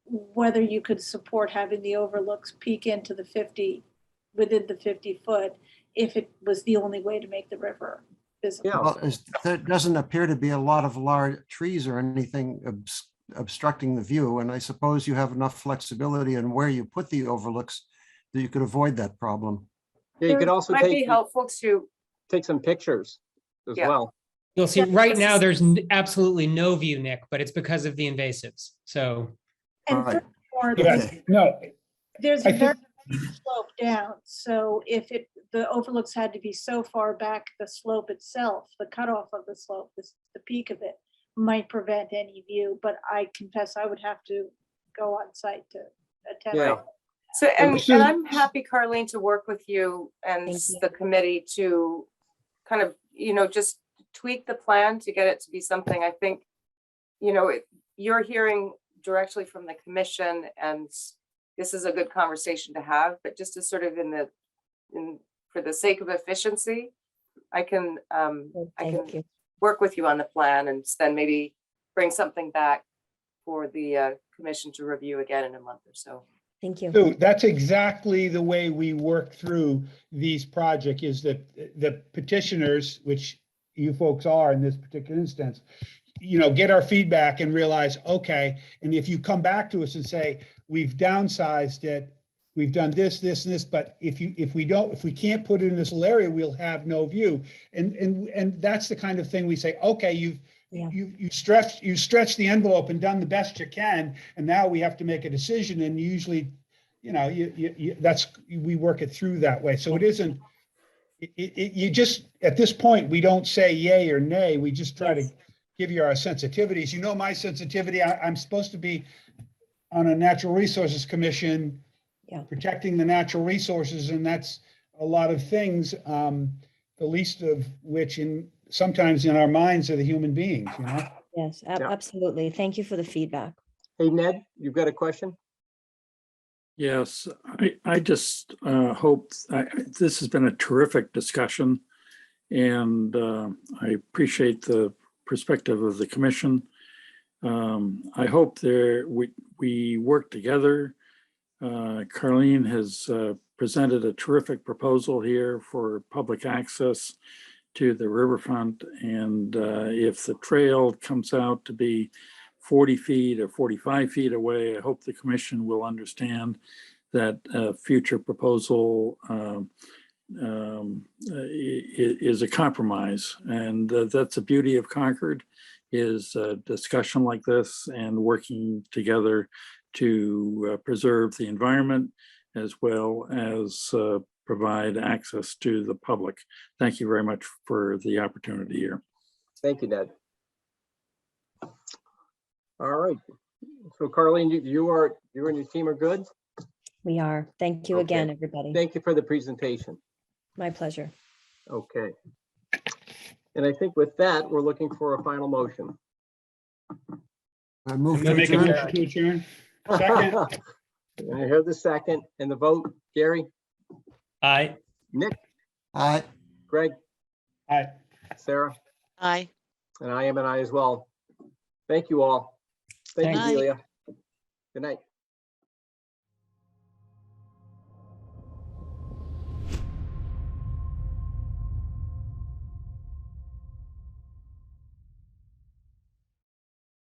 whether you could support having the overlooks peek into the 50, within the 50-foot, if it was the only way to make the river visible. Yeah. Well, there doesn't appear to be a lot of large trees or anything obstructing the view. And I suppose you have enough flexibility in where you put the overlooks that you could avoid that problem. Yeah, you could also Might be helpful to, take some pictures as Yeah. well. You'll see right now, there's absolutely no view, Nick, but it's because of the invasives. So. And Right. furthermore, Yeah, no, there's I a very think- steep slope down. So if the overlooks had to be so far back, the slope itself, the cutoff of the slope, the peak of it might prevent any view, but I confess I would have to go on site to attempt. Yeah. it. so, and Sue- I'm happy, Carlene, to work with you and Thank you. the committee to kind of, just tweak the plan to get it to be something I think, you're hearing directly from the commission, and this is a good conversation to have, but just to sort of for the sake of efficiency, I can Thank you. work with you on the plan and then maybe bring something back for the commission to review again in a month or so. Thank you. Sue, that's exactly the way we work through these projects, is that the petitioners, which you folks are in this particular instance, get our feedback and realize, okay, and if you come back to us and say, we've downsized it, we've done this, this, and this, but if we can't put it in this little area, we'll have no view. And that's the kind of thing we say, okay, you stretched the envelope and done the best you can, and now we have to make a decision. And usually, we work it through that way. So it isn't, you just, at this point, we don't say yay or nay. We just try to give you our sensitivities. My sensitivity, I'm supposed to be on a Natural Resources Commission, protecting the natural resources, and that's a lot of things, the least of which sometimes in our minds are the human beings, Yes, absolutely. Thank you for the feedback. Hey, Ned, you've got a question? Yes, I just hope, this has been a terrific discussion, and I appreciate the perspective of the commission. I hope we work together. Carlene has presented a terrific proposal here for public access to the riverfront, and if the trail comes out to be 40 feet or 45 feet away, I hope the commission will understand that a future proposal is a compromise. And that's the beauty of Concord, is a discussion like this and working together to preserve the environment as well as provide access to the public. Thank you very much for the opportunity here. Thank you, Ned. All right. So Carlene, you and your team are good? We are. Thank you again, everybody. Thank you for the presentation. My pleasure. Okay. And I think with that, we're looking for a final motion. I I'm move gonna to make a adjourn. motion to adjourn. Second. I heard the second and the vote. Gary, Aye. Nick, Aye. Greg, Aye. Sarah, Aye. and I am an I as well. Thank you all. Thank you, Thanks. Delia. Good night.